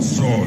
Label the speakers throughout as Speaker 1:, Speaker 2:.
Speaker 1: Solo.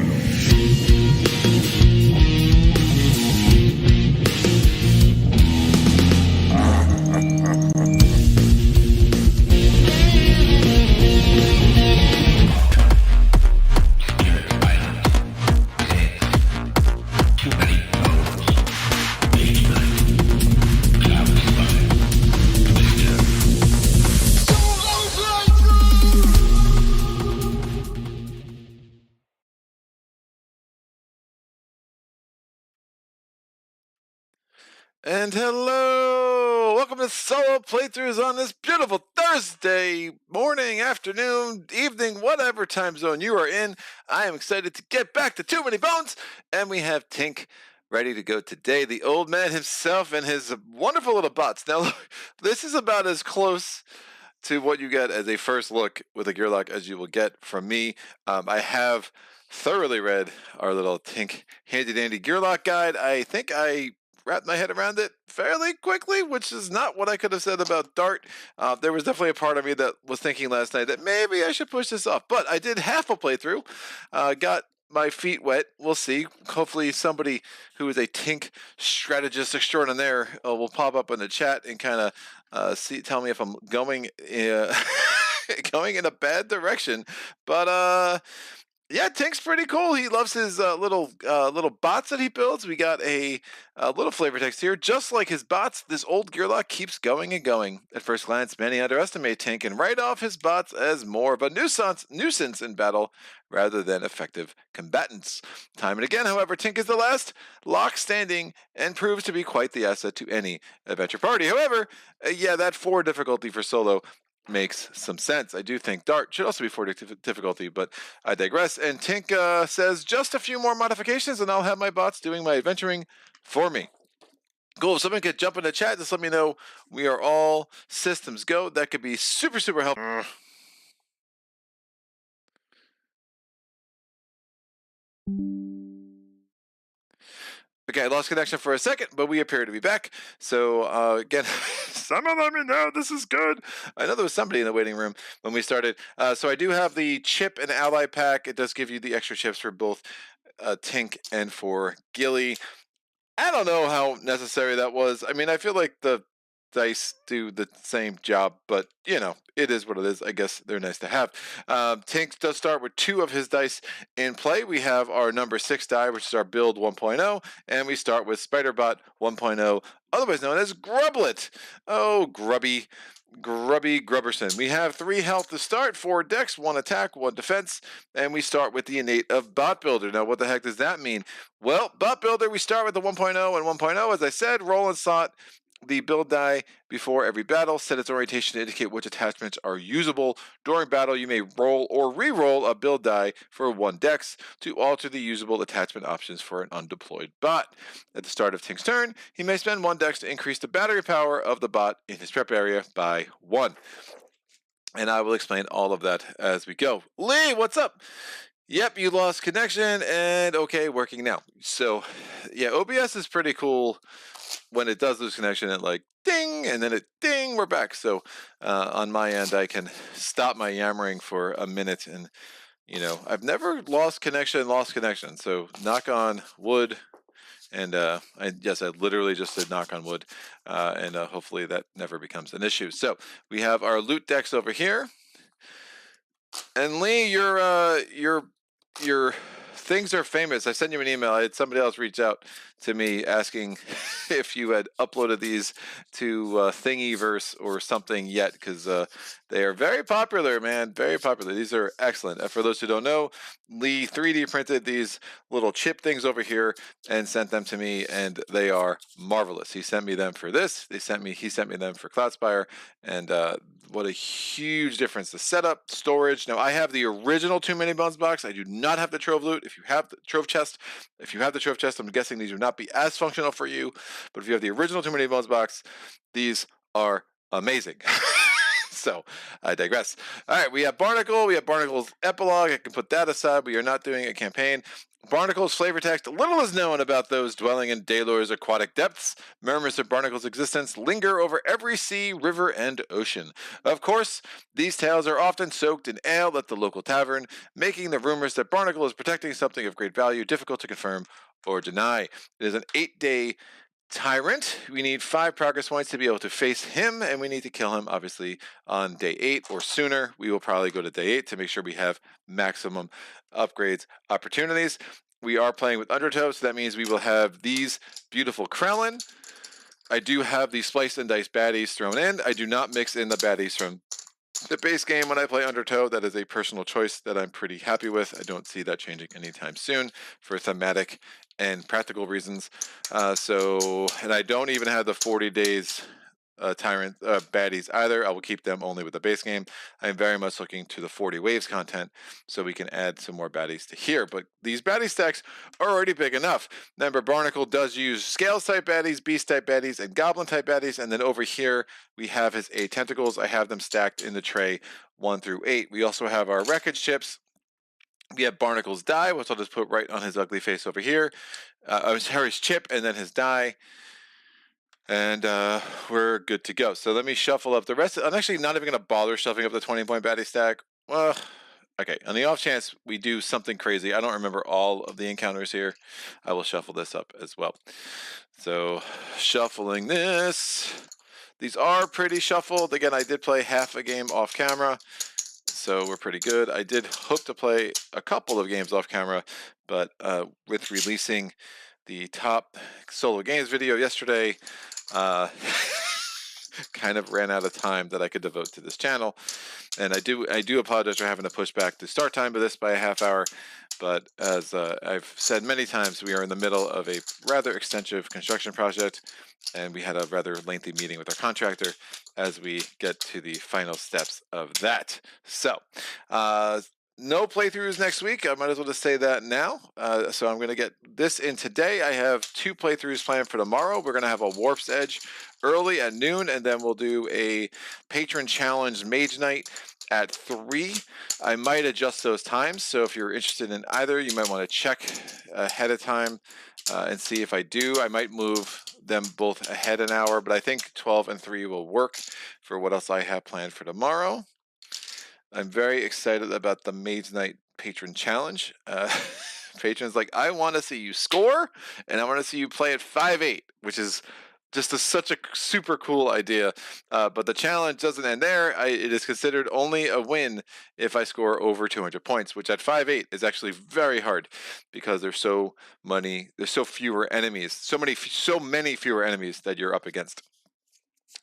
Speaker 2: And hello! Welcome to solo playthroughs on this beautiful Thursday morning, afternoon, evening, whatever time zone you are in. I am excited to get back to Too Many Bones, and we have Tink ready to go today. The old man himself and his wonderful little bots. Now, look, this is about as close to what you get as a first look with a Gearloc as you will get from me. I have thoroughly read our little Tink handy dandy Gearloc guide. I think I wrapped my head around it fairly quickly, which is not what I could have said about Dart. There was definitely a part of me that was thinking last night that maybe I should push this off, but I did half a playthrough, got my feet wet. We'll see. Hopefully somebody who is a Tink strategist extraordinaire will pop up in the chat and kind of tell me if I'm going going in a bad direction. But yeah, Tink's pretty cool. He loves his little bots that he builds. We got a little flavor text here. Just like his bots, this old Gearloc keeps going and going. At first glance, many underestimate Tink and write off his bots as more of a nuisance in battle rather than effective combatants. Time and again, however, Tink is the last lock standing and proves to be quite the asset to any adventure party. However, yeah, that 4 difficulty for solo makes some sense. I do think Dart should also be 4 difficulty, but I digress. And Tink says just a few more modifications and I'll have my bots doing my adventuring for me. Cool. If someone could jump in the chat, just let me know we are all systems go. That could be super, super helpful. Okay, I lost connection for a second, but we appear to be back. So again, someone let me know this is good. I know there was somebody in the waiting room when we started. So I do have the chip and ally pack. It does give you the extra chips for both Tink and for Gilly. I don't know how necessary that was. I mean, I feel like the dice do the same job, but you know, it is what it is. I guess they're nice to have. Tink does start with 2 of his dice in play. We have our number 6 die, which is our build 1.0, and we start with Spiderbot 1.0, otherwise known as Grublet. Oh, Grubby Grubberson. We have 3 health to start, 4 dex, 1 attack, 1 defense, and we start with the innate of Bot Builder. Now, what the heck does that mean? Well, Bot Builder, we start with the 1.0 and 1.0. As I said, roll and slot the build die before every battle. Set its orientation to indicate which attachments are usable. During battle, you may roll or re-roll a build die for 1 dex to alter the usable attachment options for an undeployed bot. At the start of Tink's turn, he may spend 1 dex to increase the battery power of the bot in his prep area by 1. And I will explain all of that as we go. Lee, what's up? Yep, you lost connection, and okay, working now. So, yeah, OBS is pretty cool when it does lose connection. It like ding, and then it ding, we're back. So on my end, I can stop my yammering for a minute, and you know, I've never lost connection. So knock on wood. And I literally just said knock on wood, and hopefully that never becomes an issue. So we have our loot decks over here, and Lee, your things are famous. I sent you an email. I had somebody else reach out to me asking if you had uploaded these to Thingiverse or something yet, because they are very popular, man. Very popular. These are excellent. For those who don't know, Lee 3D printed these little chip things over here and sent them to me, and they are marvelous. He sent me them for this. He sent me them for Cloudspire, and what a huge difference. The setup, storage. Now, I have the original Too Many Bones box. I do not have the Trove Loot. If you have the Trove Chest, I'm guessing these would not be as functional for you. But if you have the original Too Many Bones box, these are amazing. So I digress. All right, we have Barnacle. We have Barnacle's epilogue. I can put that aside. We are not doing a campaign. Barnacle's flavor text. Little is known about those dwelling in Daelore's aquatic depths. Murmurs of Barnacle's existence linger over every sea, river, and ocean. Of course, these tales are often soaked in ale at the local tavern, making the rumors that Barnacle is protecting something of great value difficult to confirm or deny. It is an 8-day tyrant. We need 5 progress points to be able to face him, and we need to kill him obviously on day 8 or sooner. We will probably go to day 8 to make sure we have maximum upgrades opportunities. We are playing with Undertow, so that means we will have these beautiful Krelln. I do have the Splice and Dice baddies thrown in. I do not mix in the baddies from the base game when I play Undertow. That is a personal choice that I'm pretty happy with. I don't see that changing anytime soon for thematic and practical reasons. And I don't even have the 40 days tyrant baddies either. I will keep them only with the base game. I'm very much looking to the 40 waves content so we can add some more baddies to here. But these baddie stacks are already big enough. Remember, Barnacle does use Scales type baddies, Beast type baddies, and Goblin type baddies. And then over here we have his 8 tentacles. I have them stacked in the tray 1 through 8. We also have our wreckage chips. We have Barnacle's die, which I'll just put right on his ugly face over here. His chip and then his die. And we're good to go. So let me shuffle up the rest. I'm actually not even going to bother shuffling up the 20-point baddie stack. Well, okay. On the off chance we do something crazy, I don't remember all of the encounters here, I will shuffle this up as well. So shuffling this. These are pretty shuffled. Again, I did play half a game off camera, so we're pretty good. I did hope to play a couple of games off camera, but with releasing the top solo games video yesterday, kind of ran out of time that I could devote to this channel, and I do apologize for having to push back the start time of this by a half hour. But as I've said many times, we are in the middle of a rather extensive construction project, and we had a rather lengthy meeting with our contractor as we get to the final steps of that. So no playthroughs next week. I might as well just say that now. So I'm going to get this in today. I have 2 playthroughs planned for tomorrow. We're going to have a Warp's Edge early at noon, and then we'll do a patron challenge mage night at 3. I might adjust those times, so if you're interested in either, you might want to check ahead of time and see if I do. I might move them both ahead an hour, but I think 12 and 3 will work for what else I have planned for tomorrow. I'm very excited about the Mage Night Patron Challenge. Patron's like, I want to see you score, and I want to see you play at 5-8, which is just such a super cool idea. But the challenge doesn't end there. It is considered only a win if I score over 200 points, which at 5-8 is actually very hard because there's so fewer enemies, so many fewer enemies that you're up against.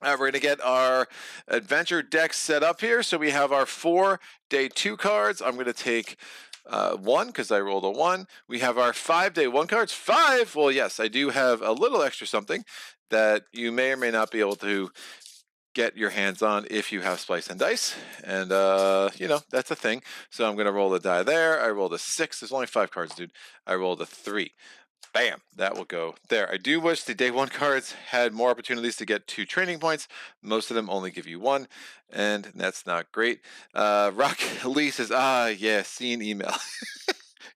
Speaker 2: We're going to get our adventure deck set up here. So we have our 4 day 2 cards. I'm going to take 1 because I rolled a 1. We have our 5 day 1 cards. 5! Well, yes, I do have a little extra something that you may or may not be able to get your hands on if you have Splice and Dice. And, that's a thing. So I'm going to roll the die there. I rolled a 6. There's only 5 cards, dude. I rolled a 3. Bam, that will go there. I do wish the day 1 cards had more opportunities to get 2 training points. Most of them only give you 1, and that's not great. Rock Lee says, yeah, seen email.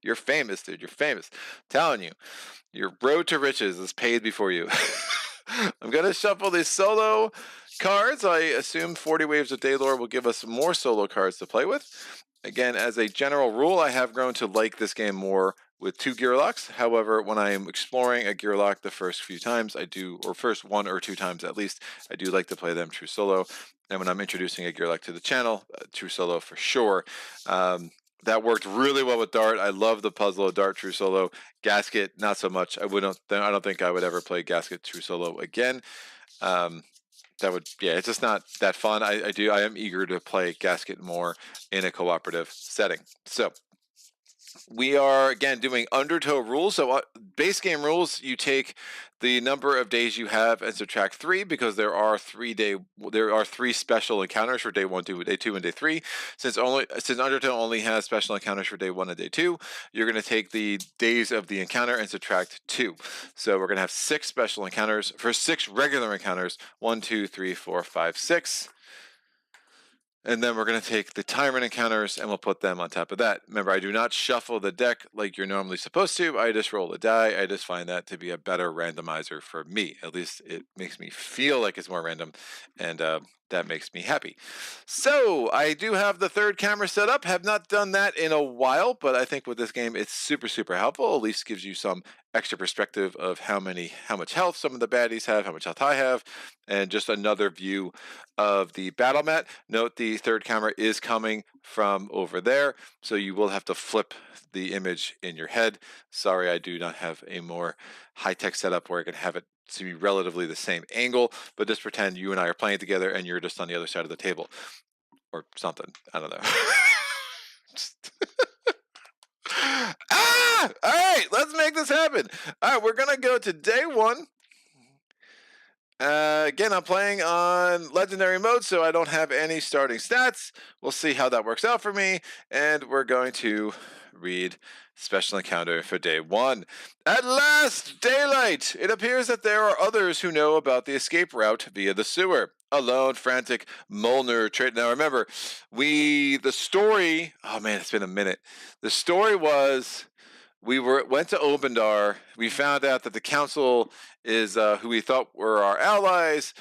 Speaker 2: You're famous, dude. You're famous. I'm telling you, your road to riches is paid before you. I'm going to shuffle these solo cards. I assume 40 Waves of Daelore will give us more solo cards to play with. Again, as a general rule, I have grown to like this game more with 2 Gearlocs. However, when I am exploring a Gearloc the first few times, first 1 or 2 times at least, I do like to play them true solo. And when I'm introducing a Gearloc to the channel, true solo for sure. That worked really well with Dart. I love the puzzle of Dart true solo. Gasket, not so much. I don't think I would ever play Gasket true solo again. It's just not that fun. I am eager to play Gasket more in a cooperative setting. So we are again doing Undertow rules. So base game rules, you take the number of days you have and subtract 3 because there are 3 special encounters for day 1, day 2, and day 3. Since Undertow only has special encounters for day 1 and day 2, you're going to take the days of the encounter and subtract 2. So we're going to have 6 special encounters for 6 regular encounters. 1, 2, 3, 4, 5, 6. And then we're going to take the tyrant encounters and we'll put them on top of that. Remember, I do not shuffle the deck like you're normally supposed to. I just roll a die. I just find that to be a better randomizer for me. At least it makes me feel like it's more random, and that makes me happy. So I do have the third camera set up. Have not done that in a while, but I think with this game, it's super, super helpful. At least gives you some extra perspective of how much health some of the baddies have, how much health I have, and just another view of the battle mat. Note the third camera is coming from over there, so you will have to flip the image in your head. Sorry, I do not have a more high-tech setup where I can have it to be relatively the same angle, but just pretend you and I are playing together and you're just on the other side of the table or something. I don't know. All right, let's make this happen. All right, we're gonna go to day one. Again, I'm playing on legendary mode, so I don't have any starting stats. We'll see how that works out for me, and we're going to read special encounter for day one. At last, daylight! It appears that there are others who know about the escape route via the sewer. A lone, frantic Molnar trade. Now remember, the story. Oh man, it's been a minute. The story was we went to Obendar. We found out that the council is who we thought were our allies.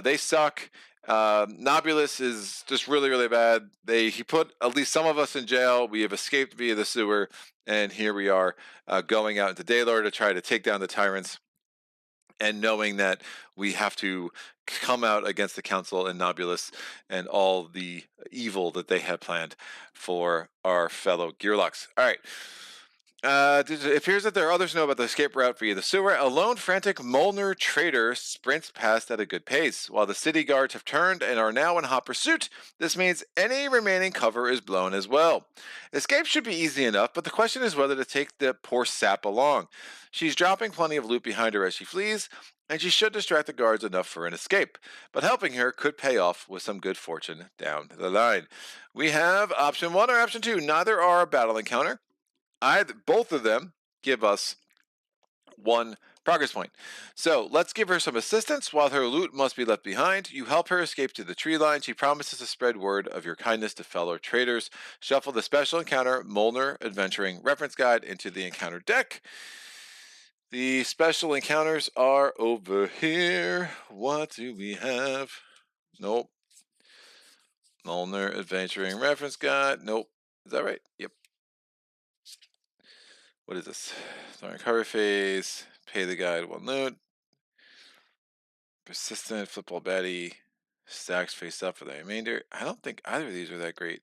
Speaker 2: They suck. Nobulus is just really, really bad. He put at least some of us in jail. We have escaped via the sewer, and here we are going out into Daelore to try to take down the tyrants, and knowing that we have to come out against the council and Nobulus and all the evil that they have planned for our fellow Gearlocs. All right. It appears that there are others who know about the escape route via the sewer. A lone, frantic Molnar trader sprints past at a good pace. While the city guards have turned and are now in hot pursuit, this means any remaining cover is blown as well. Escape should be easy enough, but the question is whether to take the poor sap along. She's dropping plenty of loot behind her as she flees, and she should distract the guards enough for an escape. But helping her could pay off with some good fortune down the line. We have option 1 or option 2. Neither are a battle encounter. Both of them give us 1 progress point. So let's give her some assistance while her loot must be left behind. You help her escape to the tree line. She promises to spread word of your kindness to fellow traders. Shuffle the special encounter Molnar Adventuring Reference Guide into the encounter deck. The special encounters are over here. What do we have? Nope. Molnar Adventuring Reference Guide. Nope. Is that right? Yep. What is this? Starting cover phase. Pay the guide 1 loot. Persistent. Flipball baddie. Stacks face up for the remainder. I don't think either of these are that great.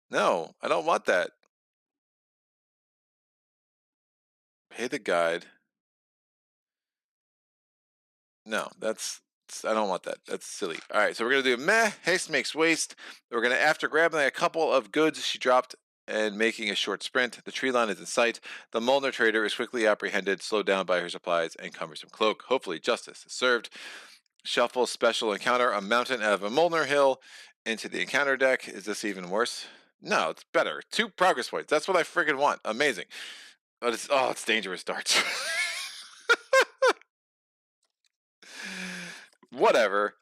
Speaker 2: No, I don't want that. Pay the guide. No, I don't want that. That's silly. All right, so we're going to do meh, haste makes waste. We're going to, after grabbing a couple of goods she dropped and making a short sprint, the tree line is in sight. The Molnar trader is quickly apprehended, slowed down by her supplies, and cumbersome cloak. Hopefully justice is served. Shuffle special encounter, a mountain out of a Molnar hill into the encounter deck. Is this even worse? No, it's better. 2 progress points. That's what I friggin' want. Amazing. But it's dangerous darts. Whatever.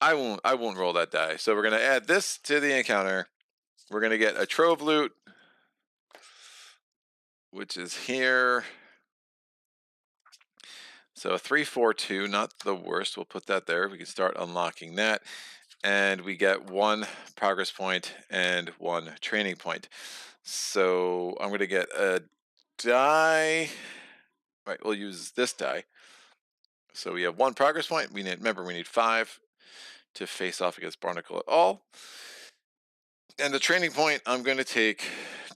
Speaker 2: I won't roll that die. So we're gonna add this to the encounter. We're gonna get a trove loot, which is here. So 342, not the worst. We'll put that there. We can start unlocking that. And we get 1 progress point and 1 training point. So I'm gonna get a die. Right, we'll use this die. So we have 1 progress point. We need 5 to face off against Barnacle at all. And the training point, I'm going to take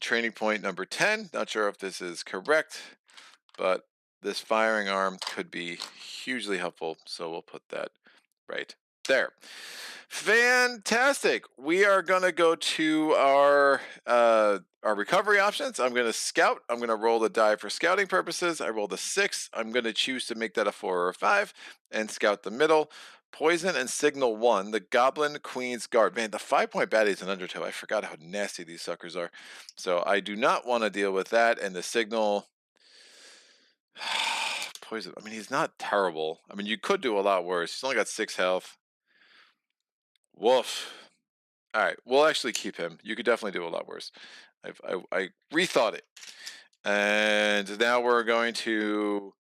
Speaker 2: training point number 10. Not sure if this is correct, but this firing arm could be hugely helpful. So we'll put that right there. Fantastic. We are going to go to our recovery options. I'm going to scout. I'm going to roll the die for scouting purposes. I rolled a 6. I'm going to choose to make that a 4 or a 5 and scout the middle. Poison and Signal 1, the Goblin Queen's Guard. Man, the 5-point baddies in Undertow. I forgot how nasty these suckers are. So I do not want to deal with that. And the Signal... Poison. I mean, he's not terrible. I mean, you could do a lot worse. He's only got 6 health. Woof. All right, we'll actually keep him. You could definitely do a lot worse. I rethought it. And now we're going to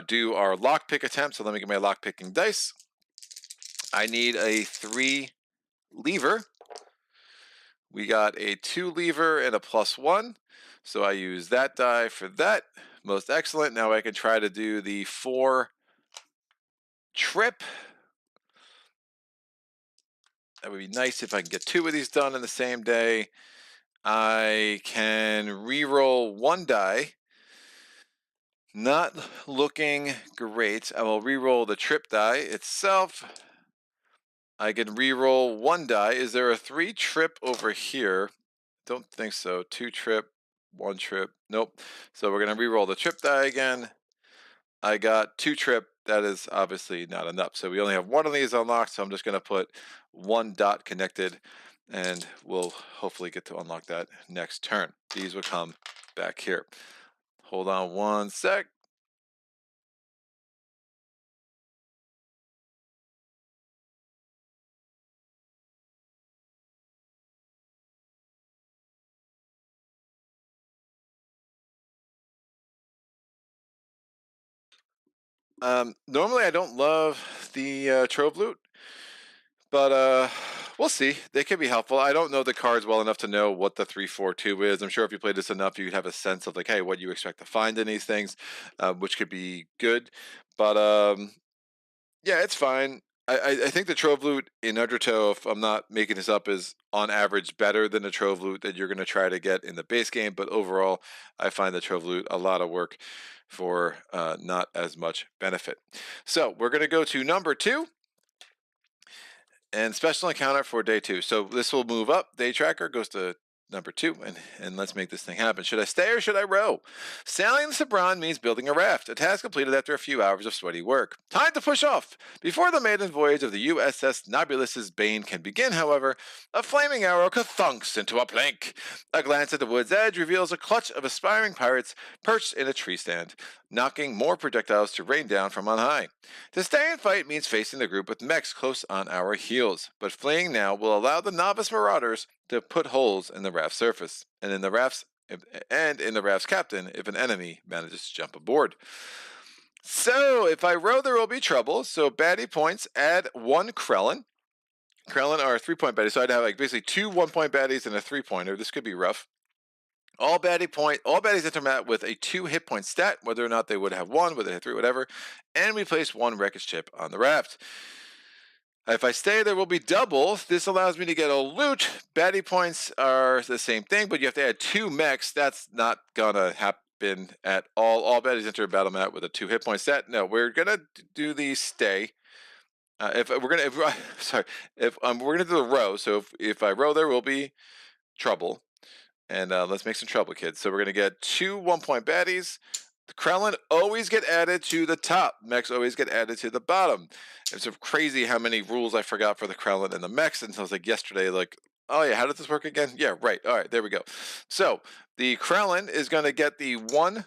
Speaker 2: do our lockpick attempt. So let me get my lockpicking dice. I need a 3 lever. We got a 2 lever and a +1. So I use that die for that. Most excellent. Now I can try to do the 4 trip. That would be nice if I can get 2 of these done in the same day. I can re-roll 1 die. Not looking great. I will re-roll the trip die itself. I can re-roll 1 die. Is there a 3 trip over here? Don't think so. 2 trip, 1 trip. Nope. So we're going to re-roll the trip die again. I got 2 trip. That is obviously not enough. So we only have 1 of these unlocked. So I'm just going to put 1 dot connected. And we'll hopefully get to unlock that next turn. These will come back here. Hold on 1 sec. Normally I don't love the trove loot, but we'll see. They can be helpful. I don't know the cards well enough to know what the 3-4-2 is. I'm sure if you played this enough, you'd have a sense of like, hey, what you expect to find in these things, which could be good. But yeah, it's fine. I think the trove loot in Undertow, if I'm not making this up, is on average better than the trove loot that you're going to try to get in the base game. But overall, I find the trove loot a lot of work for not as much benefit. So we're going to go to number 2 and special encounter for day 2. So this will move up. Day tracker goes to number 2, and let's make this thing happen. Should I stay or should I row? Sailing the Sabran means building a raft, a task completed after a few hours of sweaty work. Time to push off! Before the maiden voyage of the USS Nobulus's Bane can begin, however, a flaming arrow kathunks into a plank. A glance at the wood's edge reveals a clutch of aspiring pirates perched in a tree stand, knocking more projectiles to rain down from on high. To stay and fight means facing the group with mechs close on our heels, but fleeing now will allow the novice marauders to put holes in the raft surface, and in the raft's captain if an enemy manages to jump aboard. So, if I row, there will be trouble. So, baddie points, add 1 Krelln. Krelln are 3-point baddies, so I'd have like basically 2 1-point baddies and a 3-pointer. This could be rough. All baddies enter mat with a 2 hit point stat, whether or not they would have 1, whether they have 3, whatever, and we place 1 wreckage chip on the raft. If I stay, there will be double. This allows me to get a loot. Baddie points are the same thing, but you have to add 2 mechs. That's not gonna happen at all. All baddies enter a battle mat with a 2 hit point stat. No, we're gonna do the stay. We're gonna do the row. So if I row, there will be trouble. And let's make some trouble, kids. So we're going to get 2 1-point baddies. The Krelln always get added to the top. Mechs always get added to the bottom. It's so crazy how many rules I forgot for the Krelln and the mechs. And so I was like yesterday, like, oh yeah, how did this work again? Yeah, right. All right, there we go. So the Krelln is going to get the 1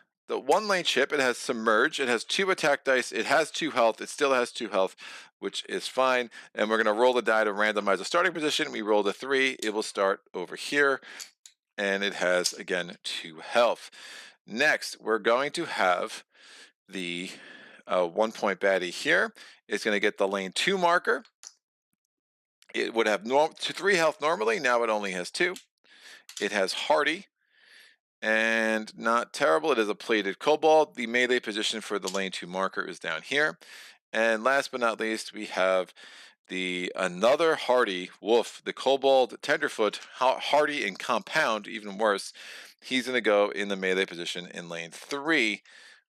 Speaker 2: lane chip. It has submerge. It has 2 attack dice. It has 2 health. It still has 2 health, which is fine. And we're going to roll the die to randomize the starting position. We rolled a 3. It will start over here. And it has, again, 2 health. Next, we're going to have the 1-point baddie here. It's going to get the lane 2 marker. It would have 3 health normally. Now it only has 2. It has hardy. And not terrible. It is a plated kobold. The melee position for the lane 2 marker is down here. And last but not least, we have another hardy wolf, the kobold tenderfoot, hardy and compound, even worse. He's going to go in the melee position in lane 3,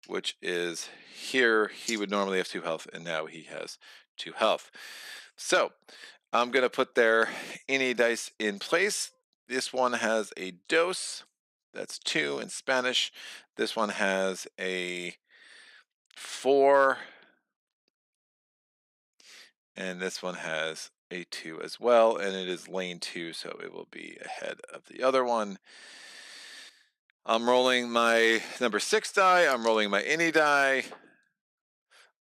Speaker 2: which is here. He would normally have 2 health, and now he has 2 health. So I'm going to put their any dice in place. This one has a dos. That's 2 in Spanish. This one has a 4. And this one has a 2 as well, and it is lane 2, so it will be ahead of the other one. I'm rolling my number 6 die. I'm rolling my any die.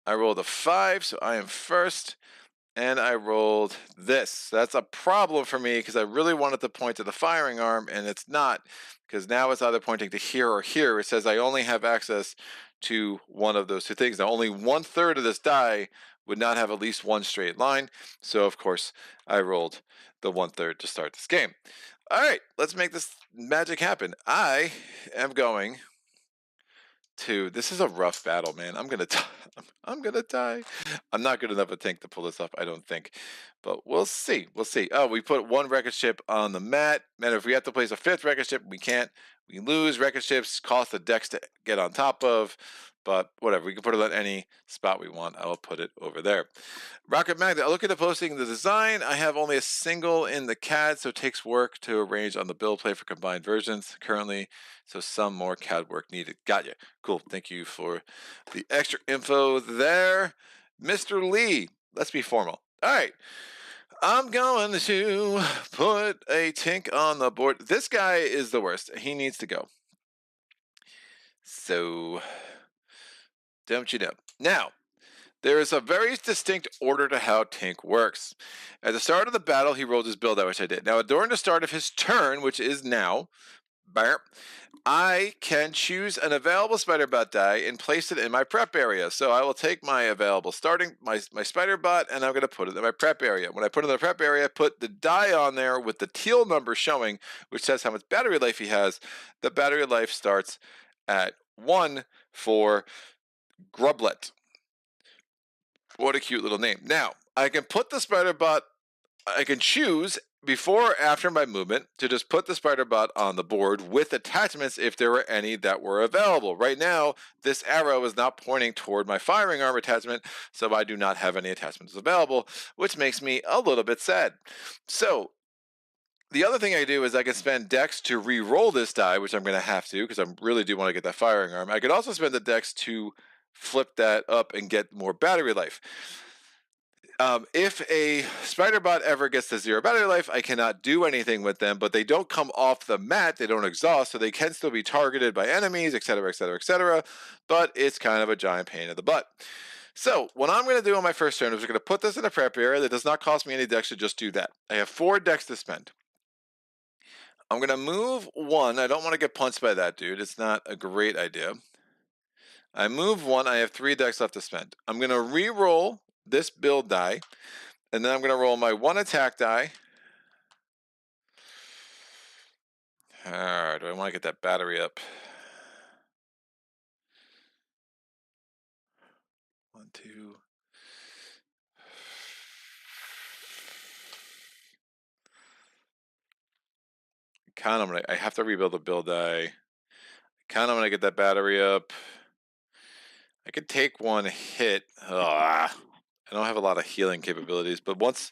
Speaker 2: I rolled a 5, so I am first. and I rolled this. That's a problem for me because I really wanted to point to the firing arm, and it's not, because now it's either pointing to here or here. It says I only have access to one of those two things. Now, only 1/3 of this die would not have at least one straight line, so of course I rolled the 1/3 to start this game. All right, let's make this magic happen. I am going to. This is a rough battle, man. I'm gonna die. I'm gonna die. I'm not good enough a Tink to pull this up, I don't think, but we'll see. We'll see. Oh, we put one wreckage ship on the mat. Man, if we have to place a 5th wreckage ship, we can't. We lose wreckage ships. Cost the decks to get on top of. But whatever, we can put it on any spot we want. I will put it over there. Rocket Magnet. I look at the posting, the design. I have only a single in the CAD, so it takes work to arrange on the build play for combined versions currently. So some more CAD work needed. Got you. Cool. Thank you for the extra info there, Mr. Lee. Let's be formal. All right. I'm going to put a Tink on the board. This guy is the worst. He needs to go. So, don't you know? Now, there is a very distinct order to how Tink works. At the start of the battle, he rolled his build out, which I did. Now, during the start of his turn, which is now, I can choose an available spider bot die and place it in my prep area. So I will take my available starting, my spider bot, and I'm going to put it in my prep area. When I put it in the prep area, I put the die on there with the teal number showing, which says how much battery life he has. The battery life starts at 1 for Grublet. What a cute little name. Now, I can put the spider bot, I can choose before or after my movement to just put the spider bot on the board with attachments if there were any that were available. Right now, this arrow is not pointing toward my firing arm attachment, so I do not have any attachments available, which makes me a little bit sad. So, the other thing I do is I can spend dex to re-roll this die, which I'm going to have to because I really do want to get that firing arm. I could also spend the dex to flip that up and get more battery life. If a spider bot ever gets to 0 battery life, I cannot do anything with them, but they don't come off the mat, they don't exhaust, so they can still be targeted by enemies, etc., etc., etc., but it's kind of a giant pain in the butt. So, what I'm going to do on my first turn is we're going to put this in a prep area that does not cost me any dex to just do that. I have 4 dex to spend. I'm going to move 1. I don't want to get punched by that dude. It's not a great idea. I move 1. I have 3 dex left to spend. I'm going to re-roll this build die, and then I'm going to roll my 1 attack die. Do I want to get that battery up? 1, 2. Kind of, I have to rebuild the build die. Kind of want to get that battery up. I could take 1 hit. I don't have a lot of healing capabilities, but once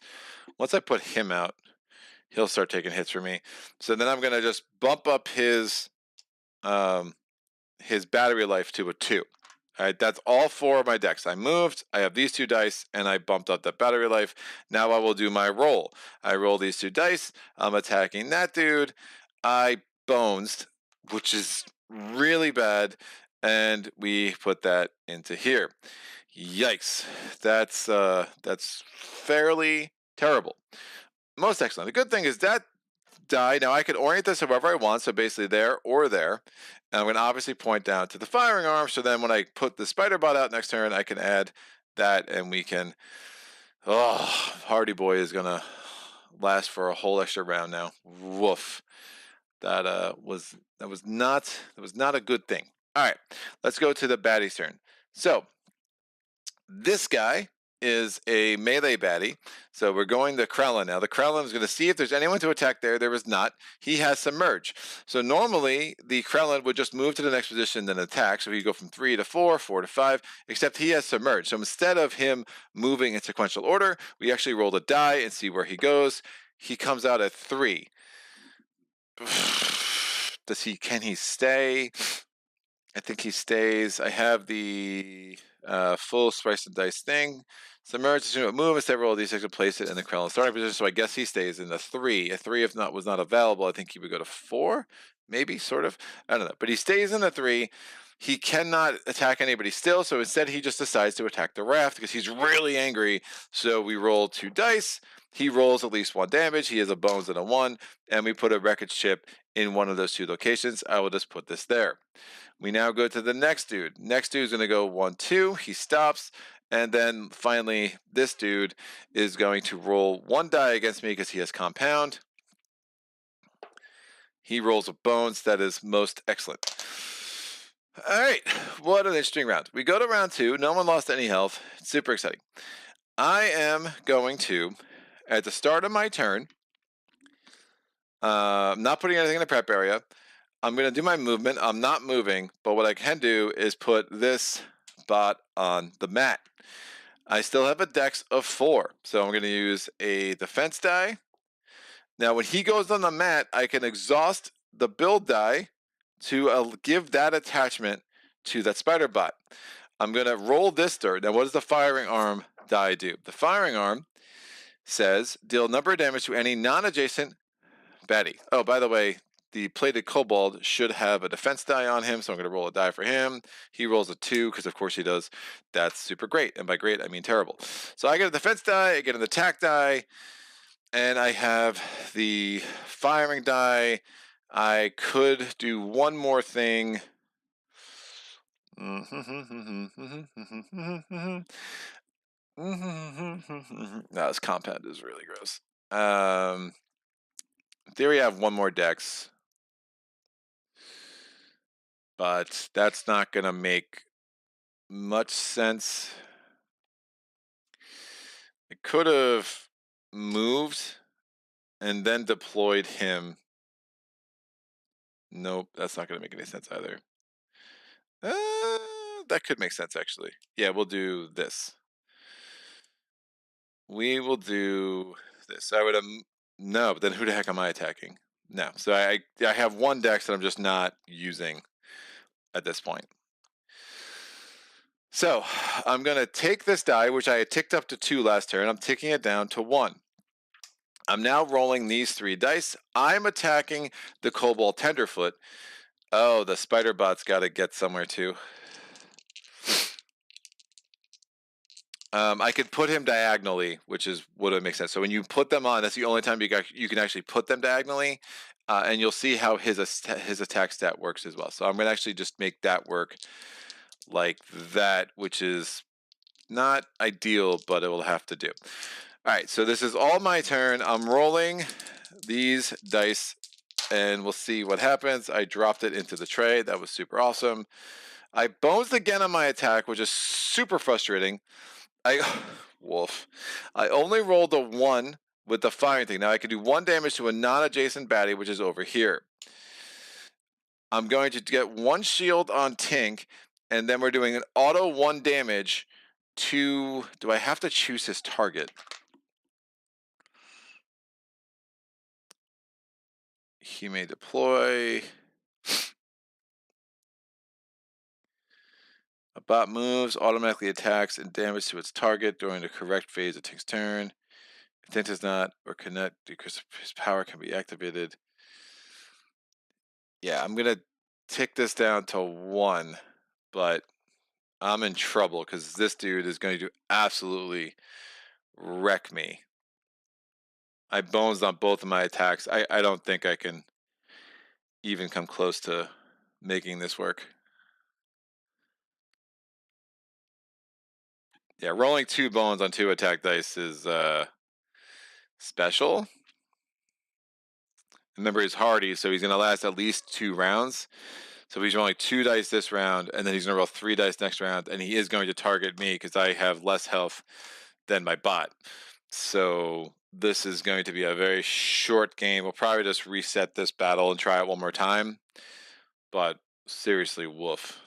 Speaker 2: I put him out, he'll start taking hits for me. So then I'm gonna just bump up his battery life to a 2. All right, that's all 4 of my decks. I moved, I have these 2 dice, and I bumped up that battery life. Now I will do my roll. I roll these 2 dice. I'm attacking that dude. I bonesed, which is really bad, and we put that into here. Yikes. That's fairly terrible. Most excellent. The good thing is that die, now I can orient this however I want, so basically there or there. And I'm going to obviously point down to the firing arm, so then when I put the spider bot out next turn, I can add that, and we can... Oh, Hardy Boy is going to last for a whole extra round now. Woof. That was not a good thing. All right, let's go to the baddie's turn. So, this guy is a melee baddie. So we're going to Krelln now. The Krelln is going to see if there's anyone to attack there. There is not. He has Submerge. So normally the Krelln would just move to the next position then attack. So he'd go from 3 to 4, 4 to 5, except he has Submerge. So instead of him moving in sequential order, we actually roll a die and see where he goes. He comes out at 3. Can he stay? I think he stays. I have the full Splice Dice thing. Submerge, assume it move, instead roll d6 and place it in the Krelln starting position. So I guess he stays in the 3. A 3 if not was not available. I think he would go to 4, maybe, sort of. I don't know. But he stays in the 3. he cannot attack anybody still, so instead he just decides to attack the raft because he's really angry. So we roll 2 dice. He rolls at least 1 damage. He has a bones and a 1, and we put a wreckage chip in one of those 2 locations. I will just put this there. We now go to the next dude. Next dude's going to go 1, 2. He stops. And then finally, this dude is going to roll 1 die against me because he has compound. He rolls a bones. That is most excellent. All right, what an interesting round. We go to round 2. No one lost any health. It's super exciting. I am going to, at the start of my turn, I'm not putting anything in the prep area. I'm going to do my movement. I'm not moving, but what I can do is put this bot on the mat. I still have a dex of 4, so I'm going to use a defense die. Now, when he goes on the mat, I can exhaust the build die to give that attachment to that spider bot. I'm going to roll this dirt. Now, what does the firing arm die do? The firing arm says deal number of damage to any non-adjacent baddie. Oh, by the way, the plated kobold should have a defense die on him, so I'm going to roll a die for him. He rolls a 2, because of course he does. That's super great, and by great, I mean terrible. So I get a defense die, I get an attack die, and I have the firing die. I could do one more thing. No, this compound is really gross. In theory, I have one more dex, but that's not going to make much sense. I could have moved and then deployed him. Nope, that's not going to make any sense either. That could make sense, actually. Yeah, we'll do this. We will do this. I would have... No, but then who the heck am I attacking? No, so I have 1 dex that I'm just not using at this point. So I'm going to take this die, which I had ticked up to 2 last turn. I'm ticking it down to 1. I'm now rolling these 3 dice. I'm attacking the kobold tenderfoot. Oh, the spider bot's got to get somewhere too. I could put him diagonally, which is what would make sense. So when you put them on, that's the only time you can actually put them diagonally, and you'll see how his attack stat works as well. So I'm going to actually just make that work like that, which is not ideal, but it will have to do. All right, so this is all my turn. I'm rolling these dice, and we'll see what happens. I dropped it into the tray. That was super awesome. I bones again on my attack, which is super frustrating. Wolf. I only rolled a 1 with the firing thing. Now I can do 1 damage to a non-adjacent baddie, which is over here. I'm going to get 1 shield on Tink, and then we're doing an auto 1 damage to... Do I have to choose his target? He may deploy. A bot moves, automatically attacks, and damage to its target during the correct phase of Tink's turn. If Tink does not or cannot, because his power can be activated. Yeah, I'm going to tick this down to 1, but I'm in trouble because this dude is going to absolutely wreck me. I bones on both of my attacks. I don't think I can even come close to making this work. Yeah, rolling 2 bones on 2 attack dice is special. Remember, he's hardy, so he's going to last at least 2 rounds. So he's rolling 2 dice this round, and then he's going to roll 3 dice next round, and he is going to target me because I have less health than my bot. So this is going to be a very short game. We'll probably just reset this battle and try it one more time. But seriously, woof.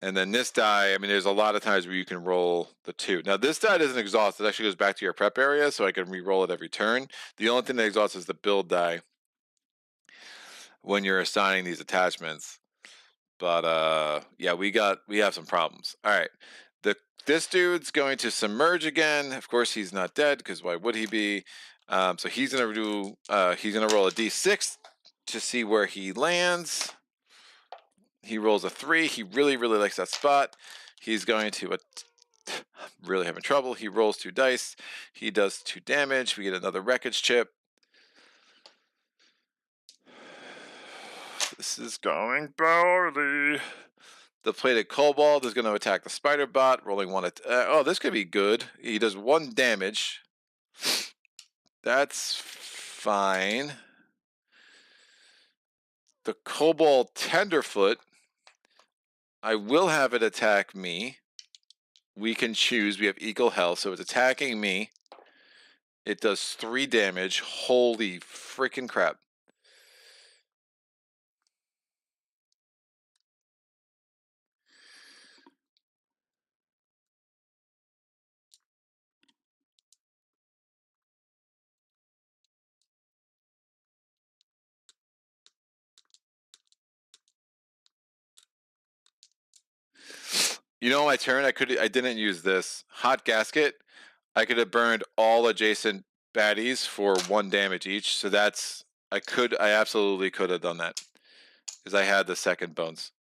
Speaker 2: And then this die, I mean, there's a lot of times where you can roll the 2. Now, this die doesn't exhaust. It actually goes back to your prep area, so I can re-roll it every turn. The only thing that exhausts is the build die when you're assigning these attachments. But, yeah, we have some problems. All right. This dude's going to submerge again. Of course, he's not dead, because why would he be? So he's going to roll a d6 to see where he lands. He rolls a 3. He really, really likes that spot. He's going to really having trouble. He rolls 2 dice. He does 2 damage. We get another wreckage chip. This is going poorly. The plated kobold is going to attack the spider bot, rolling 1. Oh, this could be good. He does 1 damage. That's fine. The kobold tenderfoot, I will have it attack me. We can choose. We have equal health, so it's attacking me. It does 3 damage. Holy freaking crap. You know, my turn, I didn't use this. Hot gasket, I could have burned all adjacent baddies for 1 damage each. So that's, I absolutely could have done that. Because I had the second bones.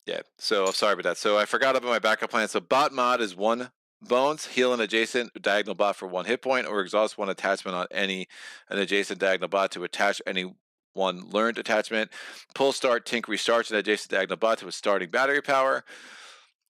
Speaker 2: Yeah, so sorry about that. So I forgot about my backup plan. So bot mod is 1 bones, heal an adjacent diagonal bot for 1 hit point, or exhaust 1 attachment on an adjacent diagonal bot to attach any 1 learned attachment. Pull start, Tink restarts an adjacent diagonal bot to its starting battery power,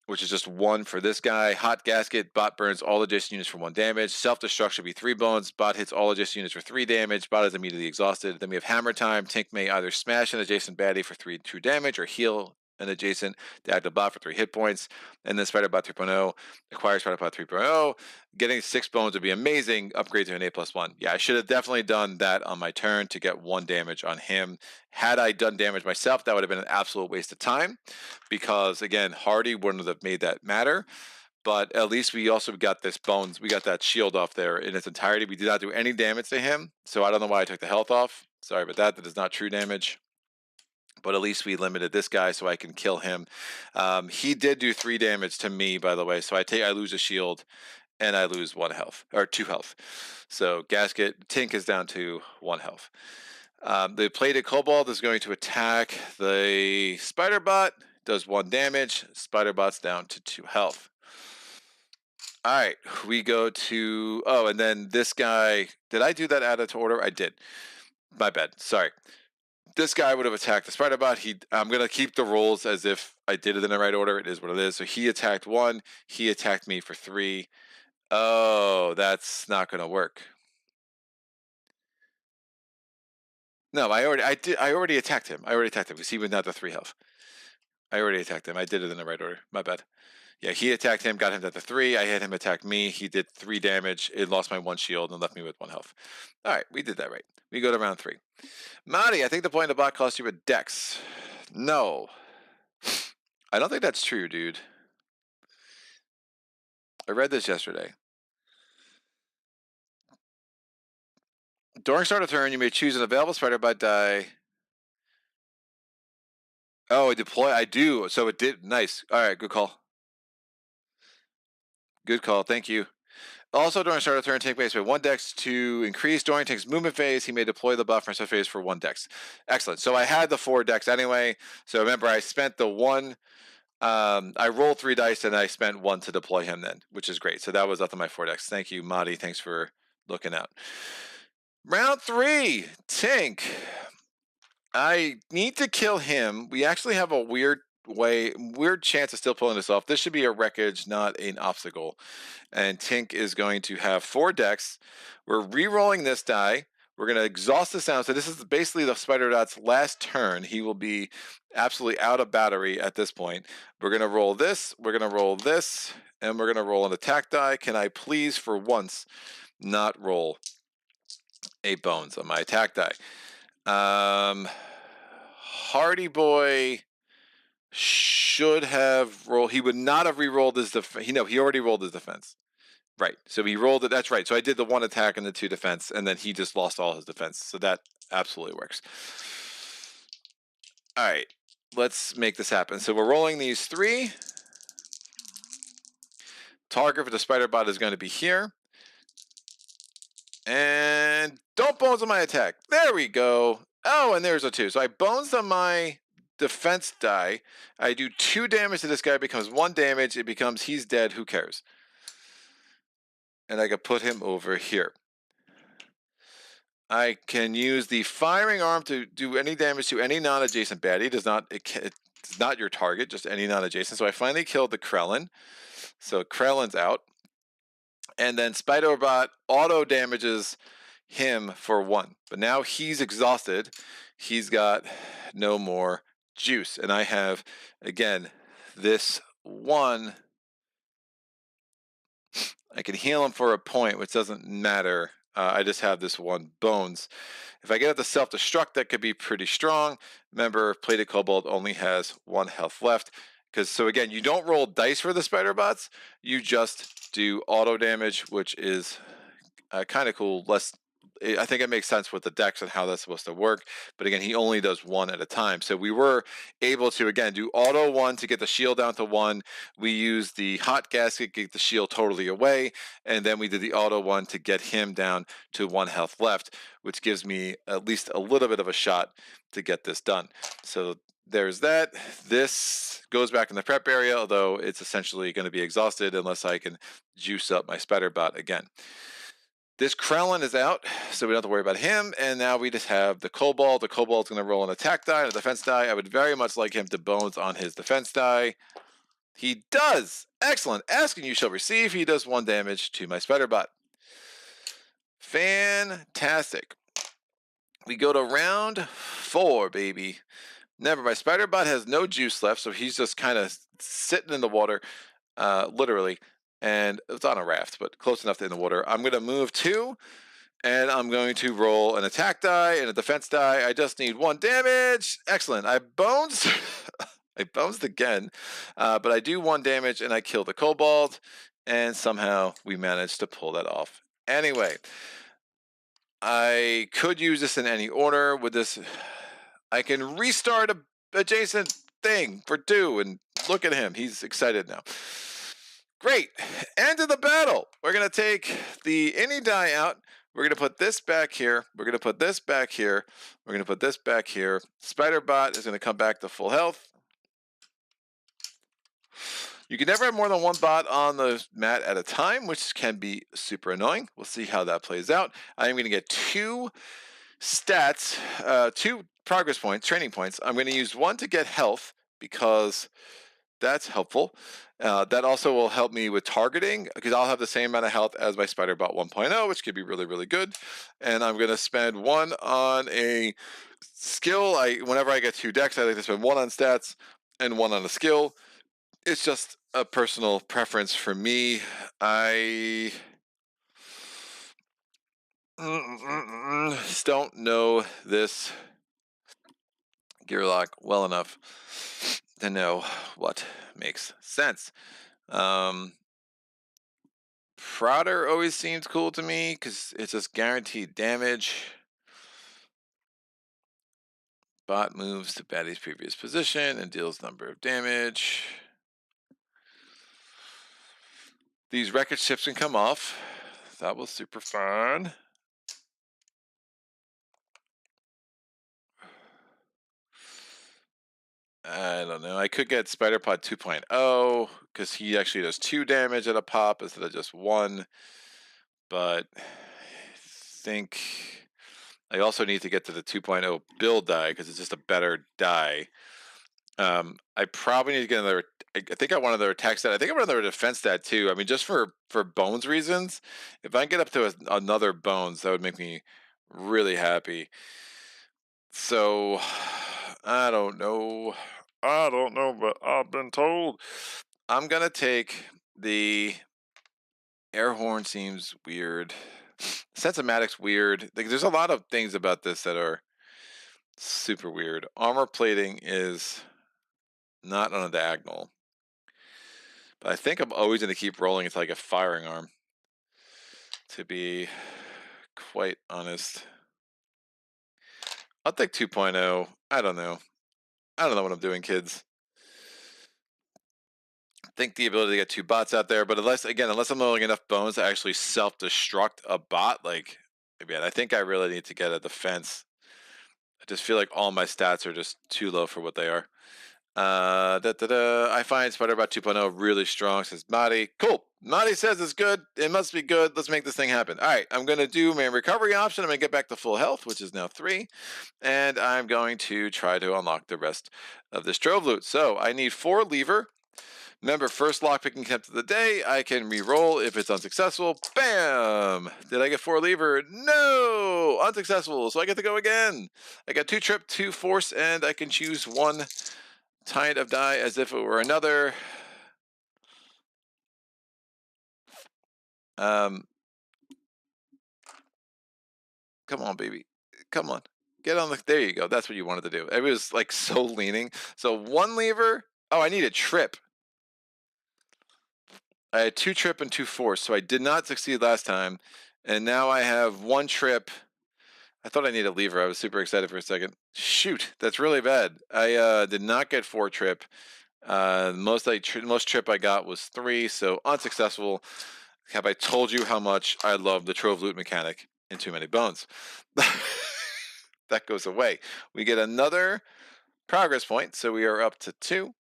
Speaker 2: which is just 1 for this guy. Hot gasket, bot burns all adjacent units for 1 damage. Self-destruct should be 3 bones. Bot hits all adjacent units for 3 damage. Bot is immediately exhausted. Then we have hammer time. Tink may either smash an adjacent baddie for 2 damage or heal an adjacent diagonal bot for 3 hit points. And then Spider Bot 3.0 acquires Spider Bot 3.0. Getting 6 bones would be amazing. Upgrade to an A+1. Yeah, I should have definitely done that on my turn to get 1 damage on him. Had I done damage myself, that would have been an absolute waste of time, because again, Hardy wouldn't have made that matter. But at least we also got this bones. We got that shield off there in its entirety. We did not do any damage to him, so I don't know why I took the health off. Sorry about that. That is not true damage. But at least we limited this guy so I can kill him. He did do 3 damage to me, by the way. So I lose a shield and I lose 1 health, or 2 health. So gasket, Tink is down to 1 health. The plated kobold is going to attack the spider bot. Does 1 damage. Spider bot's down to 2 health. All right, we go to, oh, and then this guy, did I do that out of order? I did. My bad. Sorry. This guy would have attacked the spider bot. I'm going to keep the rolls as if I did it in the right order. It is what it is. So he attacked 1. He attacked me for 3. Oh, that's not going to work. No, I already attacked him. Because he went down to 3 health. I already attacked him. I did it in the right order. My bad. Yeah, he attacked him, got him down to 3. I had him attack me. He did 3 damage. It lost my 1 shield and left me with 1 health. All right, we did that right. We go to round 3. Marty, I think the point of the bot cost you a dex. No. I don't think that's true, dude. I read this yesterday. During start of turn, you may choose an available spider bot die. Oh, deploy. I do. So it did. Nice. All right, good call. Good call. Thank you. Also, during start of turn, Tink may spend 1 dex to increase during Tink's movement phase. He may deploy the buff from his phase for 1 dex. Excellent. So I had the 4 dex anyway. So remember, I spent the 1. I rolled 3 dice and I spent 1 to deploy him then, which is great. So that was up to my 4 dex. Thank you, Madi. Thanks for looking out. Round 3, Tink. I need to kill him. We actually have a weird chance of still pulling this off. This should be a wreckage, not an obstacle. And Tink is going to have 4 decks. We're re-rolling this die. We're going to exhaust the sound. So this is basically the spider dot's last turn. He will be absolutely out of battery at this point. We're going to roll this. We're going to roll this. And we're going to roll an attack die. Can I please, for once, not roll a bones on my attack die? Hardy Boy should have rolled. He would not have re-rolled his defense. He already rolled his defense. Right. So he rolled it. That's right. So I did the 1 attack and the 2 defense, and then he just lost all his defense. So that absolutely works. All right. Let's make this happen. So we're rolling these 3. Target for the spider bot is going to be here. And don't bones on my attack. There we go. Oh, and there's a 2. So I bones on my defense die. I do 2 damage to this guy, becomes 1 damage. It becomes he's dead. Who cares? And I can put him over here. I can use the firing arm to do any damage to any non-adjacent baddie. It's not your target, just any non-adjacent. So I finally killed the Krelln. So Krellin's out. And then Spider-Bot auto damages him for 1. But now he's exhausted. He's got no more juice. And I have, again, this 1. I can heal him for a point, which doesn't matter. I just have this 1 bones. If I get up to self-destruct, that could be pretty strong. Remember, Plated Cobalt only has 1 health left. So again, you don't roll dice for the spider bots. You just do auto damage, which is kind of cool. I think it makes sense with the decks and how that's supposed to work. But again, he only does 1 at a time. So we were able to, again, do auto 1 to get the shield down to 1. We used the hot gasket to get the shield totally away. And then we did the auto 1 to get him down to 1 health left, which gives me at least a little bit of a shot to get this done. So there's that. This goes back in the prep area, although it's essentially going to be exhausted unless I can juice up my spider bot again. This Krelln is out, so we don't have to worry about him. And now we just have the Cobalt. The Cobalt's going to roll an attack die and a defense die. I would very much like him to bones on his defense die. He does. Excellent. Asking you shall receive. He does 1 damage to my spider bot. Fantastic. We go to round 4, baby. Never. My spider bot has no juice left, so he's just kind of sitting in the water, literally. And it's on a raft, but close enough to in the water. I'm going to move 2, and I'm going to roll an attack die and a defense die. I just need 1 damage. Excellent. I bones. I bones again, but I do 1 damage, and I kill the Cobalt, and somehow we managed to pull that off. Anyway, I could use this in any order. With this, I can restart a adjacent thing for 2, and look at him. He's excited now. Great. End of the battle. We're going to take the any die out. We're going to put this back here. We're going to put this back here. We're going to put this back here. Spider bot is going to come back to full health. You can never have more than 1 bot on the mat at a time, which can be super annoying. We'll see how that plays out. I am going to get 2 stats, 2 progress points, training points. I'm going to use 1 to get health because that's helpful. That also will help me with targeting because I'll have the same amount of health as my Spider Bot 1.0, which could be really, really good. And I'm going to spend 1 on a skill. Whenever I get 2 decks, I like to spend 1 on stats and 1 on a skill. It's just a personal preference for me. I just don't know this Gearloc well enough to know what makes sense. Prodder always seems cool to me because it's just guaranteed damage. Bot moves to baddie's previous position and deals number of damage. These record ships can come off. That was super fun. I don't know. I could get Spider Pod 2.0 because he actually does 2 damage at a pop instead of just 1. But I think I also need to get to the 2.0 build die because it's just a better die. I probably need to get another. I think I want another attack stat. I think I want another defense stat too. I mean, just for bones reasons. If I can get up to another bones, that would make me really happy. So I don't know. But I've been told I'm gonna take the air horn. Seems weird. Sensomatic's weird. Like, there's a lot of things about this that are super weird. Armor plating is not on a diagonal, but I think I'm always going to keep rolling until I get firing arm, to be quite honest. I'll take 2.0. I don't know what I'm doing, kids. I think the ability to get 2 bots out there, but unless I'm rolling enough bones to actually self-destruct a bot, like, again, I think I really need to get a defense just feel like all my stats are just too low for what they are. I find Spider-Bot 2.0 really strong, says Madi. Cool. Madi says it's good. It must be good. Let's make this thing happen. All right, I'm going to do my recovery option. I'm going to get back to full health, which is now 3. And I'm going to try to unlock the rest of this trove loot. So I need 4 lever. Remember, first lockpicking attempt of the day. I can re-roll if it's unsuccessful. Bam! Did I get 4 lever? No! Unsuccessful. So I get to go again. I got 2 trip, 2 force, and I can choose 1 tide of die as if it were another. Come on, baby. Come on. Get on the. There you go. That's what you wanted to do. It was like so leaning. So 1 lever. Oh, I need a trip. I had 2 trip and 2 force, so I did not succeed last time. And now I have 1 trip. I thought I needed a lever. I was super excited for a second. Shoot, that's really bad. I did not get 4 trip. Most trip I got was 3, so unsuccessful. Have I told you how much I love the trove loot mechanic in Too Many Bones? That goes away. We get another progress point, so we are up to 2.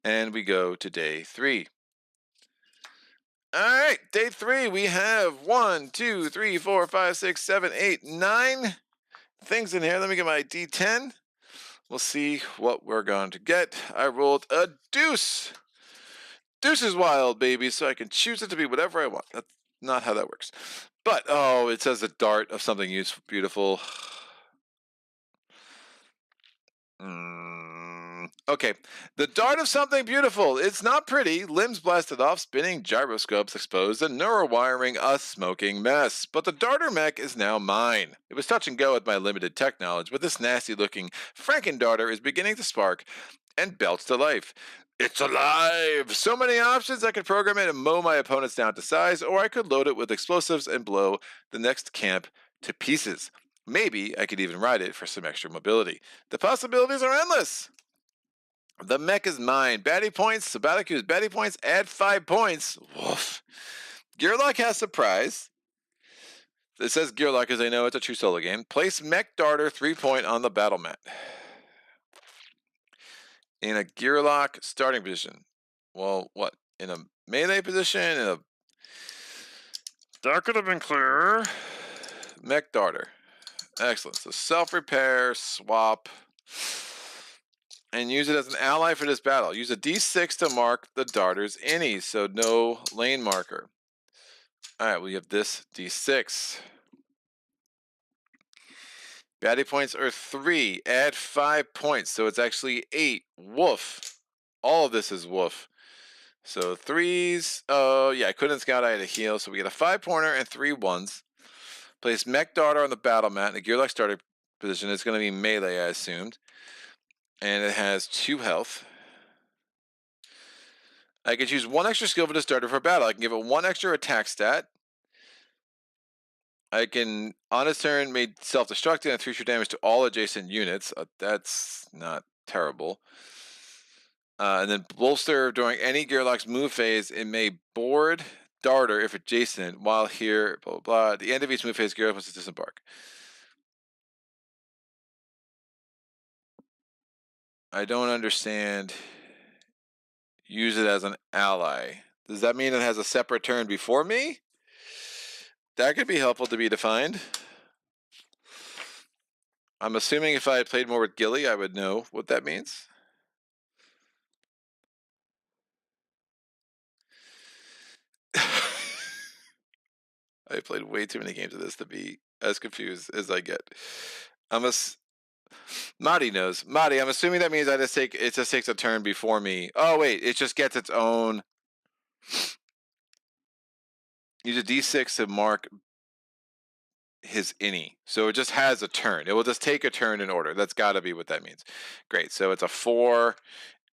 Speaker 2: And we go to day 3. All right, day 3, we have 1, 2, 3, 4, 5, 6, 7, 8, 9 things in here. Let me get my D10. We'll see what we're going to get. I rolled a deuce. Deuce is wild, baby, so I can choose it to be whatever I want. That's not how that works. But, oh, it says a dart of something useful, beautiful. Okay, the dart of something beautiful. It's not pretty. Limbs blasted off, spinning gyroscopes exposed, and neurowiring a smoking mess. But the darter mech is now mine. It was touch and go with my limited tech knowledge, but this nasty-looking Franken darter is beginning to spark and belch to life. It's alive! So many options. I could program it and mow my opponents down to size, or I could load it with explosives and blow the next camp to pieces. Maybe I could even ride it for some extra mobility. The possibilities are endless. The mech is mine. Baddie points. Sabaticu's baddie points. Add 5 points. Woof. Gearloc has surprise. It says Gearloc because I know it's a true solo game. Place mech darter 3-point on the battle mat. In a Gearloc starting position. Well, what? In a melee position? That could have been clearer. Mech darter. Excellent. So self-repair, swap, and use it as an ally for this battle. Use a D6 to mark the darter's innies, so no lane marker. All right, we have this D6. Baddie points are 3. Add 5 points, so it's actually 8. Woof. All of this is woof. So 3s. Oh, yeah, I couldn't scout. I had a heal, so we get a 5-pointer and 3 1s. Place mech darter on the battle mat in a Gearloc starter position. It's going to be melee, I assumed. And it has 2 health. I can choose 1 extra skill for the starter for battle. I can give it 1 extra attack stat. I can, on its turn, made self-destructing and 3 extra damage to all adjacent units. That's not terrible. And then bolster during any Gearloc's move phase. It may board darter if adjacent, while here, blah, blah, blah. At the end of each move phase, Gearloc must disembark. I don't understand. Use it as an ally. Does that mean it has a separate turn before me? That could be helpful to be defined. I'm assuming if I had played more with Gilly, I would know what that means. I played way too many games of this to be as confused as I get. Madi knows. Madi, I'm assuming that means it just takes a turn before me. Oh wait, it just gets its own. Use a D6 to mark his innie. So it just has a turn. It will just take a turn in order. That's got to be what that means. Great. So it's a 4,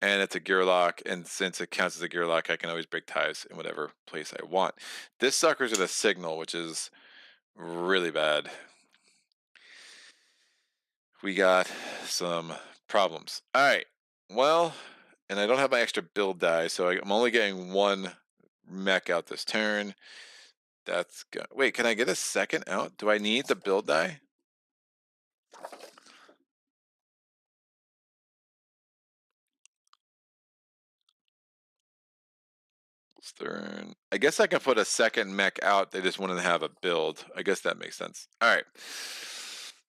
Speaker 2: and it's a Gearloc. And since it counts as a Gearloc, I can always break ties in whatever place I want. This sucker's at a signal, which is really bad. We got some problems. All right. Well, and I don't have my extra build die, so I'm only getting 1 mech out this turn. That's good. Wait, can I get a second out? Do I need the build die? Stern. I guess I can put a second mech out. They just wanted to have a build. I guess that makes sense. All right.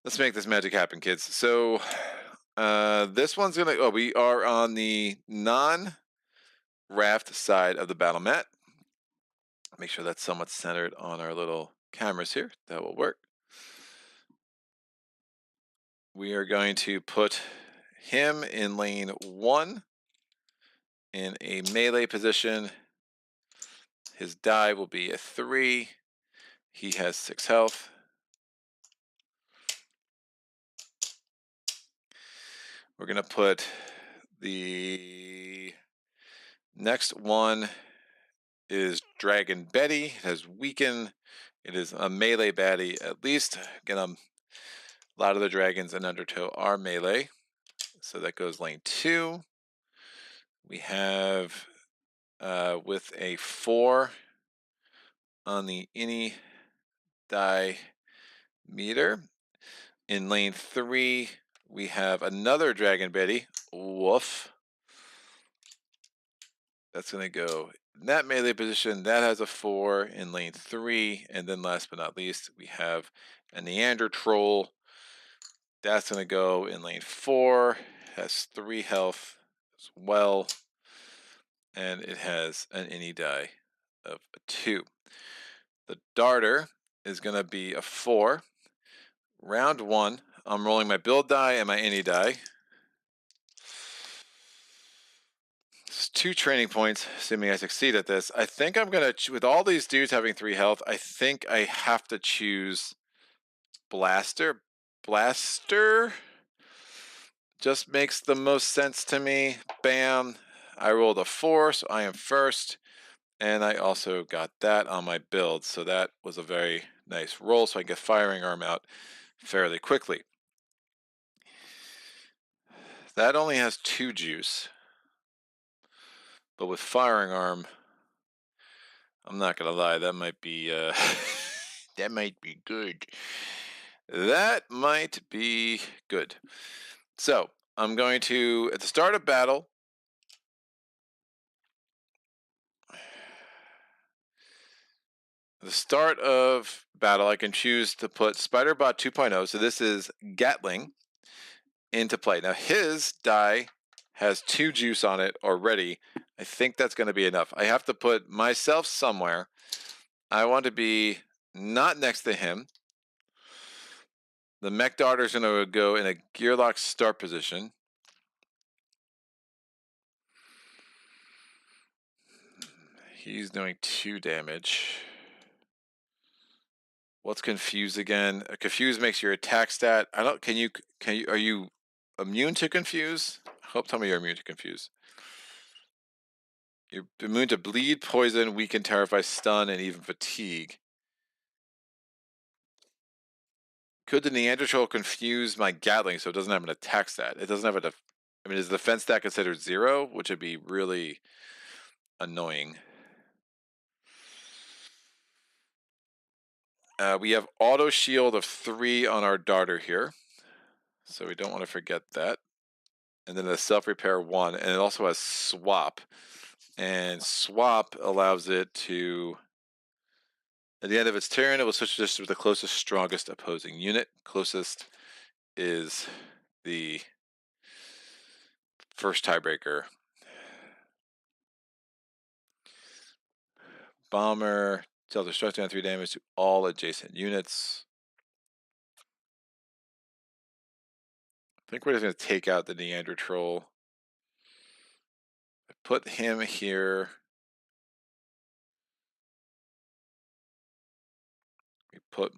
Speaker 2: Let's make this magic happen, kids. So this one's going to... Oh, we are on the non-raft side of the battle mat. Make sure that's somewhat centered on our little cameras here. That will work. We are going to put him in lane 1 in a melee position. His die will be a 3. He has 6 health. We're going to put the next one is Dragon Betty. It has weaken. It is a melee baddie at least. Again, a lot of the dragons in Undertow are melee. So that goes lane 2. We have with a 4 on the any die meter. In lane 3, we have another Dragon Betty. Woof. That's going to go in that melee position. That has a 4 in lane 3. And then last but not least, we have a Neanderthal. That's going to go in lane 4. Has 3 health as well. And it has an any die of a 2. The darter is going to be a 4. Round 1, I'm rolling my build die and my any die. It's 2 training points, assuming I succeed at this. I think I'm going to, with all these dudes having 3 health, I think I have to choose Blaster. Blaster just makes the most sense to me. Bam. I rolled a 4, so I am first. And I also got that on my build, so that was a very nice roll, so I can get firing arm out fairly quickly. That only has 2 juice. But with firing arm, I'm not gonna lie, that might be that might be good. That might be good. So I'm going to, at the start of battle, I can choose to put Spiderbot 2.0. So this is Gatling into play. Now his die has 2 juice on it already. I think that's going to be enough. I have to put myself somewhere. I want to be not next to him. The mech darter is going to go in a Gearloc start position. He's doing 2 damage. What's confuse again? Confuse makes your attack stat. I don't. Are you immune to confuse? Tell me you're immune to confuse. You're immune to bleed, poison, weaken, terrify, stun, and even fatigue. Could the Neanderthal confuse my Gatling so it doesn't have an attack stat? It doesn't have I mean, is the defense stat considered 0? Which would be really annoying. We have auto shield of 3 on our darter here. So we don't want to forget that. And then the self-repair 1. And it also has swap. And swap allows it to, at the end of its turn, it will switch just with the closest, strongest opposing unit. Closest is the first tiebreaker. Bomber, self-destructing on 3 damage to all adjacent units. I think we're just going to take out the Neanderthal. I put him here. We put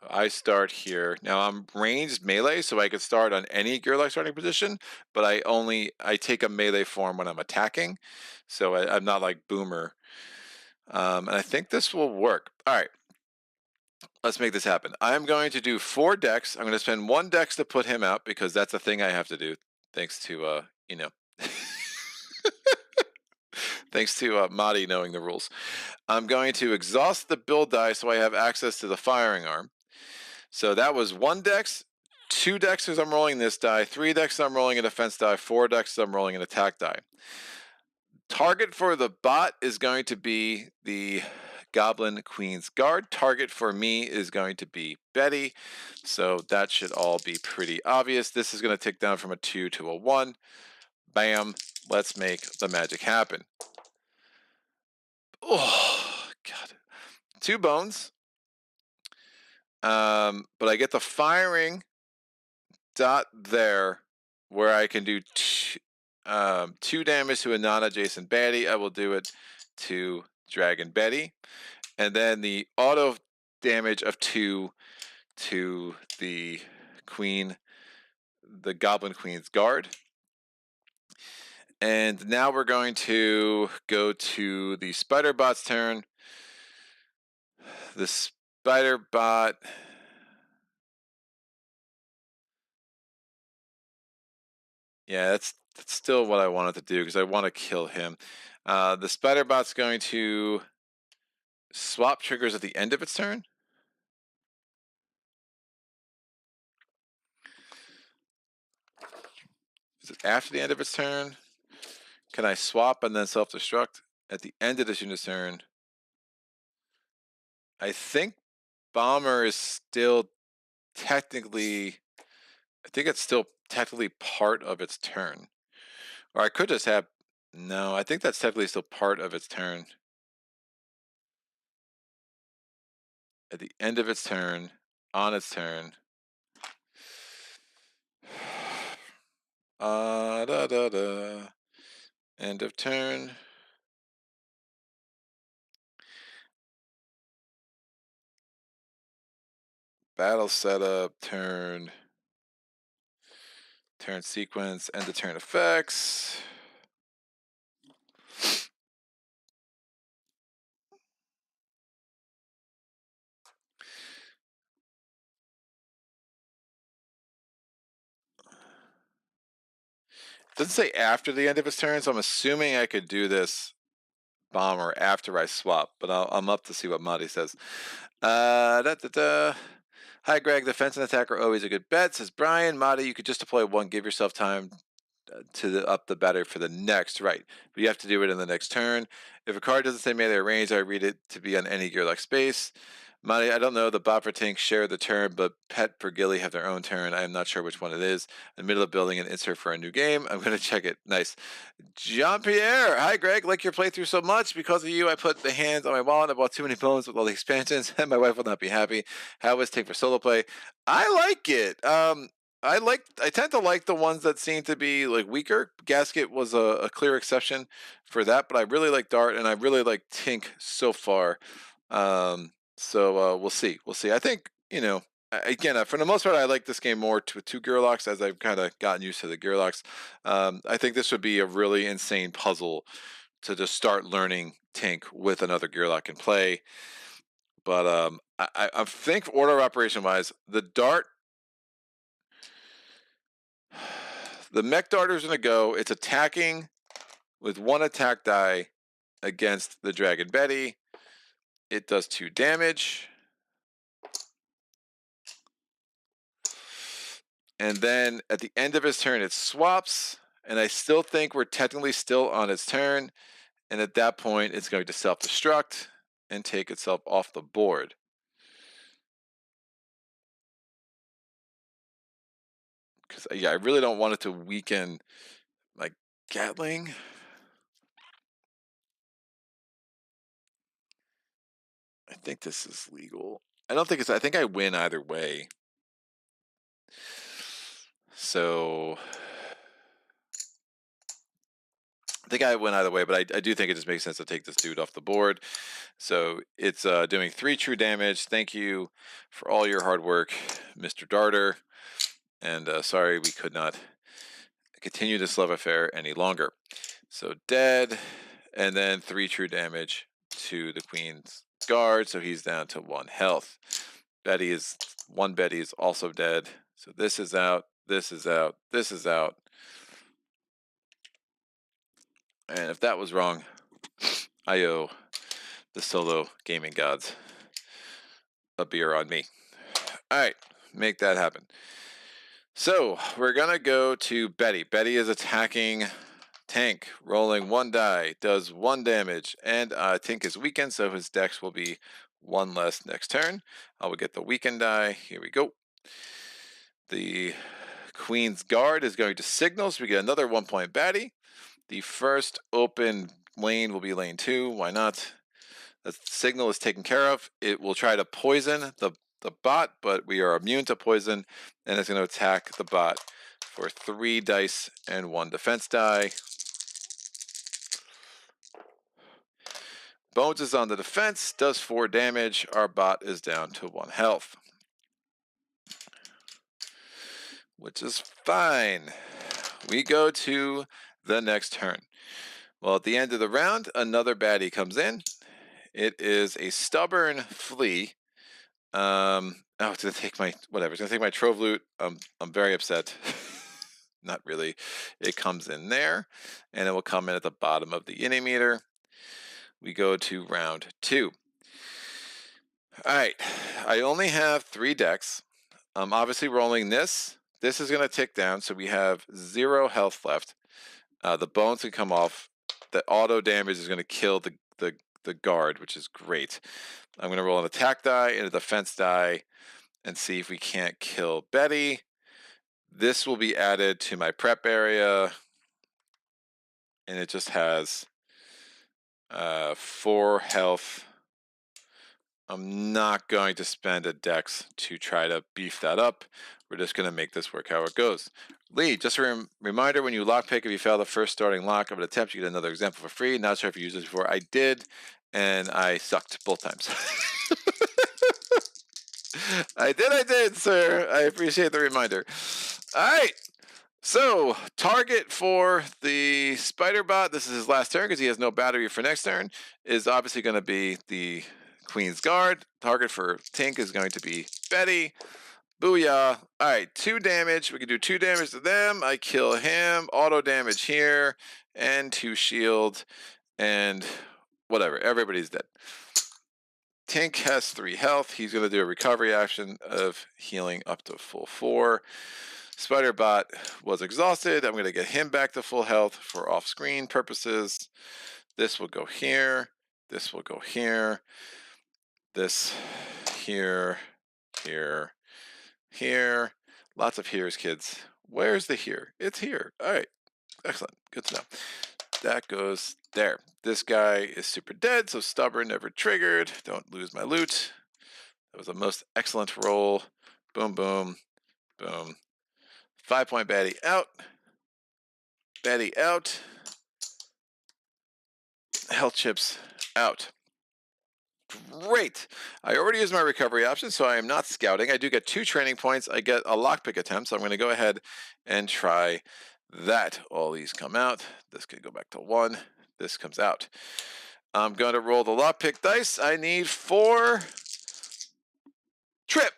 Speaker 2: I start here. Now I'm ranged melee, so I could start on any Gearloc starting position, but I take a melee form when I'm attacking, so I'm not like Boomer. And I think this will work. All right, let's make this happen. I'm going to do 4 decks. I'm going to spend 1 dex to put him out because that's a thing I have to do, thanks to thanks to Madi knowing the rules. I'm going to exhaust the build die so I have access to the firing arm. So that was 1 dex, 2 dexes, I'm rolling this die. 3 dexes, I'm rolling a defense die. 4 dexes, I'm rolling an attack die. Target for the bot is going to be the Goblin Queen's Guard. Target for me is going to be Betty. So that should all be pretty obvious. This is going to tick down from a 2 to a 1. Bam. Let's make the magic happen. Oh, God. 2 bones. But I get the firing dot there where I can do 2 damage to a non-adjacent baddie. I will do it to Dragon Betty. And then the auto damage of 2 to the Queen, the Goblin Queen's Guard. And now we're going to go to the Spider Bot's turn. The Spider Bot... Yeah, that's still what I wanted to do because I want to kill him. The Spider Bot's going to swap triggers at the end of its turn. Is it after the end of its turn? Can I swap and then self-destruct at the end of this unit's turn? I think Bomber is still technically... I think it's still technically part of its turn. Or I could just have... No, I think that's technically still part of its turn. At the end of its turn, on its turn... End of turn. Battle setup, turn sequence, end of turn effects. It doesn't say after the end of its turn, so I'm assuming I could do this Bomber after I swap, but I'm up to see what Marty says. Hi, Greg. Defense and attack are always a good bet, says Brian. Marty, you could just deploy 1. Give yourself time to up the battery for the next. Right. But you have to do it in the next turn. If a card doesn't say melee or range, I read it to be on any Gearloc space. Marty, I don't know. The bot for Tink share the turn, but Pet for Gilly have their own turn. I am not sure which one it is. In the middle of building an insert for a new game. I'm going to check it. Nice. Jean-Pierre. Hi, Greg. Like your playthrough so much. Because of you, I put the hands on my wallet. I bought too many bones with all the expansions, and my wife will not be happy. How is Tink for solo play? I like it. I tend to like the ones that seem to be like weaker. Gasket was a clear exception for that, but I really like Dart and I really like Tink so far. So we'll see. I think, again, for the most part, I like this game more with 2 Gearlocs as I've kind of gotten used to the Gearlocs. I think this would be a really insane puzzle to just start learning Tink with another Gearloc in play. But I think order of operation wise, the Dart. The Mech Darter's going to go. It's attacking with 1 attack die against the Dragon Betty. It does 2 damage. And then at the end of his turn, it swaps. And I still think we're technically still on its turn. And at that point, it's going to self-destruct and take itself off the board. Because, yeah, I really don't want it to weaken my Gatling. I think this is legal. I don't think it's... I think I win either way. So I think I win either way, but I do think it just makes sense to take this dude off the board. So it's doing 3 true damage. Thank you for all your hard work, Mr. Darter. And sorry we could not continue this love affair any longer. So dead, and then 3 true damage to the Queen's Guard. So he's down to 1 health. One Betty is also dead. So this is out. This is out. This is out. And if that was wrong, I owe the solo gaming gods a beer on me. All right, make that happen. So we're gonna go to Betty. Betty is attacking Tink, rolling 1 die, does 1 damage, and Tink is weakened, so his dex will be 1 less next turn. I will get the weakened die. Here we go. The Queen's Guard is going to signal, so we get another 1-point baddie. The first open lane will be lane 2. Why not? The signal is taken care of. It will try to poison the bot, but we are immune to poison, and it's going to attack the bot for 3 dice and 1 defense die. Bones is on the defense, does 4 damage. Our bot is down to 1 health, which is fine. We go to the next turn. Well, at the end of the round, another baddie comes in. It is a stubborn flea. Oh, it's gonna take my whatever. It's gonna take my trove loot. I'm very upset. Not really. It comes in there, and it will come in at the bottom of the inning meter. We go to round 2. All right, I only have 3 decks. I'm obviously rolling this. This is gonna tick down, so we have 0 health left. The bones can come off. The auto damage is gonna kill the guard, which is great. I'm gonna roll an attack die and a defense die, and see if we can't kill Betty. This will be added to my prep area, and it just has 4 health. I'm not going to spend a dex to try to beef that up. We're just going to make this work how it goes. Lee, just a reminder, when you lockpick, if you fail the first starting lock of an attempt, you get another example for free. Not sure if you used this before. I did, and I sucked both times. I did, sir. I appreciate the reminder. All right. So, target for the spider bot, this is his last turn because he has no battery for next turn, is obviously going to be the Queen's Guard. Target for Tink is going to be Betty. Booyah. All right, 2 damage. We can do 2 damage to them. I kill him. Auto damage here. And 2 shield. And whatever. Everybody's dead. Tink has 3 health. He's going to do a recovery action of healing up to full 4. Spiderbot was exhausted. I'm going to get him back to full health for off-screen purposes. This will go here. This will go here. This here, here, here. Lots of here's, kids. Where's the here? It's here. All right. Excellent. Good to know. That goes there. This guy is super dead, so stubborn, never triggered. Don't lose my loot. That was a most excellent roll. Boom, boom, boom. 5-point baddie out. Baddie out. Health chips out. Great. I already used my recovery option, so I am not scouting. I do get 2 training points. I get a lockpick attempt, so I'm going to go ahead and try that. All these come out. This could go back to 1. This comes out. I'm going to roll the lockpick dice. I need 4 trip.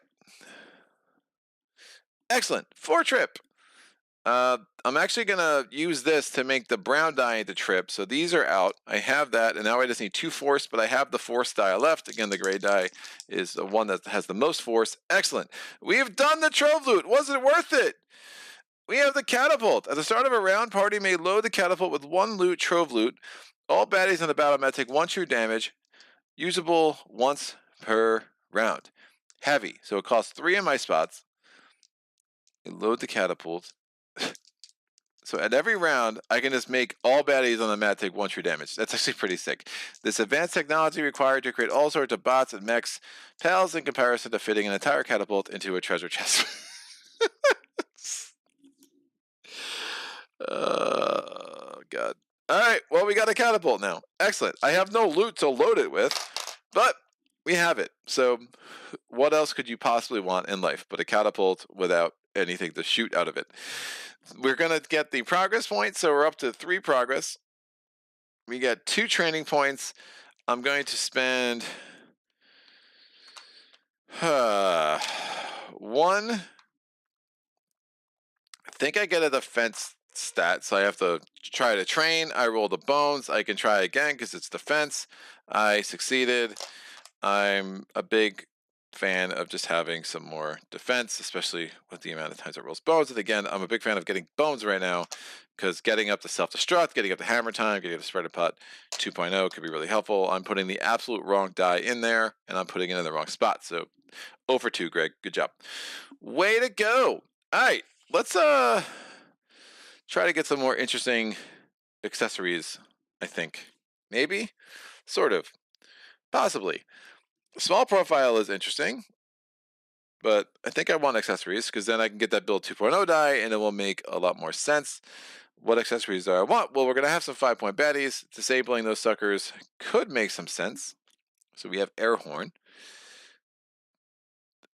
Speaker 2: Excellent. 4 trip. I'm actually going to use this to make the brown die into trip. So these are out. I have that, and now I just need 2 force, but I have the force die left. Again, the gray die is the one that has the most force. Excellent. We've done the trove loot. Was it worth it? We have the catapult. At the start of a round, party may load the catapult with 1 loot trove loot. All baddies on the battlemat take 1 true damage. Usable once per round. Heavy. So it costs 3 in my spots. You load the catapult. So at every round, I can just make all baddies on the mat take 1 true damage. That's actually pretty sick. This advanced technology required to create all sorts of bots and mechs pales in comparison to fitting an entire catapult into a treasure chest. God. All right, well, we got a catapult now. Excellent. I have no loot to load it with, but we have it. So what else could you possibly want in life but a catapult without anything to shoot out of it? We're going to get the progress points, so we're up to 3 progress. We got 2 training points. I'm going to spend 1. I think I get a defense stat, so I have to try to train. I roll the bones. I can try again because it's defense. I succeeded. I'm a big fan of just having some more defense, especially with the amount of times it rolls bones. And again, I'm a big fan of getting bones right now because getting up to self-destruct, getting up to hammer time, getting up to spread pot 2.0 could be really helpful. I'm putting the absolute wrong die in there, and I'm putting it in the wrong spot. So 0 for 2, Greg. Good job. Way to go. All right, let's try to get some more interesting accessories, I think. Maybe? Sort of. Possibly. Small profile is interesting, but I think I want accessories because then I can get that build 2.0 die and it will make a lot more sense. What accessories do I want? Well, we're going to have some 5-point baddies. Disabling those suckers could make some sense. So we have air horn.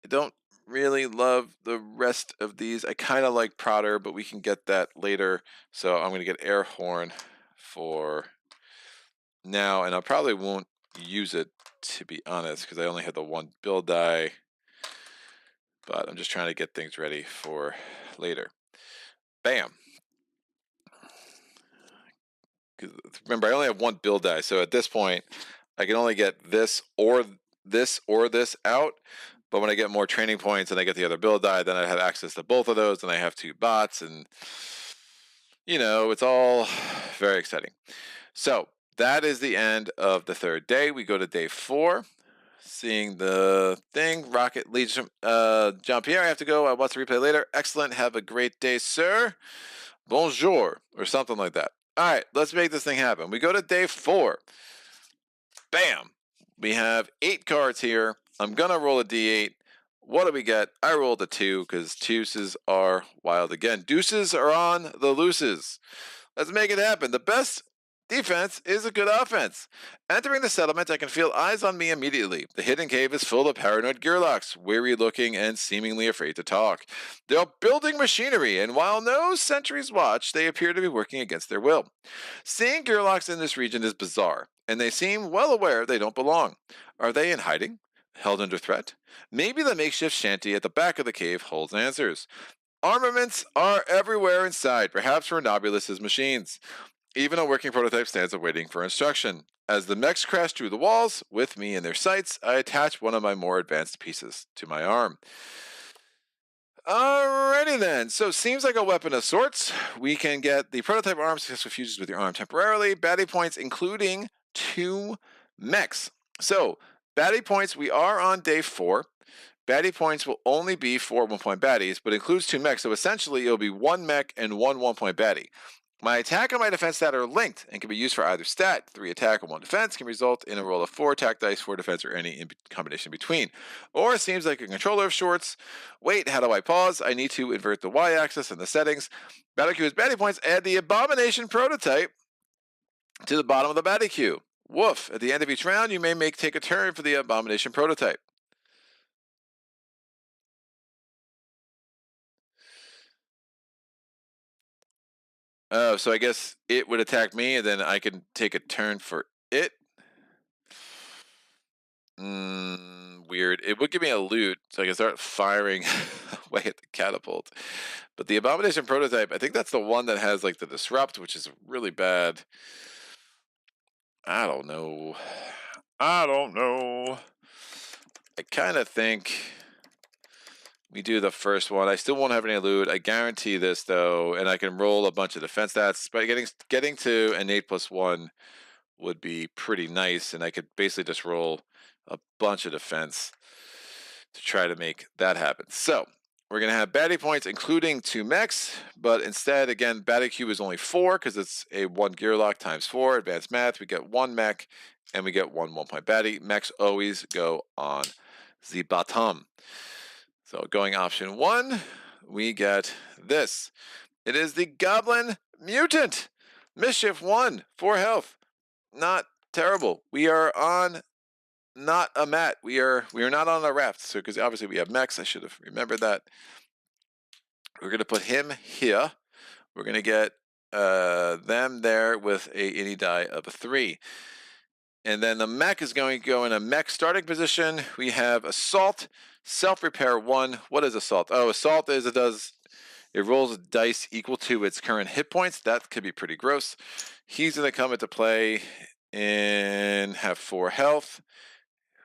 Speaker 2: I don't really love the rest of these. I kind of like Prodder, but we can get that later. So I'm going to get air horn for now, and I probably won't use it, to be honest, because I only had the one build die. But I'm just trying to get things ready for later. Bam. Remember, I only have one build die, so at this point, I can only get this or this out. But when I get more training points and I get the other build die, then I have access to both of those, and I have 2 bots, and you know, it's all very exciting. So that is the end of the 3rd day. We go to day 4. Seeing the thing, Rocket leads Jean-Pierre. I have to go. I watch the replay later. Excellent. Have a great day, sir. Bonjour, or something like that. All right, let's make this thing happen. We go to day 4. Bam. We have 8 cards here. I'm going to roll a d8. What do we get? I rolled a 2 because deuces are wild again. Deuces are on the looses. Let's make it happen. The best defense is a good offense. Entering the settlement, I can feel eyes on me immediately. The hidden cave is full of paranoid Gearlocs, weary looking and seemingly afraid to talk. They are building machinery, and while no sentries watch, they appear to be working against their will. Seeing Gearlocs in this region is bizarre, and they seem well aware they don't belong. Are they in hiding? Held under threat? Maybe the makeshift shanty at the back of the cave holds answers. Armaments are everywhere inside, perhaps for Nobulus's machines. Even a working prototype stands awaiting for instruction. As the mechs crash through the walls, with me in their sights, I attach one of my more advanced pieces to my arm. Alrighty then, so seems like a weapon of sorts. We can get the prototype arm successful fuses with your arm temporarily. Baddie points including 2 mechs. So, baddie points, we are on day 4. Baddie points will only be 4 1-point baddies, but includes 2 mechs, so essentially it'll be 1 mech and 1 1-point baddie. My attack and my defense stat are linked and can be used for either stat. 3 attack and 1 defense can result in a roll of 4 attack dice, 4 defense, or any combination between. Or it seems like a controller of sorts. Wait, how do I pause? I need to invert the y-axis in the settings. Battle queue is baddie points. Add the abomination prototype to the bottom of the baddie queue. Woof. At the end of each round, you may take a turn for the abomination prototype. Oh, so I guess it would attack me, and then I can take a turn for it. Weird. It would give me a loot, so I can start firing away at the catapult. But the abomination prototype, I think that's the one that has like the disrupt, which is really bad. I don't know. I kind of think we do the first one. I still won't have any loot. I guarantee this though, and I can roll a bunch of defense stats. But getting to an 8+1 would be pretty nice, and I could basically just roll a bunch of defense to try to make that happen. So we're gonna have baddie points, including 2 mechs, but instead, again, baddie cube is only 4 because it's a 1 Gearloc times 4. Advanced math. We get 1 mech, and we get 1 1-point baddie. Mechs always go on the bottom. So going option 1, we get this. It is the Goblin Mutant. Mischief 1, 4 health. Not terrible. We are on not a mat. We are not on a raft. So because obviously we have mechs, I should have remembered that. We're gonna put him here. We're gonna get them there with a any die of a 3. And then the mech is going to go in a mech starting position. We have assault, self-repair 1. What is assault? Oh, assault is it rolls a dice equal to its current hit points. That could be pretty gross. He's going to come into play and have 4 health.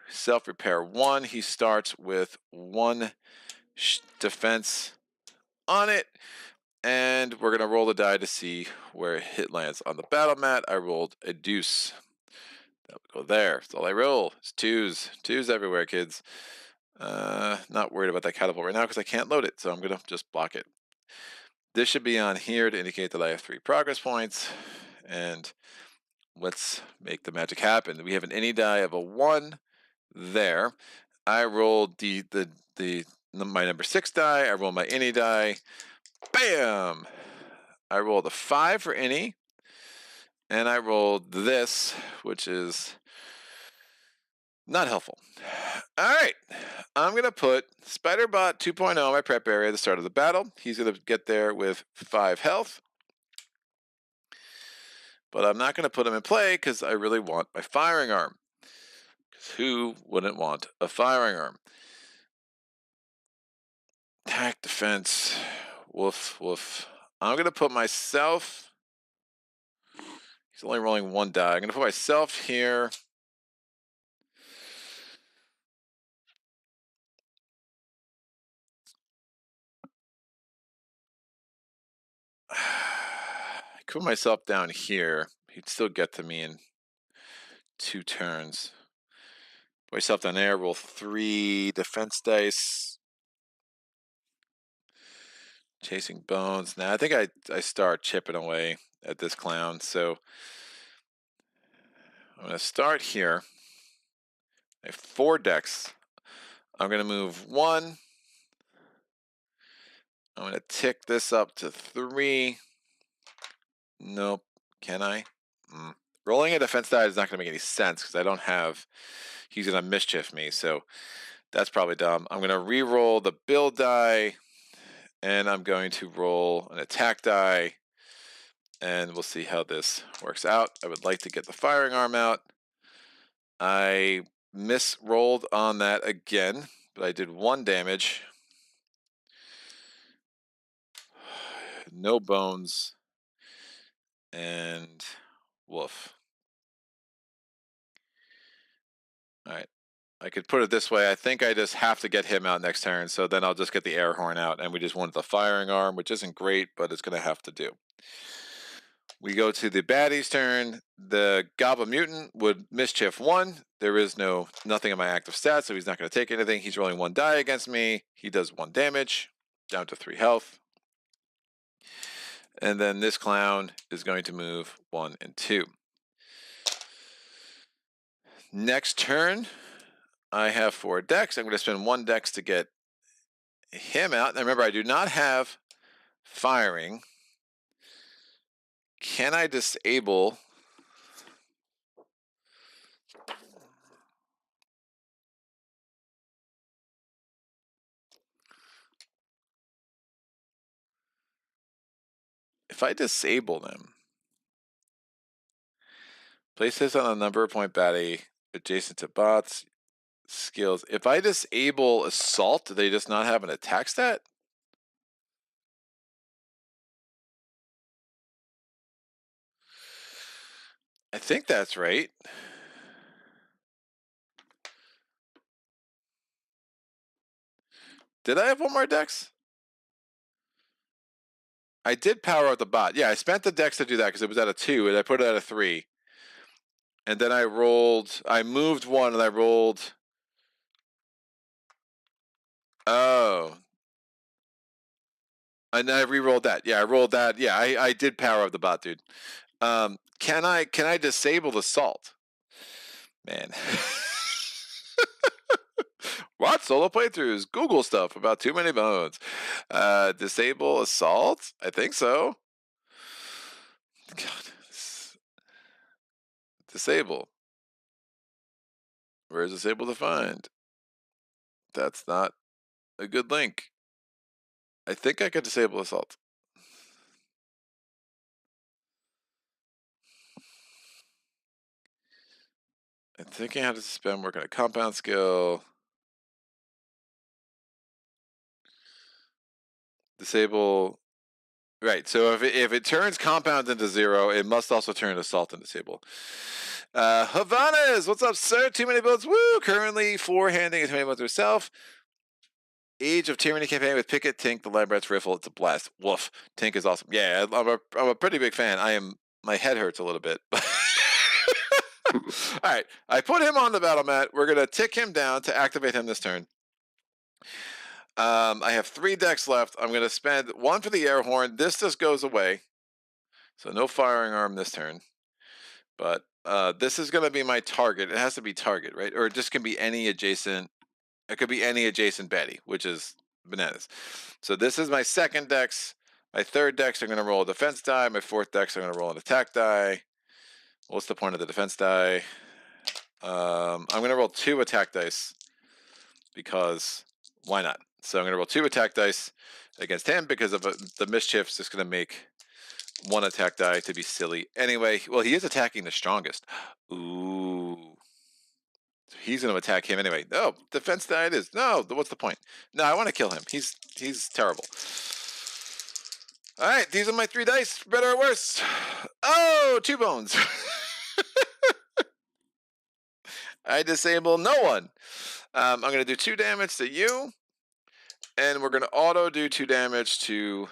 Speaker 2: self-repair 1. He starts with 1 defense on it. And we're going to roll the die to see where it hit lands. On the battle mat, I rolled a deuce. That would go there. That's all I roll. It's 2s. 2s everywhere, kids. Not worried about that catapult right now because I can't load it, so I'm going to just block it. This should be on here to indicate that I have 3 progress points. And let's make the magic happen. We have an any die of a 1 there. I rolled my number 6 die. I rolled my any die. Bam! I rolled a 5 for any. And I rolled this, which is not helpful. All right. I'm going to put Spiderbot 2.0 in my prep area at the start of the battle. He's going to get there with 5 health. But I'm not going to put him in play because I really want my firing arm. Because who wouldn't want a firing arm? Attack, defense. Woof, woof. I'm going to put myself... He's only rolling 1 die. I'm going to put myself here. I could put myself down here. He'd still get to me in 2 turns. Put myself down there. Roll 3 defense dice. Chasing bones. Now I think I start chipping away at this clown. So I'm going to start here. I have 4 decks. I'm going to move 1. I'm going to tick this up to 3. Nope. Can I? Rolling a defense die is not going to make any sense because I don't have... He's going to mischief me, so that's probably dumb. I'm going to re-roll the build die, and I'm going to roll an attack die, and we'll see how this works out. I would like to get the firing arm out. I misrolled on that again, but I did 1 damage. No bones. And woof. All right. I could put it this way. I think I just have to get him out next turn, so then I'll just get the air horn out, and we just want the firing arm, which isn't great, but it's going to have to do. We go to the baddie's turn. The Goblin Mutant would mischief 1. There is nothing in my active stats, so he's not going to take anything. He's rolling 1 die against me. He does 1 damage, down to 3 health. And then this clown is going to move 1 and 2. Next turn, I have 4 decks. I'm going to spend 1 dex to get him out. Now remember, I do not have firing. Can I disable... If I disable them, place this on a number point baddie adjacent to bots, skills. If I disable assault, do they just not have an attack stat? I think that's right. Did I have 1 more dex? I did power out the bot. Yeah, I spent the dex to do that because it was at a 2, and I put it at a 3. And then I moved 1, and I rolled... Oh. And then I re-rolled that. Yeah, I rolled that. Yeah, I did power up the bot, dude. Can I disable the salt? Man. Watch solo playthroughs. Google stuff about Too Many Bones. Disable assault? I think so. God. Disable. Where is disable defined? That's not a good link. I think I could disable assault. I'm thinking how to suspend work on a compound skill. Disable. Right, so if it turns compound into 0, it must also turn assault into disable. Havanas, what's up, sir? Too many builds. Woo! Currently four-handing a 20 builds herself. Age of Tyranny campaign with Pickett, Tink, the Lab Rats Riffle. It's a blast. Woof. Tink is awesome. Yeah, I'm a pretty big fan. My head hurts a little bit. All right, I put him on the battle mat. We're gonna tick him down to activate him this turn. I have 3 decks left. I'm gonna spend 1 for the air horn. This just goes away, so no firing arm this turn. But this is gonna be my target. It has to be target, right? Or it just can be any adjacent. It could be any adjacent baddie, which is bananas. So this is my second dex. My third dex, I'm going to roll a defense die. My fourth dex, I'm going to roll an attack die. What's the point of the defense die? I'm going to roll 2 attack dice because why not? So I'm going to roll 2 attack dice against him because of the mischief's just going to make 1 attack die to be silly. Anyway, well, he is attacking the strongest. Ooh. He's going to attack him anyway. No, defense die it is. No, what's the point? No, I want to kill him. He's terrible. All right, these are my 3 dice, for better or worse. Oh, 2 bones. I disable no one. I'm going to do 2 damage to you, and we're going to auto do 2 damage to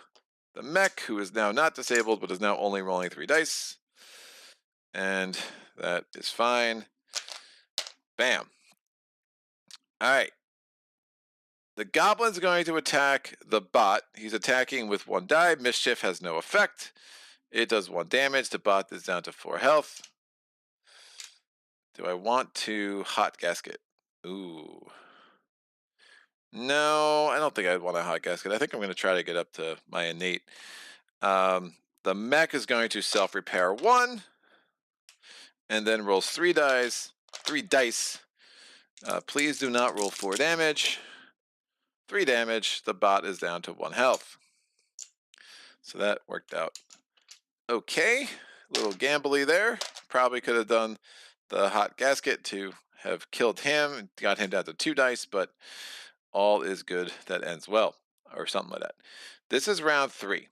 Speaker 2: the mech, who is now not disabled, but is now only rolling 3 dice. And that is fine. Bam. All right. The goblin's going to attack the bot. He's attacking with 1 die. Mischief has no effect. It does 1 damage. The bot is down to 4 health. Do I want to hot gasket? Ooh. No, I don't think I'd want a hot gasket. I think I'm going to try to get up to my innate. The mech is going to self-repair 1. And then rolls 3 dice. Please do not roll 4 damage. 3 damage. The bot is down to 1 health. So that worked out okay. A little gambly there. Probably could have done the hot gasket to have killed him, got him down to 2 dice, but all is good that ends well, or something like that. This is round 3.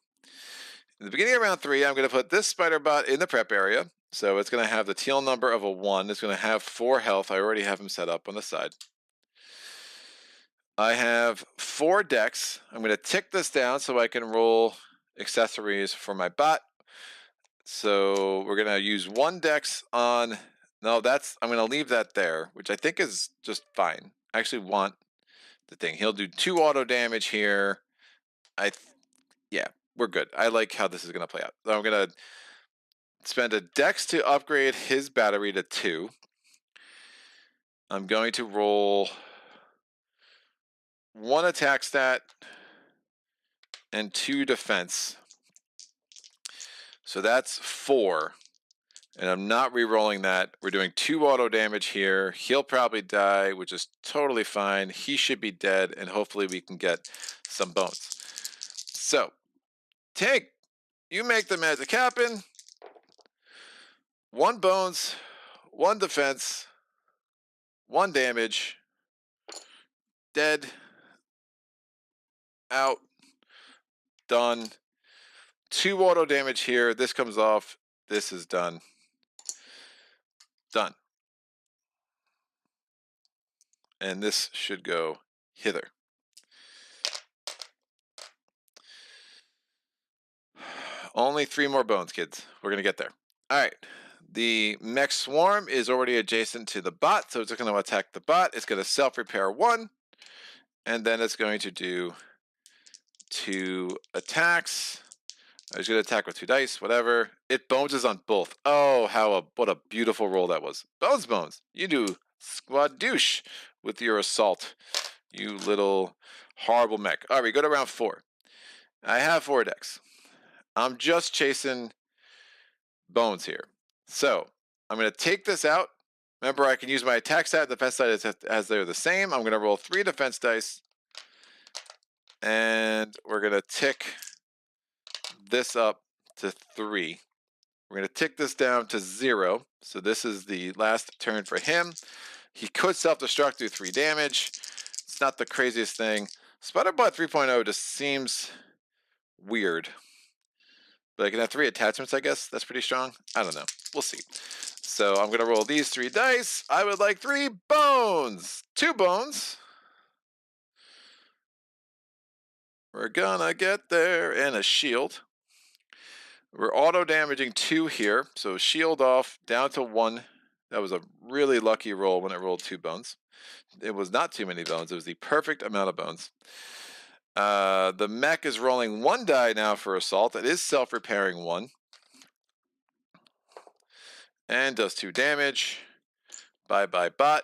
Speaker 2: In the beginning of round 3, I'm going to put this spider bot in the prep area. So it's going to have the teal number of a 1. It's going to have 4 health. I already have him set up on the side. I have 4 decks. I'm going to tick this down so I can roll accessories for my bot. So we're going to use 1 dex on... No, I'm going to leave that there, which I think is just fine. I actually want the thing. He'll do 2 auto damage here. Yeah, we're good. I like how this is going to play out. So I'm going to spend a dex to upgrade his battery to 2. I'm going to roll 1 attack stat and 2 defense. So that's 4. And I'm not re-rolling that. We're doing 2 auto damage here. He'll probably die, which is totally fine. He should be dead, and hopefully we can get some bones. So, Tink, you make the magic happen. 1 bones, 1 defense, 1 damage. Dead. Out. Done. 2 auto damage here. This comes off. This is done. Done. And this should go hither. Only 3 more bones, kids. We're going to get there. All right. The mech swarm is already adjacent to the bot, so it's going to attack the bot. It's going to self-repair 1, and then it's going to do 2 attacks. He's going to attack with 2 dice, whatever. It boneses on both. Oh, what a beautiful roll that was. Bones. You do squad douche with your assault, you little horrible mech. All right, we go to round 4. I have 4 decks. I'm just chasing bones here. So I'm going to take this out. Remember, I can use my attack stat and defense stat as they're the same. I'm going to roll 3 defense dice. And we're going to tick this up to 3. We're going to tick this down to 0. So this is the last turn for him. He could self-destruct, do 3 damage. It's not the craziest thing. Spiderbot 3.0 just seems weird. But I can have 3 attachments, I guess. That's pretty strong. I don't know. We'll see. So I'm going to roll these 3 dice. I would like 3 bones. 2 bones. We're gonna get there. And a shield. We're auto-damaging 2 here. So shield off, down to 1. That was a really lucky roll when it rolled 2 bones. It was not too many bones. It was the perfect amount of bones. The mech is rolling 1 die now for assault. It is self-repairing 1. And does 2 damage. Bye-bye, bot.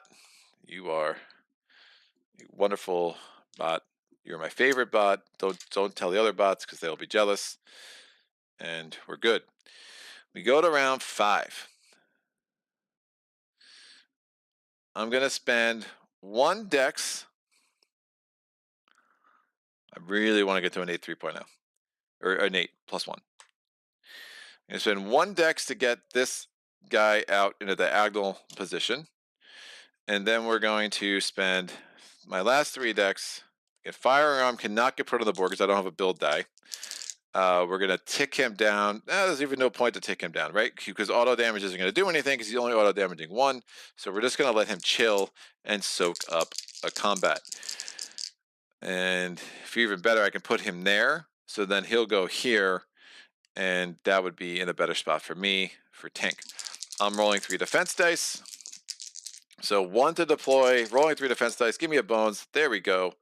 Speaker 2: You are a wonderful bot. You're my favorite bot. Don't tell the other bots because they'll be jealous. And we're good. We go to round 5. I'm going to spend 1 dex. I really want to get to an 8 3.0. Or an 8 plus 1. I'm going to spend 1 dex to get this guy out in a diagonal position. And then we're going to spend my last 3 dex. Firearm cannot get put on the board because I don't have a build die. We're going to tick him down. There's even no point to tick him down, right? Because auto damage isn't going to do anything because he's only auto damaging 1. So we're just going to let him chill and soak up a combat. And if you're even better, I can put him there. So then he'll go here. And that would be in a better spot for me, for Tink. I'm rolling 3 defense dice. So 1 to deploy, rolling 3 defense dice. Give me a bones. There we go.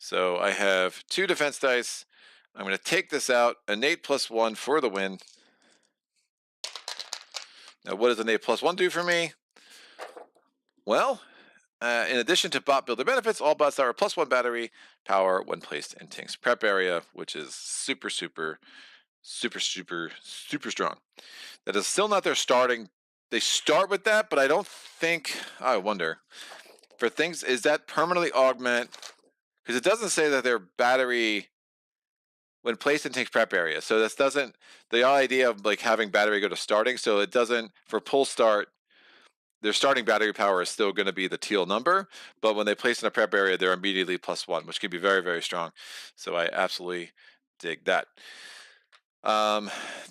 Speaker 2: So I have 2 defense dice. I'm going to take this out. An 8 plus 1 for the win. Now, what does an 8 plus 1 do for me? Well, in addition to bot builder benefits, all bots are +1 battery power when placed in Tink's prep area, which is super strong. That is still not their starting. They start with that, but I don't think. I wonder. For things, is that permanently augment? Because it doesn't say that their battery when placed in Tink's prep area. So this doesn't, the idea of like having battery go to starting, so it doesn't, for pull start, their starting battery power is still going to be the teal number, but when they place in a prep area, they're immediately +1, which can be very strong. So I absolutely dig that.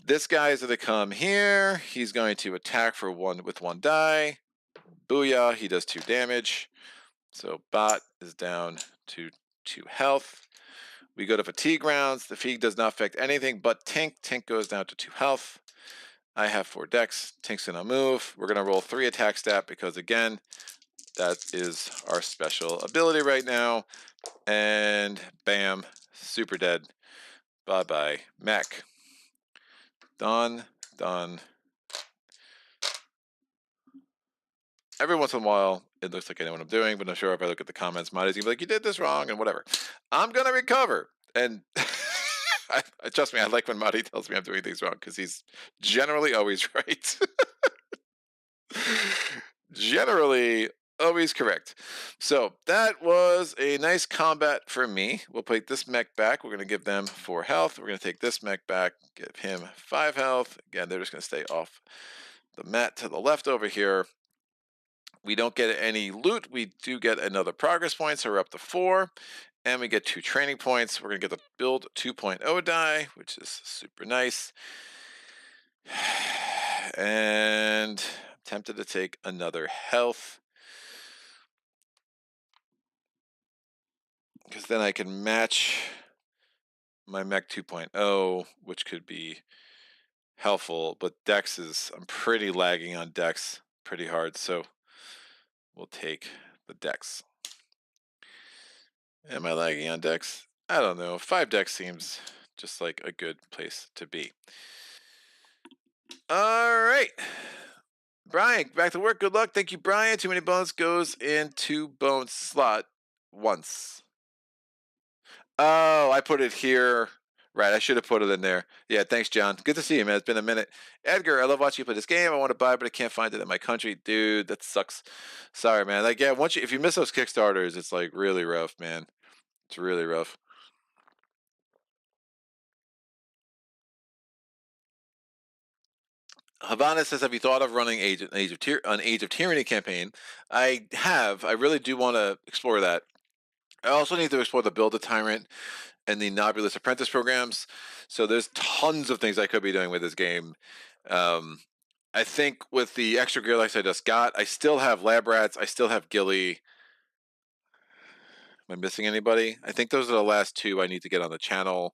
Speaker 2: This guy is going to come here. He's going to attack for 1 with 1 die. Booyah, he does 2 damage. So bot is down to 2 health. We go to fatigue rounds. The fatigue does not affect anything but Tink. Tink goes down to 2 health. I have 4 dex. Tink's gonna move. We're gonna roll 3 attack stat because again, that is our special ability right now. And bam, super dead. Bye-bye, mech. Done. Every once in a while, it looks like I know what I'm doing, but I'm sure if I look at the comments, Marty's gonna be like, you did this wrong, and whatever. I'm gonna recover. And trust me, I like when Marty tells me I'm doing things wrong, because he's generally always right. Generally always correct. So that was a nice combat for me. We'll take this mech back. We're going to give them 4 health. We're going to take this mech back, give him 5 health. Again, they're just going to stay off the mat to the left over here. We don't get any loot. We do get another progress point, so we're up to 4. And we get 2 training points. We're going to get the build 2.0 die, which is super nice. And I'm tempted to take another health, because then I can match my mech 2.0, which could be helpful. But dex is, I'm pretty lagging on dex pretty hard, so we'll take the dex. Am I lagging on dex? I don't know. 5 dex seems just like a good place to be. All right. Brian, back to work. Good luck. Thank you, Brian. Too many bones goes into bone slot once. Oh, I put it here. Right, I should have put it in there. Yeah, thanks, John. Good to see you, man. It's been a minute. Edgar, I love watching you play this game. I want to buy it, but I can't find it in my country. Dude, that sucks. Sorry, man. Like, yeah, if you miss those Kickstarters, it's like really rough, man. It's really rough. Havana says, have you thought of running an Age of Tyranny campaign? I have. I really do want to explore that. I also need to explore the Build a Tyrant and the Nobulous Apprentice programs. So there's tons of things I could be doing with this game. I I think with the extra Gearlocs I just got, I still have Lab Rats, I still have Gilly. Am I missing anybody? I think those are the last two I need to get on the channel.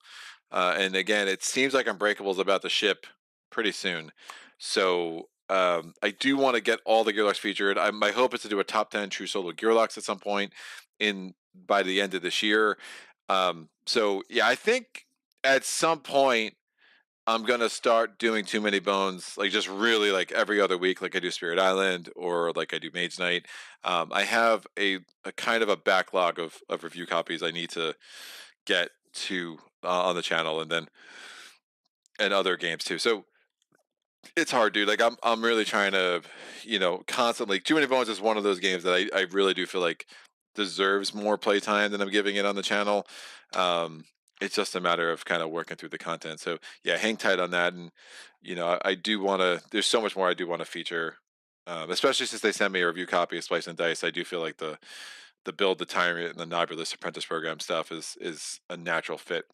Speaker 2: And again, it seems like Unbreakable's about to ship pretty soon. So I do want to get all the Gearlocs featured. My hope is to do a top 10 true solo Gearlocs at some point by the end of this year. So yeah, I think at some point I'm gonna start doing Too Many Bones, like just really like every other week, like I do Spirit Island or like I do Mage Night. I have a kind of a backlog of review copies I need to get to on the channel, and other games too. So it's hard, dude. Like I'm really trying to, constantly. Too Many Bones is one of those games that I really do feel like deserves more playtime than I'm giving it on the channel. It's just a matter of kind of working through the content. So yeah, hang tight on that. And I do want to. There's so much more I do want to feature, especially since they sent me a review copy of Splice and Dice. I do feel like the Build the Tyrant and the Nobulus Apprentice Program stuff is a natural fit.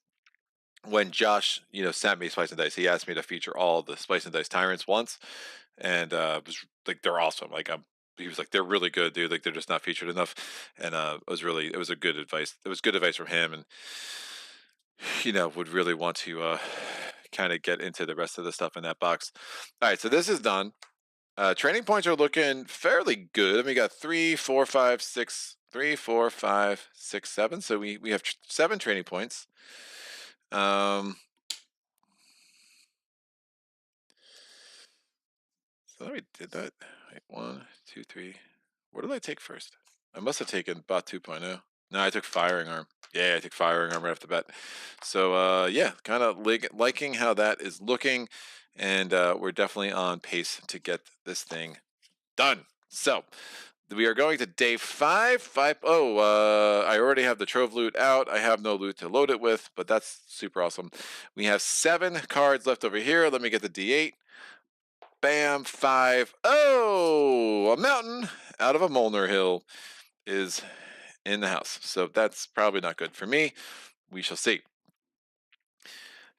Speaker 2: When Josh, sent me Splice and Dice, he asked me to feature all the Splice and Dice Tyrants once, and it was like they're awesome. Like he was like they're really good, dude. Like they're just not featured enough, and it was a good advice. It was good advice from him, and would really want to kind of get into the rest of the stuff in that box. All right, so this is done. Training points are looking fairly good. I mean, we got 3, 4, 5, 6, 3, 4, 5, 6, 7. So we have 7 training points. So we did that. Wait, 1, 2, 3. What did I take first? I must have taken Bot 2.0. No, I took Firing Arm. Yeah, I took Firing Arm right off the bat. So yeah, kind of liking how that is looking, and we're definitely on pace to get this thing done. So we are going to day 5. I already have the Trove loot out. I have no loot to load it with, but that's super awesome. We have 7 cards left over here. Let me get the D8. Bam, 5. Oh, a mountain out of a Molnar Hill is in the house. So that's probably not good for me. We shall see.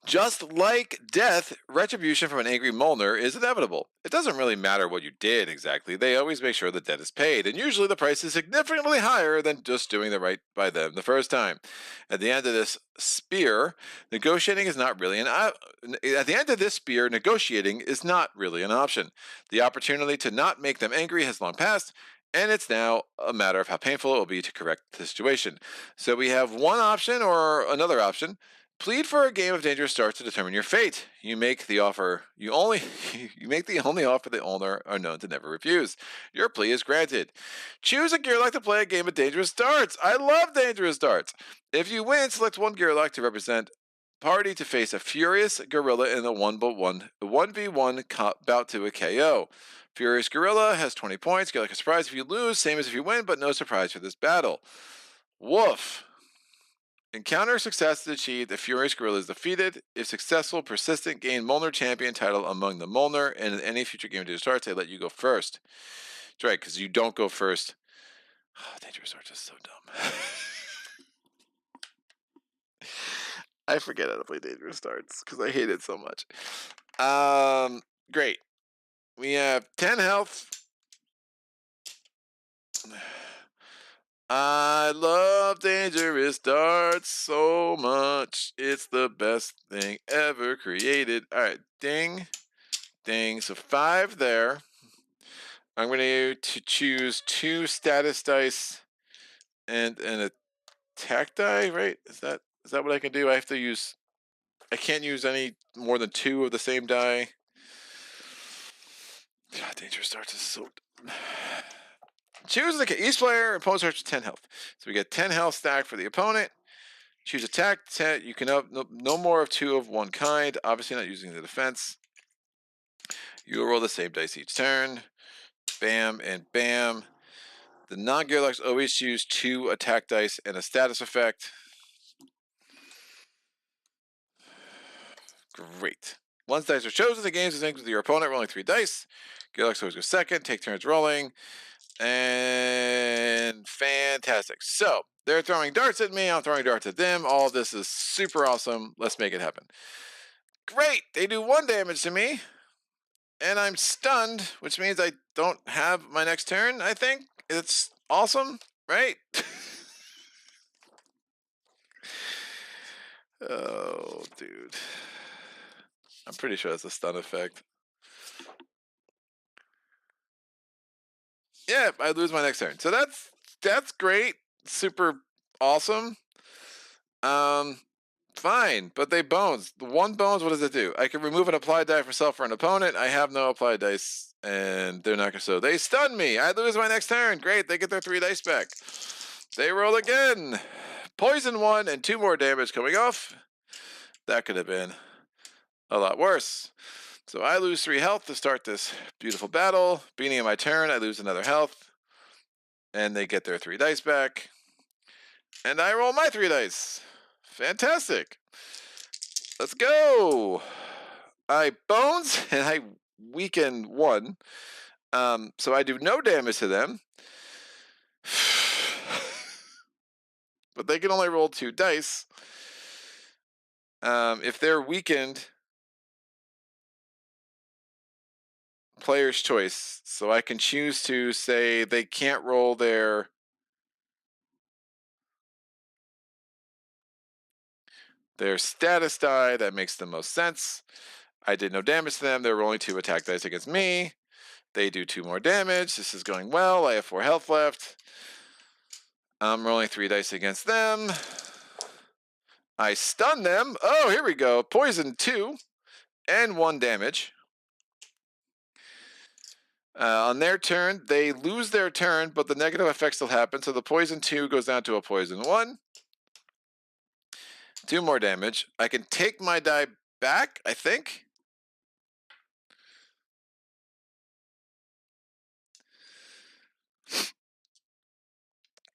Speaker 2: Just like death, retribution from an angry Molnar is inevitable. It doesn't really matter what you did exactly, they always make sure the debt is paid, and usually the price is significantly higher than just doing the right by them the first time. At the end of this spear, negotiating is not really at the end of this spear, negotiating is not really an option. The opportunity to not make them angry has long passed, and it's now a matter of how painful it will be to correct the situation. So we have one option or another option. Plead for a game of dangerous starts to determine your fate. You make the offer. You make the only offer the owner are known to never refuse. Your plea is granted. Choose a Gearloc to play a game of dangerous starts. I love dangerous starts. If you win, select one Gearloc to represent party to face a furious gorilla in a 1v1 bout to a KO. Furious Gorilla has 20 points. Gearloc is surprised if you lose, same as if you win, but no surprise for this battle. Woof. Encounter success is achieved. The Furious Gorilla is defeated. If successful, persistent, gain Molnar Champion title among the Molnar, and in any future game Dangerous Starts, they let you go first. That's right, because you don't go first. Oh, Dangerous Starts is so dumb. I forget how to play Dangerous Starts because I hate it so much. Great. We have 10 health. I love Dangerous Darts so much. It's the best thing ever created. All right, ding, ding. So 5 there. I'm going to choose 2 status dice and an attack die, right? Is that what I can do? I can't use any more than 2 of the same die. God, Dangerous Darts is so Choose each player. Opponent starts with 10 health. So we get 10 health stack for the opponent. Choose attack. You can have no more of 2 of one kind. Obviously not using the defense. You will roll the same dice each turn. Bam and bam. The non-Gearlocs always choose 2 attack dice and a status effect. Great. Once dice are chosen, the game is synced with your opponent, rolling 3 dice. Gearlocs always go second. Take turns rolling. And fantastic. So they're throwing darts at me. I'm throwing darts at them. All of this is super awesome. Let's make it happen. Great. They do 1 damage to me. and I'm stunned, which means I don't have my next turn, I think. It's awesome, right? Oh, dude. I'm pretty sure that's a stun effect. Yeah, I lose my next turn. So that's great. Super awesome. Fine, but they bones. The one bones, what does it do? I can remove an applied die for self or an opponent. I have no applied dice, and they're not gonna. So they stun me. I lose my next turn. Great, they get their 3 dice back. They roll again. Poison 1 and 2 more damage coming off. That could have been a lot worse. So I lose 3 health to start this beautiful battle. Beginning of my turn, I lose another health, and they get their 3 dice back. And I roll my 3 dice. Fantastic. Let's go. I bones and I weaken 1. So I do no damage to them. But they can only roll 2 dice. If they're weakened, player's choice. So I can choose to say they can't roll their status die. That makes the most sense. I did no damage to them. They're rolling 2 attack dice against me. They do 2 more damage. This is going well. I have 4 health left. I'm rolling 3 dice against them. I stun them. Oh, here we go. Poison 2 and 1 damage. On their turn, they lose their turn, but the negative effect still happens. So the poison 2 goes down to a poison 1. 2 more damage. I can take my die back, I think.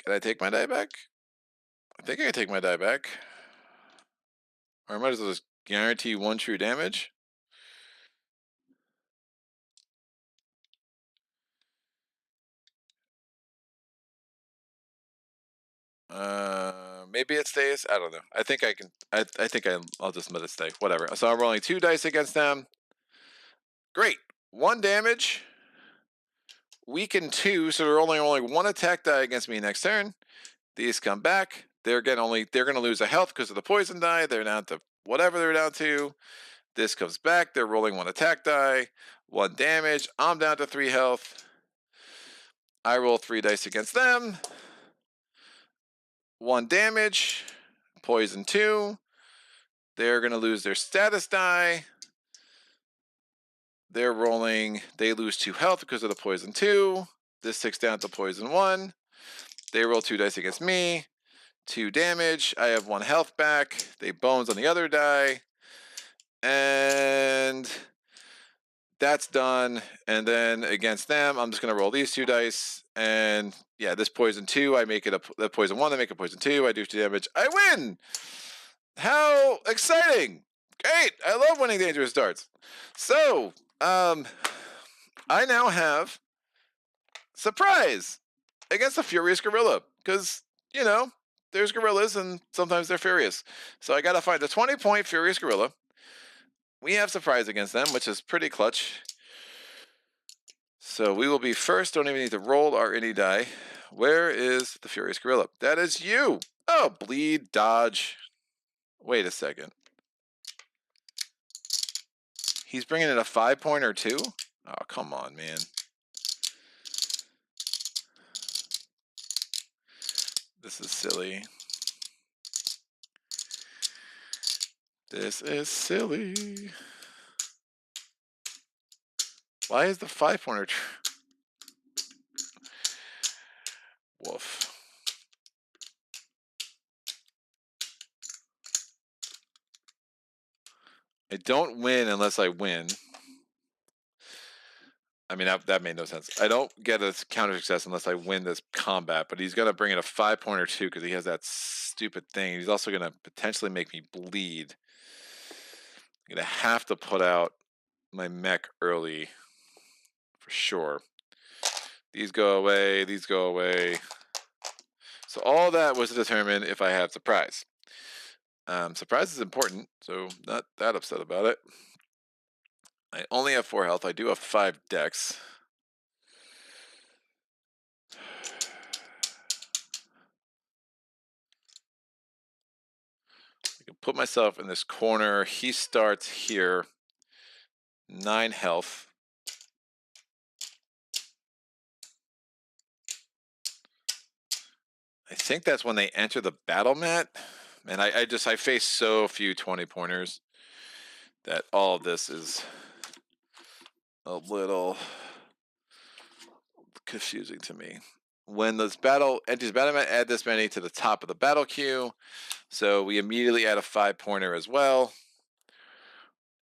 Speaker 2: Can I take my die back? I think I can take my die back. Or I might as well just guarantee 1 true damage. Maybe it stays. I don't know. I think I can. I think I'll just let it stay. Whatever. So I'm rolling 2 dice against them. Great. 1 damage. Weaken 2, so they're only 1 attack die against me next turn. These come back. They're gonna lose a health because of the poison die. They're down to whatever they're down to. This comes back. They're rolling 1 attack die, 1 damage. I'm down to 3 health. I roll 3 dice against them. 1 damage. Poison 2. They're gonna lose their status die. They're rolling. They lose 2 health because of the poison 2. This ticks down to poison 1. They roll 2 dice against me. 2 damage. I have 1 health back. They bones on the other die. And that's done. And then against them, I'm just going to roll these 2 dice. And yeah, this poison 2, I make it a poison 1. I make a poison 2. I do 2 damage. I win! How exciting! Great! I love winning dangerous darts. So, I now have surprise against the Furious Gorilla. Because, you know, there's gorillas and sometimes they're furious. So I gotta find a 20-point Furious Gorilla. We have surprise against them, which is pretty clutch. So we will be first. Don't even need to roll our any die. Where is the Furious Gorilla? That is you. Oh, bleed, dodge. Wait a second. He's bringing in a 5-pointer too? Oh, come on, man. This is silly. This is silly. Why is the 5-pointer? Woof. I don't win unless I win. I mean, that made no sense. I don't get a counter success unless I win this combat, but he's going to bring in a 5-pointer too because he has that stupid thing. He's also going to potentially make me bleed. I'm going to have to put out my mech early for sure. These go away. These go away. So all that was to determine if I have surprise. Surprise is important, so not that upset about it. I only have 4 health. I do have 5 dex. I can put myself in this corner. He starts here. 9 health. I think that's when they enter the battlemat. And I face so few 20 pointers that all of this is a little confusing to me. When this battle enters battlemat, add this many to the top of the battle queue. So we immediately add a 5-pointer as well.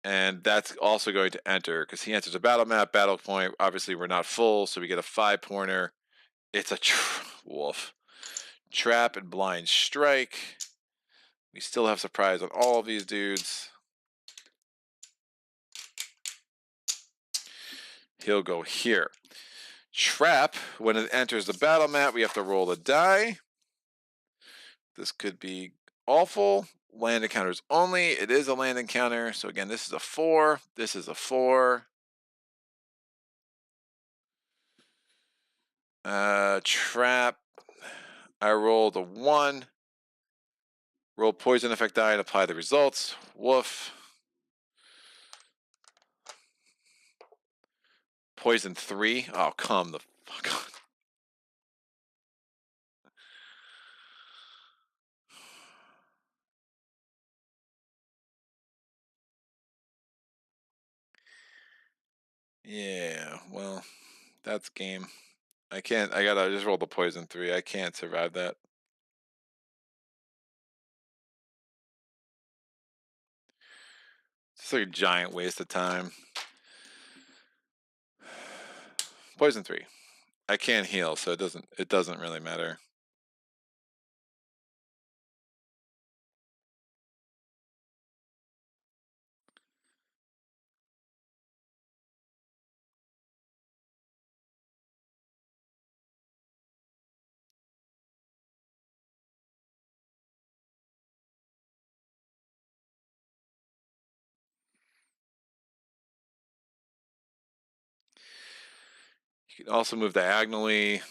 Speaker 2: And that's also going to enter because he enters a battlemat, battle point. Obviously, we're not full, so we get a 5-pointer. It's a wolf. Trap and blind strike. We still have surprise on all of these dudes. He'll go here. Trap, when it enters the battle mat, we have to roll a die. This could be awful. Land encounters only. It is a land encounter. So again, this is a 4. This is a 4. Trap. I rolled a 1. Roll poison effect die and apply the results. Woof. Poison 3. Oh, come the fuck on. Yeah, well, that's game. I gotta just roll the poison 3. I can't survive that. It's like a giant waste of time. Poison 3. I can't heal, so it doesn't really matter. You can also move diagonally.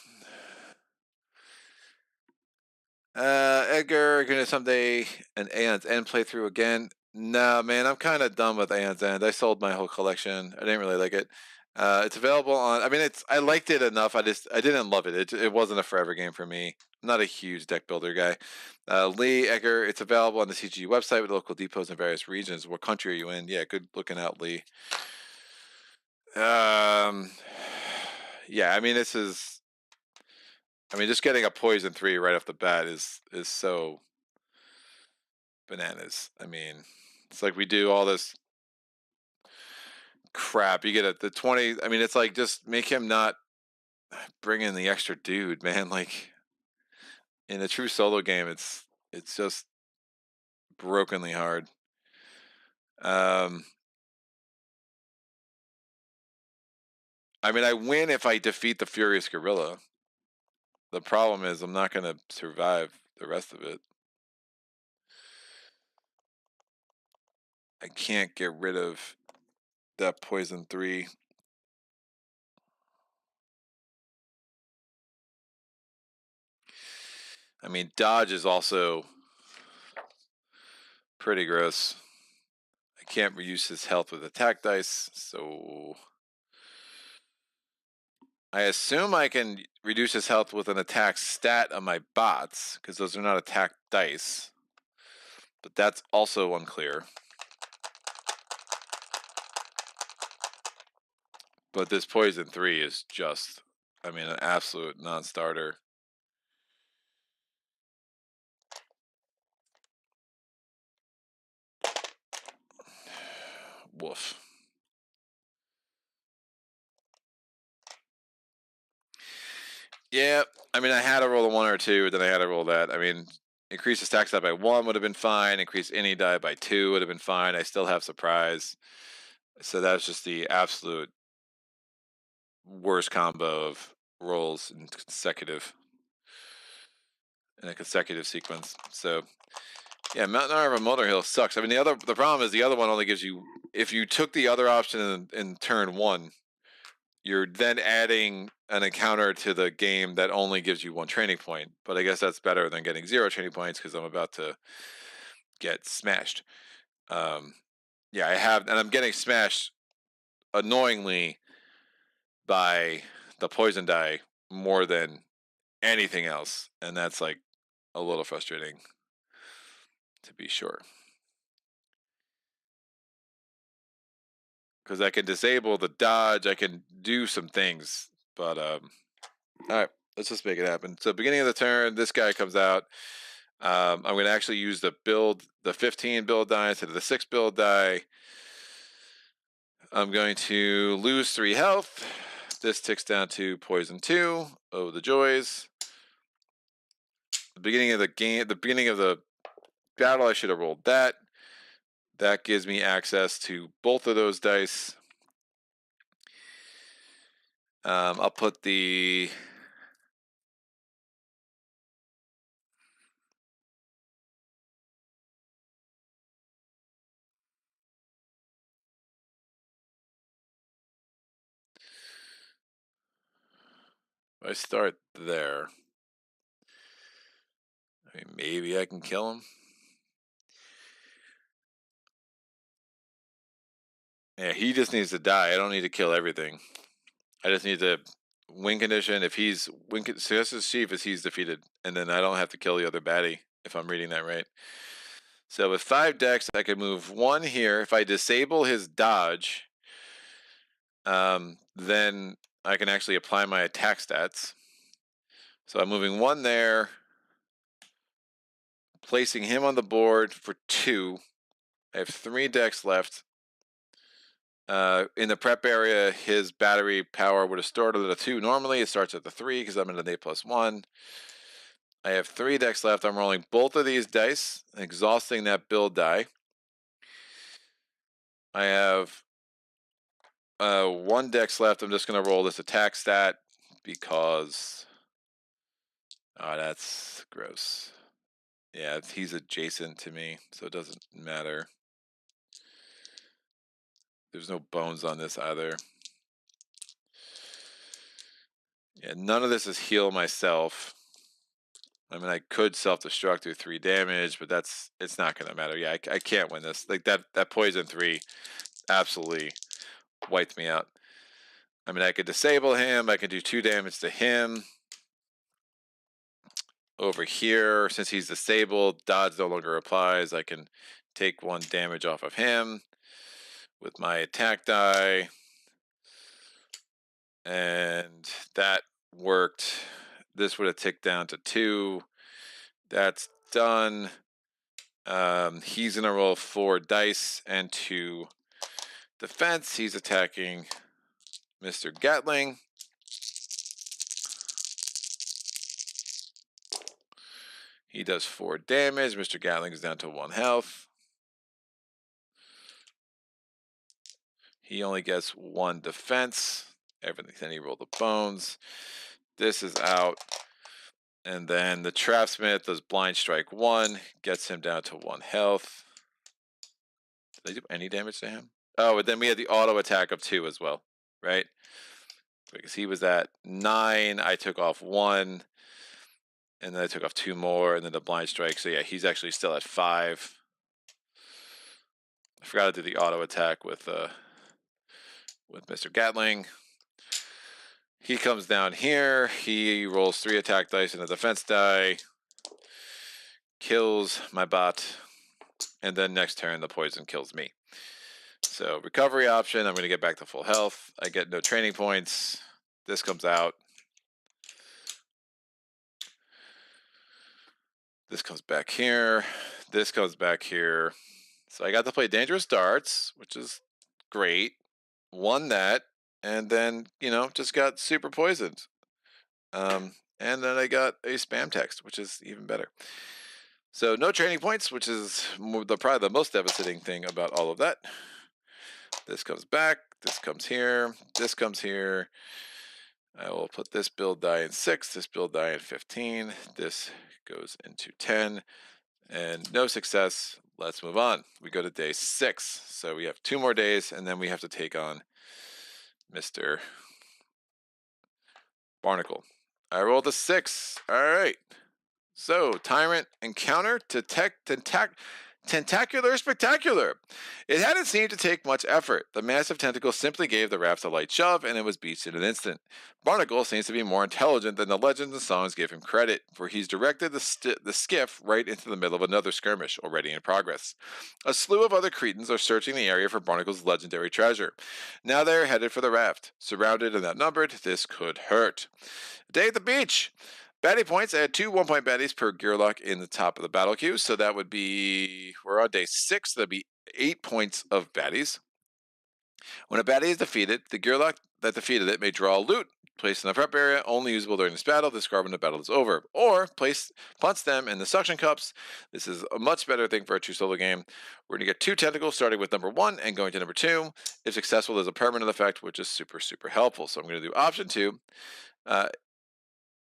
Speaker 2: Edgar, gonna someday an Aeon's End playthrough again. Nah, man, I'm kind of done with Aeon's End. I sold my whole collection. I didn't really like it. It's available on. I mean, I liked it enough. I didn't love it. It wasn't a forever game for me. I'm not a huge deck builder guy. Lee Edgar, it's available on the CGU website with local depots in various regions. What country are you in? Yeah, good looking out, Lee. Yeah, I mean, just getting a poison 3 right off the bat is so bananas. I mean, it's like we do all this crap. You get the 20. I mean, it's like just make him not bring in the extra dude, man. Like in a true solo game, it's just brokenly hard. I mean, I win if I defeat the Furious Gorilla. The problem is I'm not going to survive the rest of it. I can't get rid of that poison 3. I mean, dodge is also pretty gross. I can't reuse his health with attack dice, so I assume I can reduce his health with an attack stat on my bots, because those are not attack dice. But that's also unclear. But this poison 3 is just, I mean, an absolute non-starter. Woof. Yeah, I mean, I had to roll a 1 or 2, then I had to roll that. I mean, increase the stack stat by 1 would have been fine. Increase any die by 2 would have been fine. I still have surprise. So that's just the absolute worst combo of rolls in a consecutive sequence. So Yeah, Mountain Armor Motor Hill sucks. I mean, the problem is the other one only gives you, if you took the other option in turn 1, you're then adding an encounter to the game that only gives you 1 training point. But I guess that's better than getting 0 training points because I'm about to get smashed. Yeah, I have, and I'm getting smashed annoyingly by the poison die more than anything else, and that's like a little frustrating, to be sure. Because I can disable the dodge, I can do some things, but all right, let's just make it happen. So beginning of the turn, this guy comes out. I'm going to actually use the 15 build die instead of the 6 build die. I'm going to lose 3 health. This ticks down to poison 2. Oh, the joys. The beginning of the game, the beginning of the battle, I should have rolled that. That gives me access to both of those dice. I'll put the I start there. I mean, maybe I can kill him. Yeah, he just needs to die. I don't need to kill everything. I just need to win condition. If he's success chief is he's defeated, and then I don't have to kill the other baddie if I'm reading that right. So with 5 decks, I can move 1 here. If I disable his dodge, then I can actually apply my attack stats. So I'm moving 1 there, placing him on the board for 2. I have 3 decks left. In the prep area, his battery power would have started at a 2. Normally, it starts at the 3 because I'm at an 8+1. I have 3 decks left. I'm rolling both of these dice, exhausting that build die. I have 1 dex left. I'm just going to roll this attack stat because... Oh, that's gross. Yeah, he's adjacent to me, so it doesn't matter. There's no bones on this either. Yeah, none of this is heal myself. I mean, I could self-destruct through 3 damage, but it's not going to matter. Yeah, I can't win this. Like, that poison 3 absolutely wiped me out. I mean, I could disable him. I can do 2 damage to him. Over here, since he's disabled, dodge no longer applies. I can take 1 damage off of him with my attack die. And that worked. This would have ticked down to 2. That's done. He's going to roll 4 dice and 2 defense. He's attacking Mr. Gatling. He does 4 damage. Mr. Gatling is down to 1 health. He only gets 1 defense. Everything. Then he rolled the bones. This is out. And then the Trapsmith does blind strike 1. Gets him down to 1 health. Did I do any damage to him? Oh, but then we had the auto attack of 2 as well, right? Because he was at 9. I took off 1. And then I took off 2 more. And then the blind strike. So yeah, he's actually still at 5. I forgot to do the auto attack with Mr. Gatling. He comes down here. He rolls 3 attack dice and a defense die. Kills my bot. And then next turn, the poison kills me. So recovery option. I'm going to get back to full health. I get no training points. This comes out. This comes back here. This comes back here. So I got to play Dangerous Darts, which is great. Won that. And then, just got super poisoned. And then I got a spam text, which is even better. So no training points, which is probably the most devastating thing about all of that. This comes back. This comes here. This comes here. I will put this build die in 6. This build die in 15. This goes into 10. And no success. Let's move on. We go to day 6. So we have 2 more days, and then we have to take on Mr. Barnacle. I rolled a 6. All right. So, Tyrant encounter tentacular spectacular. It hadn't seemed to take much effort. The massive tentacle simply gave the raft a light shove, and it was beached in an instant. Barnacle seems to be more intelligent than the legends and songs give him credit, for he's directed the skiff right into the middle of another skirmish already in progress. A slew of other Cretans are searching the area for Barnacle's legendary treasure. Now they are headed for the raft. Surrounded and outnumbered, this could hurt. Day at the beach. Baddie points. I had 2 1-point baddies per Gearloc in the top of the battle queue. So that would be, we're on day 6. That'd be 8 points of baddies. When a baddie is defeated, the Gearloc that defeated it may draw loot placed in the prep area, only usable during this battle. Discard when the battle is over. Or punch them in the suction cups. This is a much better thing for a true solo game. We're going to get 2 tentacles starting with number 1 and going to number 2. If successful, there's a permanent effect, which is super, super helpful. So I'm going to do option 2.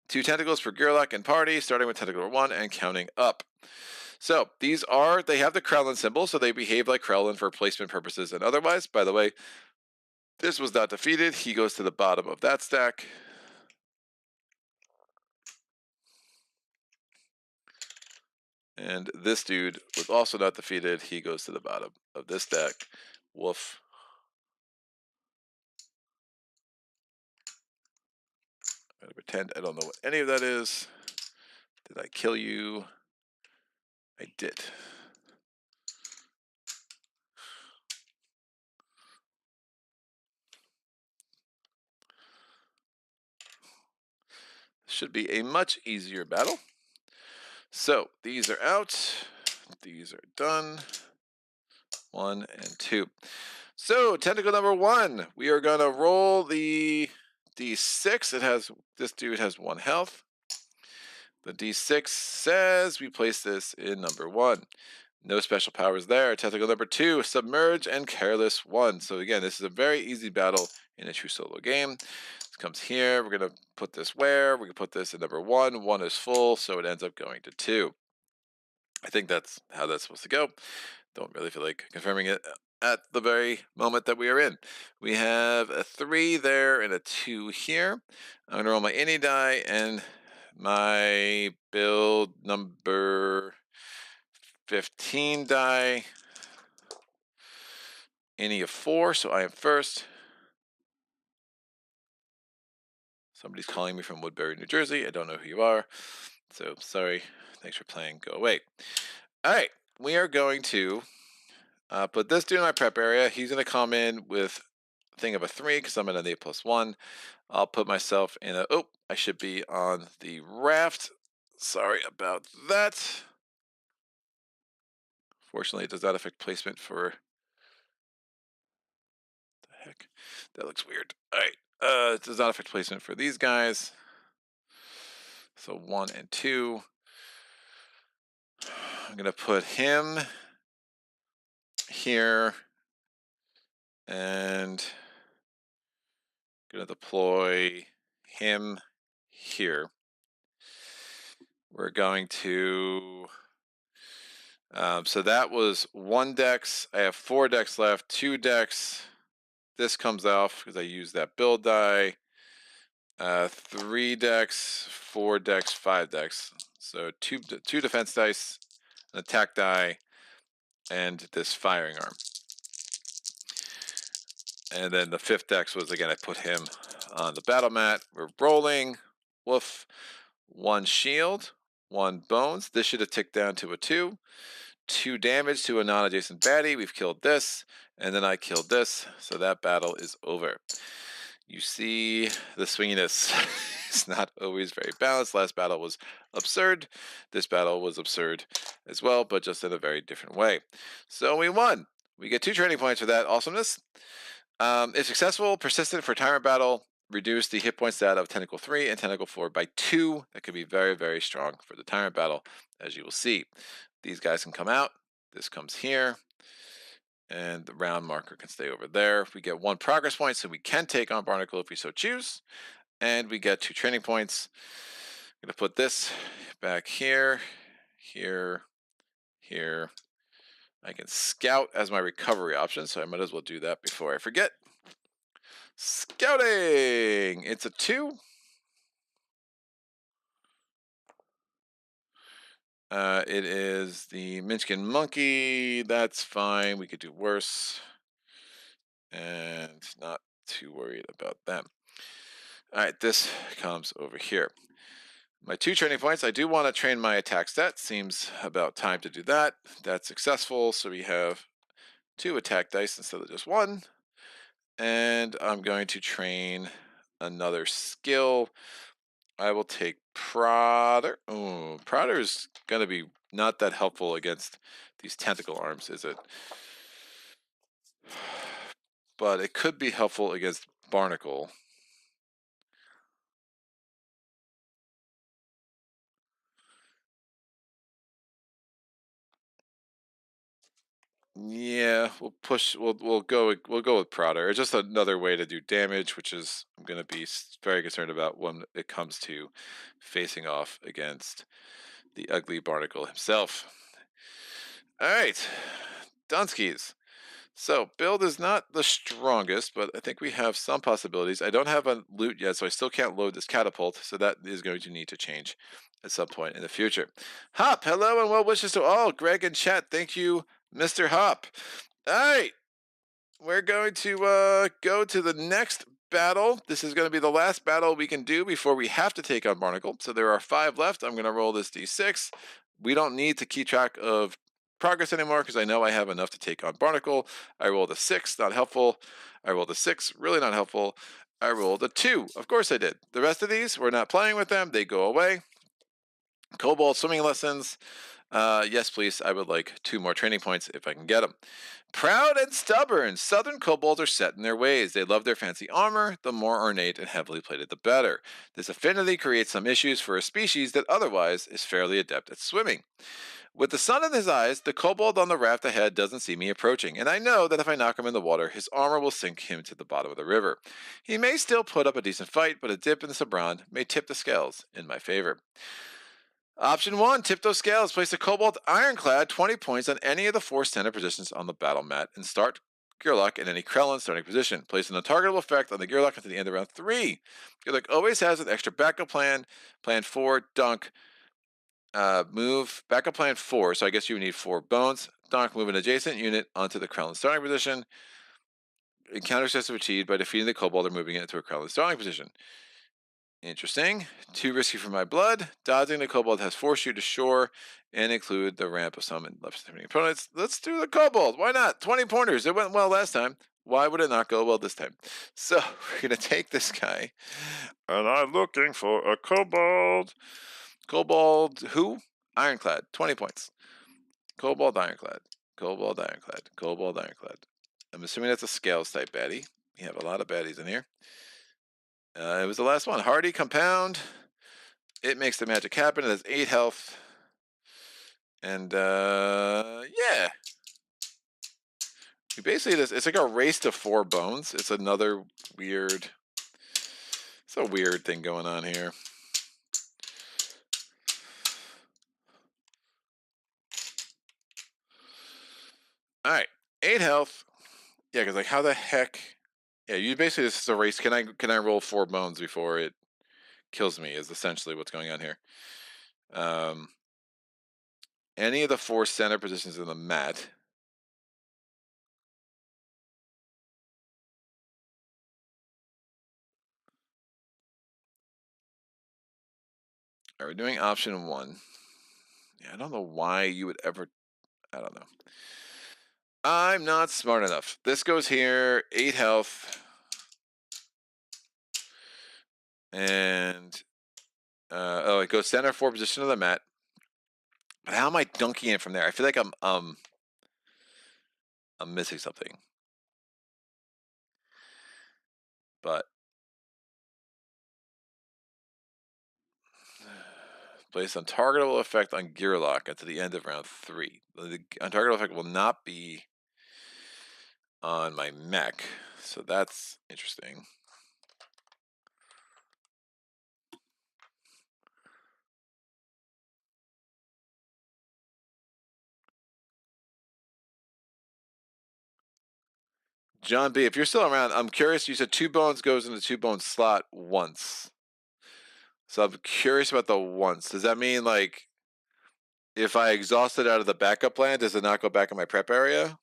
Speaker 2: 2 tentacles for Gearloc and party, starting with tentacle number 1 and counting up. So they have the Krelln symbol, so they behave like Krelln for placement purposes and otherwise. By the way, this was not defeated. He goes to the bottom of that stack. And this dude was also not defeated. He goes to the bottom of this stack. Woof. I'm going to pretend I don't know what any of that is. Did I kill you? I did. Should be a much easier battle. So these are out. These are done. 1 and 2. So tentacle number 1. We are gonna roll the d6. This dude has 1 health. The d6 says we place this in number 1. No special powers there. Tentacle number 2, submerge and careless 1. So again, this is a very easy battle in a true solo game. This comes here. We're gonna put this where? We're gonna put this in number 1. 1 is full, so it ends up going to 2. I think that's how that's supposed to go. Don't really feel like confirming it at the very moment that we are in. We have a 3 there and a 2 here. I'm gonna roll my any die and my build number 15 die. Any of 4, so I am first. Somebody's calling me from Woodbury, New Jersey. I don't know who you are. So sorry. Thanks for playing. Go away. All right. We are going to put this dude in my prep area. He's going to come in with a thing of a 3 because I'm at an 8+1. I'll put myself in a... Oh, I should be on the raft. Sorry about that. Fortunately, it does not affect placement for... The heck? That looks weird. All right. It does not affect placement for these guys. So 1 and 2. I'm going to put him here and going to deploy him here. We're going to... so that was 1 dex. I have 4 decks left, 2 decks. This comes off because I used that build die. 3 decks, 4 decks, 5 decks. So 2 defense dice, an attack die, and this firing arm. And then the 5th dex was, again, I put him on the battle mat. We're rolling. Woof. 1 shield, 1 bones. This should have ticked down to a 2. 2 damage to a non-adjacent baddie. We've killed this, and then I killed this, so that battle is over. You see the swinginess. It's not always very balanced. Last battle was absurd. This battle was absurd as well, but just in a very different way. So we won. We get 2 training points for that awesomeness. If successful, persistent for timer battle, reduce the hit point stat of Tentacle 3 and Tentacle 4 by 2. That could be very, very strong for the timer battle, as you will see. These guys can come out. This comes here. And the round marker can stay over there. We get 1 progress point, so we can take on Barnacle if we so choose. And we get 2 training points. I'm going to put this back here, here, here. I can scout as my recovery option, so I might as well do that before I forget. Scouting! It's a 2. It is the Minchkin Monkey. That's fine. We could do worse. And not too worried about them. All right, this comes over here. My 2 training points. I do want to train my attack stat. Seems about time to do that. That's successful. So we have 2 attack dice instead of just 1. And I'm going to train another skill. I will take Prodder. Oh, Prodder is going to be not that helpful against these tentacle arms, is it? But it could be helpful against Barnacle. Yeah, we'll go with Prodder. It's just another way to do damage, which is I'm going to be very concerned about when it comes to facing off against the ugly Barnacle himself. All right, Dunskies. So build is not the strongest, but I think we have some possibilities. I don't have a loot yet, so I still can't load this catapult, so that is going to need to change at some point in the future. Hop, hello and well wishes to all. Greg and chat, thank you, Mr. Hop. All right, we're going to go to the next battle. This is going to be the last battle we can do before we have to take on Barnacle. So there are 5 left. I'm going to roll this d6. We don't need to keep track of progress anymore because I know I have enough to take on Barnacle. I rolled a 6, not helpful. I rolled a 6, really not helpful. I rolled a 2. Of course I did. The rest of these, we're not playing with them. They go away. Kobold swimming lessons. Yes, please. I would like 2 more training points if I can get them. Proud and stubborn. Southern kobolds are set in their ways. They love their fancy armor. The more ornate and heavily plated, the better. This affinity creates some issues for a species that otherwise is fairly adept at swimming. With the sun in his eyes, the kobold on the raft ahead doesn't see me approaching, and I know that if I knock him in the water, his armor will sink him to the bottom of the river. He may still put up a decent fight, but a dip in the Sabran may tip the scales in my favor. Option 1, tip those scales. Place a Kobold Ironclad 20 points on any of the 4 center positions on the battle mat and start Gearloc in any Krelln starting position. Place an untargetable effect on the Gearloc until the end of round 3. Gearloc always has an extra backup plan. Plan 4, dunk. Move, backup plan 4, so I guess you need 4 bones. Dunk, move an adjacent unit onto the Krelln starting position. Encounter success achieved by defeating the Kobold or moving it into a Krelln starting position. Interesting. Too risky for my blood. Dodging the kobold has forced you to shore and include the ramp of some left-standing opponents. Let's do the kobold. Why not? 20 pointers. It went well last time. Why would it not go well this time? So we're going to take this guy. And I'm looking for a kobold. Kobold who? Ironclad. 20 points. Kobold Ironclad. Kobold Ironclad. Kobold Ironclad. I'm assuming that's a scales type baddie. We have a lot of baddies in here. It was the last one. Hardy Compound. It makes the magic happen. It has 8 health. And, yeah. Basically, it's like a race to 4 bones. It's another weird... It's a weird thing going on here. Alright. 8 health. Yeah, because, like, how the heck... Yeah, you basically, this is a race. Can I roll 4 bones before it kills me is essentially what's going on here. Any of the 4 center positions in the mat. Are we doing option 1? Yeah, I don't know why you would ever... I don't know. I'm not smart enough. This goes here, 8 health. And, oh, it goes center 4 position of the mat. But how am I dunking it from there? I feel like I'm missing something. But place untargetable effect on Gearloc until the end of round 3. The untargetable effect will not be on my mech, so that's interesting. John B, if you're still around, I'm curious. You said 2 bones goes in the 2 bone slot once. So I'm curious about the once. Does that mean like if I exhaust it out of the backup plan, does it not go back in my prep area?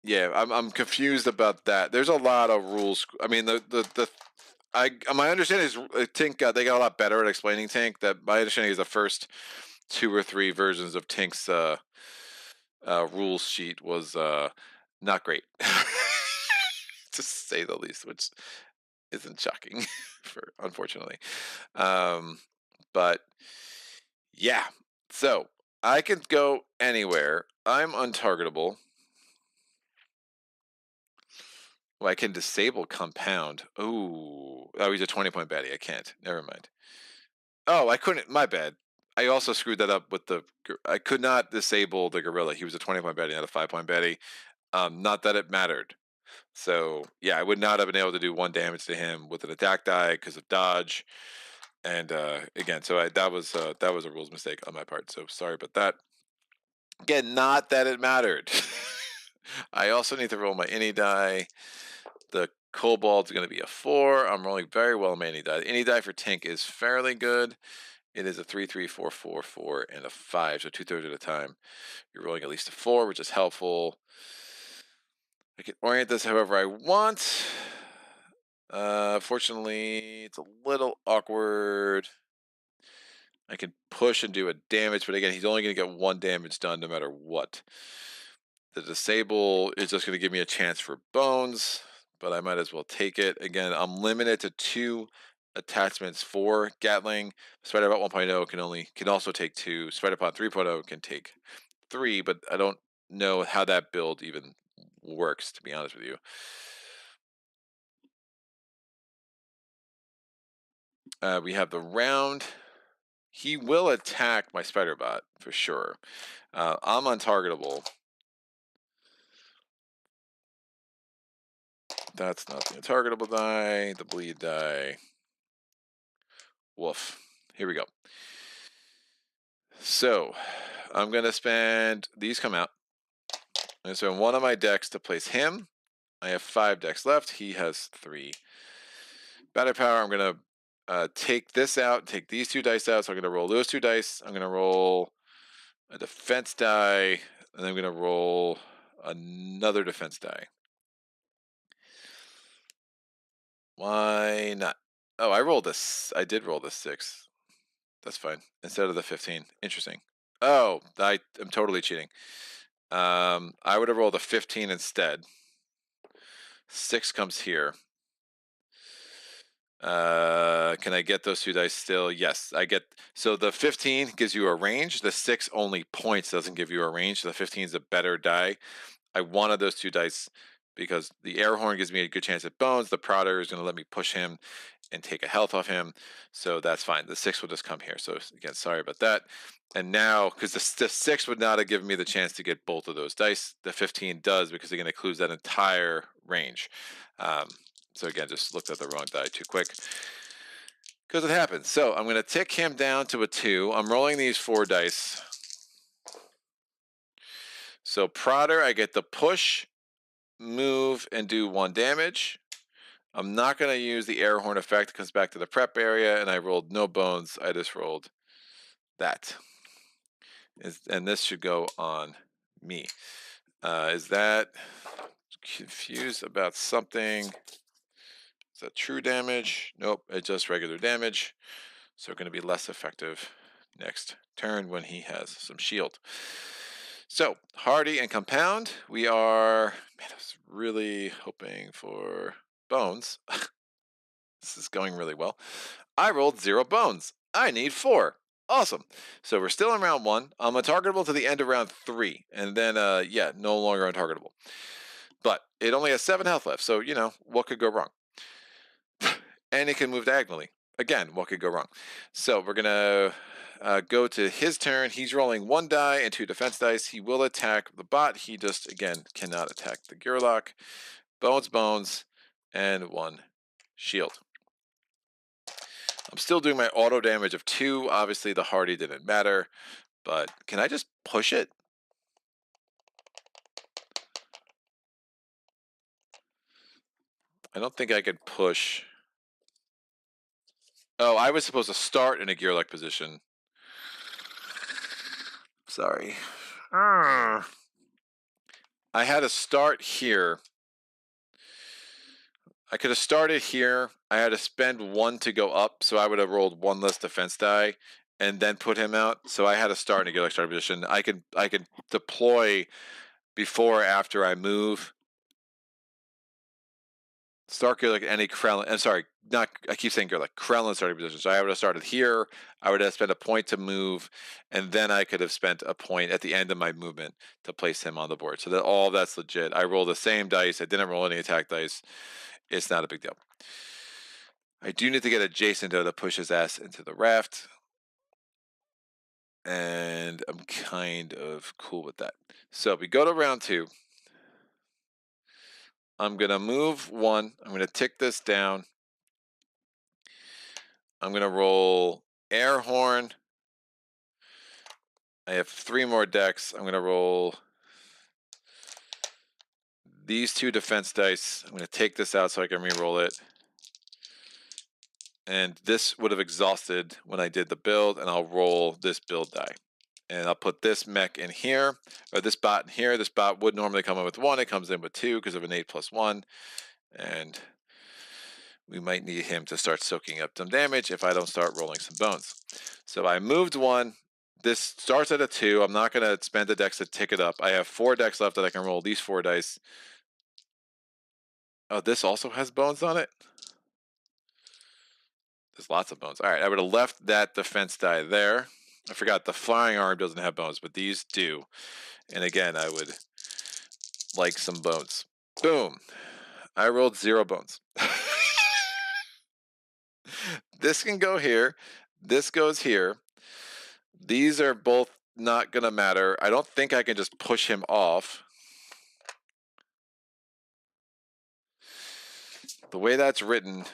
Speaker 2: Yeah, I'm confused about that. There's a lot of rules. I mean, my understanding is Tink they got a lot better at explaining Tink. That my understanding is the first 2 or 3 versions of Tink's rules sheet was not great, to say the least, which isn't shocking, for unfortunately. But yeah, so I can go anywhere. I'm untargetable. Well, I can disable compound. Ooh. Oh, he's a 20-point baddie. I can't. Never mind. Oh, I couldn't. My bad. I also screwed that up with the. I could not disable the gorilla. He was a 20-point baddie, not a 5-point baddie. Not that it mattered. So yeah, I would not have been able to do 1 damage to him with an attack die because of dodge. And again, so that was a rules mistake on my part. So sorry about that. Again, not that it mattered. I also need to roll my any die. The kobold's going to be a 4. I'm rolling very well on my any die. The any die for Tink is fairly good. It is a 3, 3, 4, 4, 4, and a 5. So 2/3 of the time, you're rolling at least a 4, which is helpful. I can orient this however I want. Fortunately, it's a little awkward. I can push and do a damage, but again, he's only going to get 1 damage done no matter what. The disable is just going to give me a chance for bones, but I might as well take it. Again, I'm limited to 2 attachments for Gatling. Spider-Bot 1.0 can also take 2. Spider-Bot 3.0 can take 3, but I don't know how that build even works, to be honest with you. We have the round. He will attack my Spider-Bot for sure. I'm untargetable. That's not the untargetable die. The bleed die. Woof. Here we go. So I'm going to spend, these come out. I'm going to spend 1 of my decks to place him. I have 5 decks left. He has 3. Battle power, I'm going to take this out, take these 2 dice out. So I'm going to roll those 2 dice. I'm going to roll a defense die, and I'm going to roll another defense die. Why not? Oh, I rolled this. I did roll the 6. That's fine. Instead of the 15. Interesting. Oh, I'm totally cheating. I would have rolled a 15 instead. 6 comes here. Can I get those 2 dice still? Yes, I get. So the 15 gives you a range. The 6 only points, doesn't give you a range. So the 15 is a better die. I wanted those 2 dice because the air horn gives me a good chance at bones. The prodder is going to let me push him and take a health off him. So that's fine. The 6 will just come here. So again, sorry about that. And now, because the 6 would not have given me the chance to get both of those dice, the 15 does, because again, it includes that entire range. So again, just looked at the wrong die too quick, because it happens. So I'm going to tick him down to a 2. I'm rolling these 4 dice. So prodder, I get the push, move, and do 1 damage. I'm not going to use the air horn effect. It comes back to the prep area, and I rolled no bones. I just rolled that. And this should go on me. Is that confused about something? Is that true damage? Nope, it's just regular damage. So going to be less effective next turn when he has some shield. So, hardy and compound. We are, man, I was really hoping for bones. This is going really well. I rolled 0 bones. I need 4. Awesome. So we're still in round 1. I'm untargetable to the end of round 3. And then, yeah, no longer untargetable. But it only has 7 health left. So, you know, what could go wrong? And it can move diagonally. Again, what could go wrong? So we're going to go to his turn. He's rolling 1 die and 2 defense dice. He will attack the bot. He just, again, cannot attack the Gearloc. Bones, and 1 shield. I'm still doing my auto damage of 2. Obviously, the hardy didn't matter. But can I just push it? I don't think I could push. Oh, I was supposed to start in a Gearloc position. Sorry. I had to start here. I could have started here. I had to spend 1 to go up, so I would have rolled 1 less defense die and then put him out. So I had to start in a Gearloc start position. I could deploy before or after I move. Start Gearloc any Krelln. I'm sorry, not. I keep saying Gearloc. Krelln starting position. So I would have started here. I would have spent a point to move, and then I could have spent a point at the end of my movement to place him on the board. So that all that's legit. I rolled the same dice. I didn't roll any attack dice. It's not a big deal. I do need to get adjacent though to push his ass into the raft. And I'm kind of cool with that. So we go to round 2. I'm going to move 1. I'm going to tick this down. I'm going to roll air horn. I have 3 more decks. I'm going to roll these 2 defense dice. I'm going to take this out so I can re-roll it. And this would have exhausted when I did the build, and I'll roll this build die. And I'll put this mech in here, or this bot in here. This bot would normally come in with 1. It comes in with 2 because of an 8+1. And we might need him to start soaking up some damage if I don't start rolling some bones. So I moved 1. This starts at a 2. I'm not going to spend the decks to tick it up. I have 4 decks left that I can roll these 4 dice. Oh, this also has bones on it? There's lots of bones. All right, I would have left that defense die there. I forgot the flying arm doesn't have bones, but these do. And again, I would like some bones. Boom. I rolled 0 bones. This can go here. This goes here. These are both not going to matter. I don't think I can just push him off. The way that's written,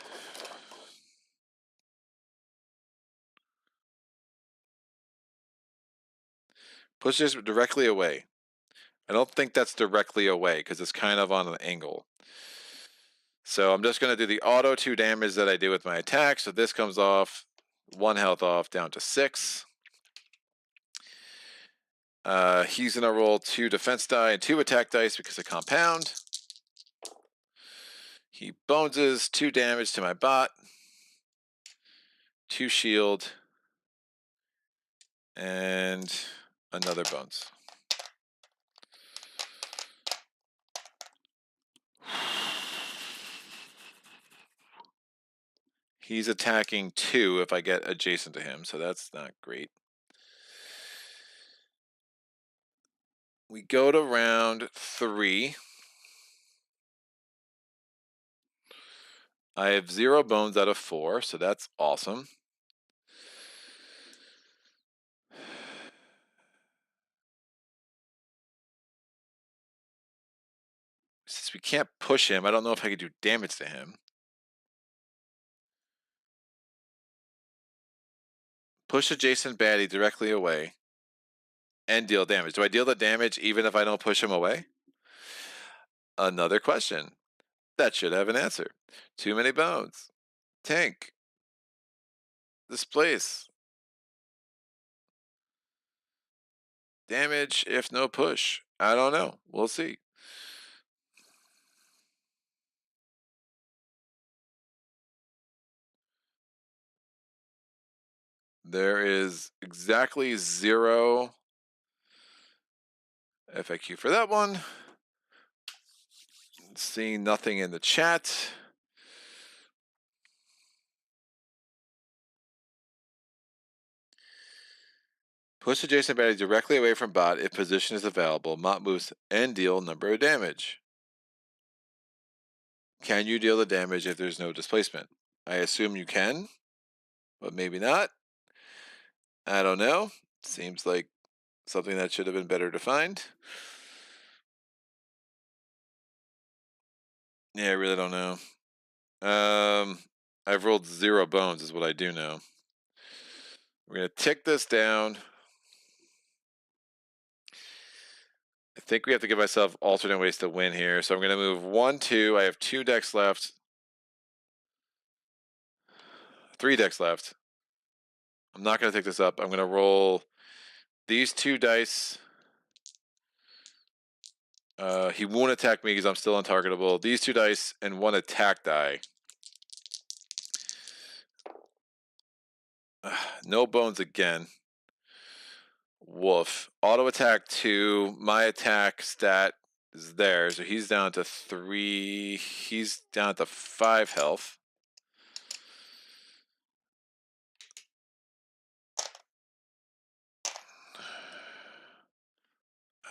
Speaker 2: push this directly away. I don't think that's directly away because it's kind of on an angle. So I'm just going to do the auto 2 damage that I do with my attack. So this comes off, 1 health off, down to 6. He's going to roll 2 defense die and 2 attack dice because of compound. He boneses 2 damage to my bot, 2 shield, and another bones. He's attacking 2 if I get adjacent to him, so that's not great. We go to round 3. I have 0 bones out of 4, so that's awesome. Since we can't push him, I don't know if I could do damage to him. Push adjacent baddie directly away and deal damage. Do I deal the damage even if I don't push him away? Another question. That should have an answer. Too many bones. Tink. Displace. Damage if no push. I don't know. We'll see. There is exactly 0 FAQ for that one. Seeing nothing in the chat. Push adjacent baddie directly away from bot if position is available. Bot moves and deal number of damage. Can you deal the damage if there's no displacement? I assume you can, but maybe not. I don't know. Seems like something that should have been better defined. Yeah, I really don't know. I've rolled 0 bones is what I do know. We're going to tick this down. I think we have to give myself alternate ways to win here. So I'm going to move 1, 2. I have 2 decks left. 3 decks left. I'm not going to take this up. I'm going to roll these 2 dice. He won't attack me because I'm still untargetable. These 2 dice and 1 attack die. No bones again. Woof. Auto attack 2. My attack stat is there, so he's down to 3. He's down to 5 health.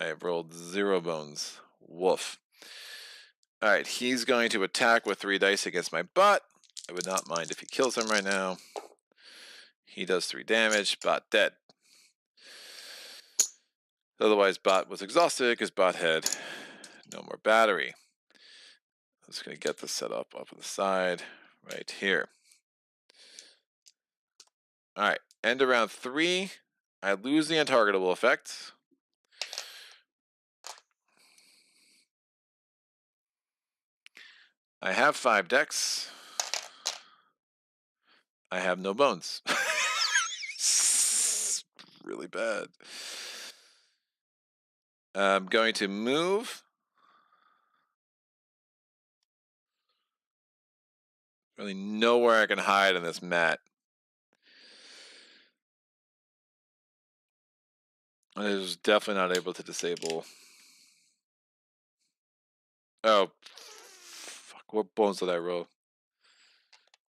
Speaker 2: I have rolled 0 bones. Woof. Alright, he's going to attack with 3 dice against my bot. I would not mind if he kills him right now. He does 3 damage. Bot dead. Otherwise, bot was exhausted because bot had no more battery. I'm just going to get this set up on the side right here. Alright, end of round 3. I lose the untargetable effect. I have 5 decks. I have no bones. Really bad. I'm going to move. Really nowhere I can hide on this mat. I was definitely not able to disable. Oh, fuck, what bones did I roll?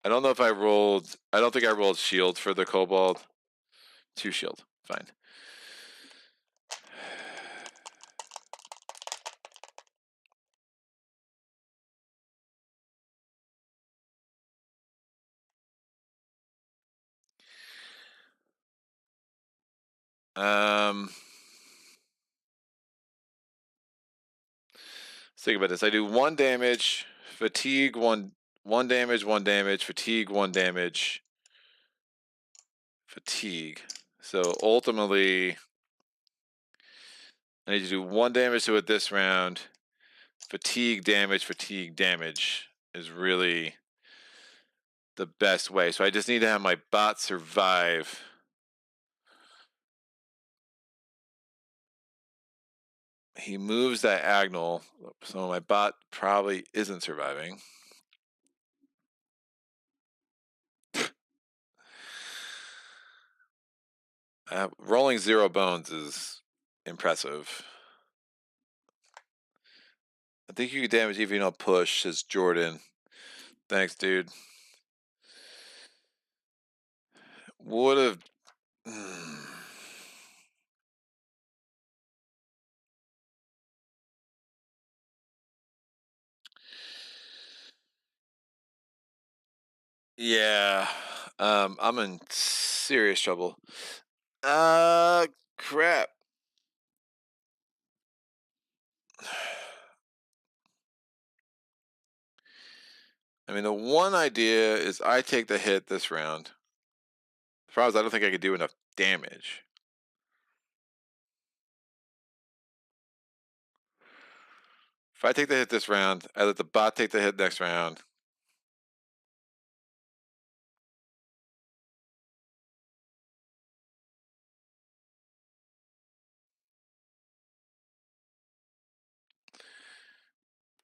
Speaker 2: I don't know if I rolled, I don't think I rolled shield for the kobold. 2 shield, fine. Let's think about this. I do 1 damage, fatigue 1 damage, 1 damage, fatigue 1 damage, fatigue. So ultimately, I need to do 1 damage to it this round. Fatigue damage is really the best way. So I just need to have my bot survive. He moves diagonal, so my bot probably isn't surviving. Rolling 0 bones is impressive. I think you can damage even on push, says Jordan. Thanks, dude. Would have. Yeah. I'm in serious trouble. Crap. I mean, the one idea is I take the hit this round. The problem is I don't think I could do enough damage. If I take the hit this round, I let the bot take the hit next round.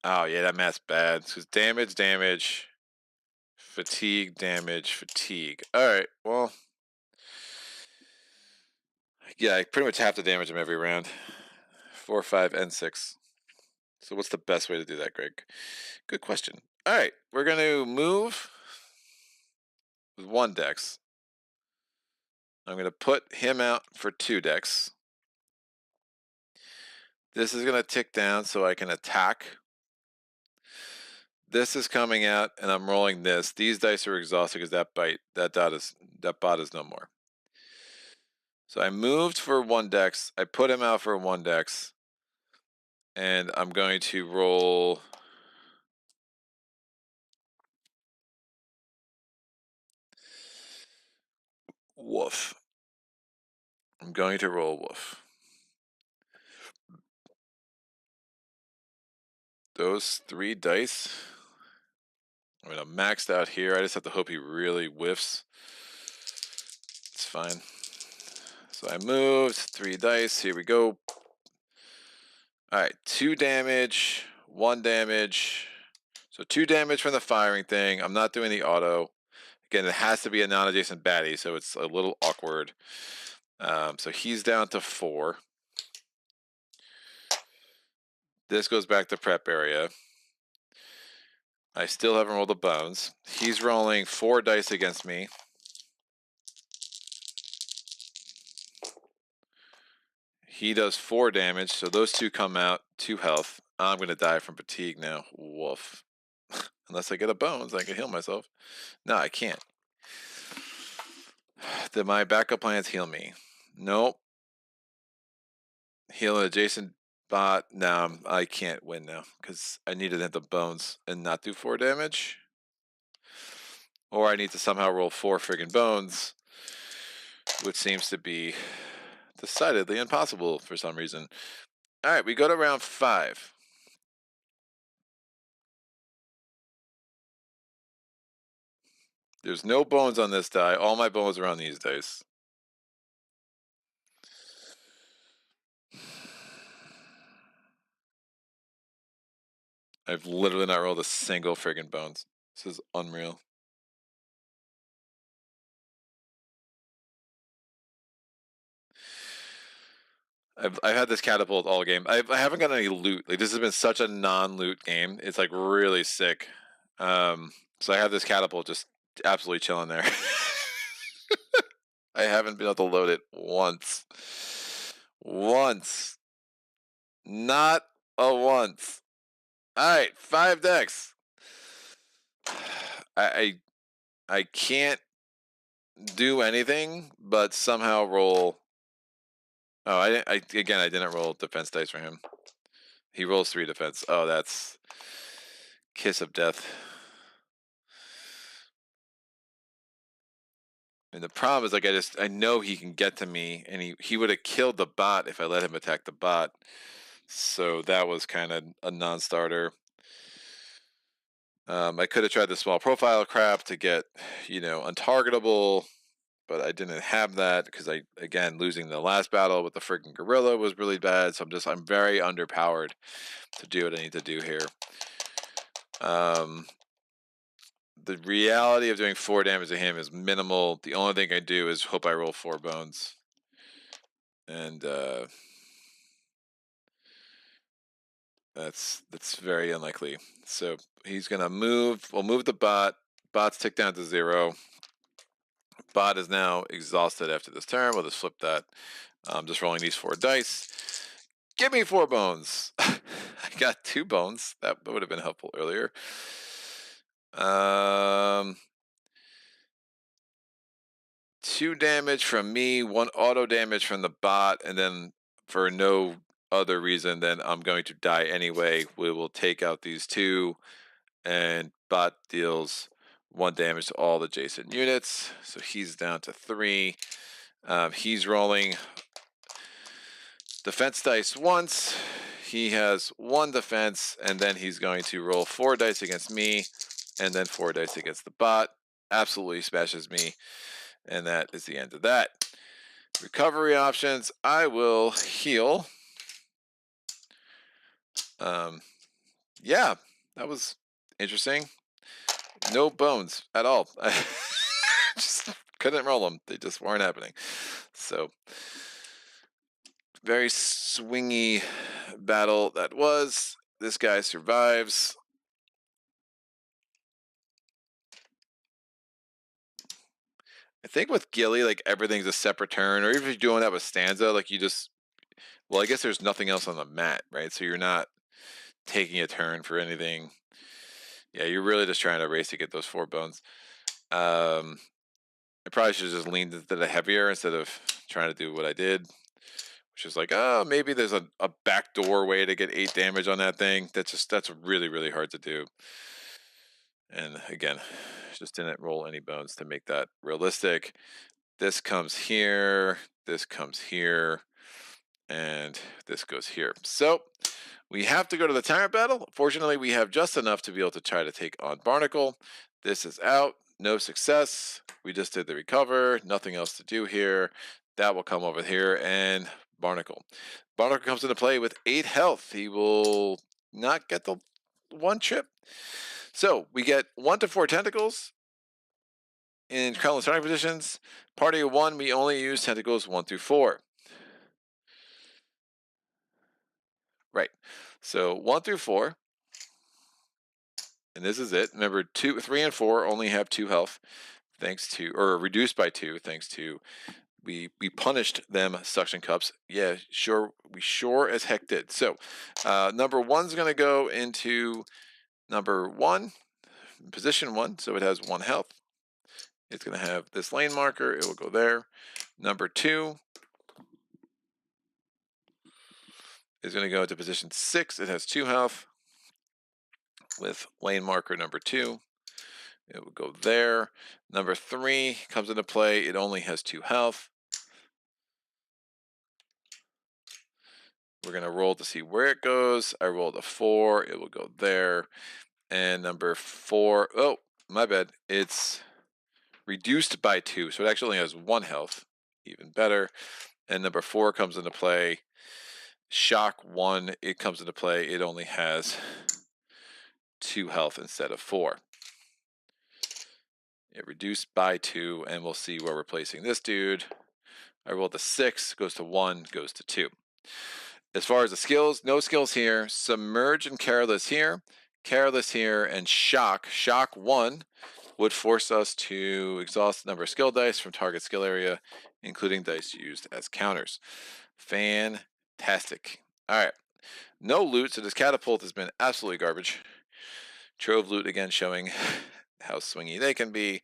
Speaker 2: Oh, yeah, that math's bad. So it's damage, fatigue, fatigue. All right, well. Yeah, I pretty much have to damage him every round. 4, 5, and 6. So what's the best way to do that, Greg? Good question. All right, we're going to move with 1 dex. I'm going to put him out for 2 decks. This is going to tick down so I can attack. This is coming out, and I'm rolling this. These dice are exhausted because that bot is no more. So I moved for 1 dex. I put him out for 1 dex, and I'm going to roll. Woof. I'm going to roll woof. Those 3 dice I'm gonna maxed out here. I just have to hope he really whiffs. It's fine. So I moved 3 dice. Here we go. All right, 2 damage, 1 damage. So 2 damage from the firing thing. I'm not doing the auto. Again, it has to be a non-adjacent baddie, so it's a little awkward. So he's down to 4. This goes back to prep area. I still haven't rolled the bones. He's rolling 4 dice against me. He does 4 damage, so those 2 come out, 2 health. I'm going to die from fatigue now. Woof. Unless I get a bones, I can heal myself. No, I can't. Did my backup plans heal me? Nope. Heal an adjacent bot. No, I can't win now because I need to hit the bones and not do 4 damage. Or I need to somehow roll 4 friggin' bones, which seems to be decidedly impossible for some reason. All right, we go to round 5. There's no bones on this die. All my bones are on these dice. I've literally not rolled a single friggin' bones. This is unreal. I've had this catapult all game. I haven't gotten any loot. Like, this has been such a non-loot game. It's like really sick. So I have this catapult just absolutely chilling there. I haven't been able to load it once. Once. Not a once. All right, 5 decks. I can't do anything but somehow roll. Oh, I didn't roll defense dice for him. He rolls 3 defense. Oh, that's kiss of death. And the problem is, like, I know he can get to me, and he would have killed the bot if I let him attack the bot. So that was kind of a non-starter. I could have tried the small profile crap to get, untargetable, but I didn't have that because again, losing the last battle with the freaking gorilla was really bad. So I'm very underpowered to do what I need to do here. The reality of doing 4 damage to him is minimal. The only thing I do is hope I roll 4 bones. And that's very unlikely. So he's gonna move. We'll move the bot. Bot's tick down to 0. Bot is now exhausted after this turn. We'll just flip that. I'm just rolling these 4 dice. Give me 4 bones. I got 2 bones. That would have been helpful earlier. 2 damage from me, 1 auto damage from the bot, and then for no other reason than I'm going to die anyway, we will take out these 2, and bot deals 1 damage to all adjacent units. So he's down to 3. He's rolling defense dice once. He has 1 defense, and then he's going to roll 4 dice against me, and then 4 dice against the bot. Absolutely smashes me, and that is the end of that. Recovery options. I will heal. Yeah, that was interesting. No bones at all. I just couldn't roll them. They just weren't happening. So, very swingy battle that was. This guy survives. I think with Gilly, like, everything's a separate turn, or even if you're doing that with Stanza, like, well, I guess there's nothing else on the mat, right? So you're not taking a turn for anything. Yeah, you're really just trying to race to get those 4 bones. I probably should have just leaned into the heavier instead of trying to do what I did, which is like, oh, maybe there's a backdoor way to get 8 damage on that thing. That's really, really hard to do. And again, just didn't roll any bones to make that realistic. This comes here, this comes here, and this goes here. So We have to go to the tyrant battle. Fortunately, we have just enough to be able to try to take on Barnacle. This is out. No success. We just did the recover. Nothing else to do here. That will come over here. And Barnacle. Barnacle comes into play with 8 health. He will not get the 1 chip. So we get 1 to 4 tentacles in Krelln starting positions. Party of 1, we only use tentacles 1 through 4. Right. So 1 through 4. And this is it. Remember, 2, 3, and 4 only have 2 health, thanks to, or reduced by 2, thanks to we punished them suction cups. Yeah, sure, we sure as heck did. So, number 1's going to go into number 1, position 1, so it has 1 health. It's going to have this lane marker. It will go there. Number 2 is going to go into position 6. It has 2 health with lane marker number 2. It will go there. Number 3 comes into play. It only has 2 health. We're going to roll to see where it goes. I rolled a 4. It will go there. And number 4, oh, my bad. It's reduced by 2. So it actually only has 1 health. Even better. And number 4 comes into play. Shock 1, it comes into play. It only has 2 health instead of 4. It reduced by 2, and we'll see where we're placing this dude. I rolled a 6, goes to 1, goes to 2. As far as the skills, no skills here. Submerge and Careless here. Careless here, and Shock. Shock 1 would force us to exhaust the number of skill dice from target skill area, including dice used as counters. Fantastic. All right. No loot, so this catapult has been absolutely garbage. Trove loot again showing how swingy they can be.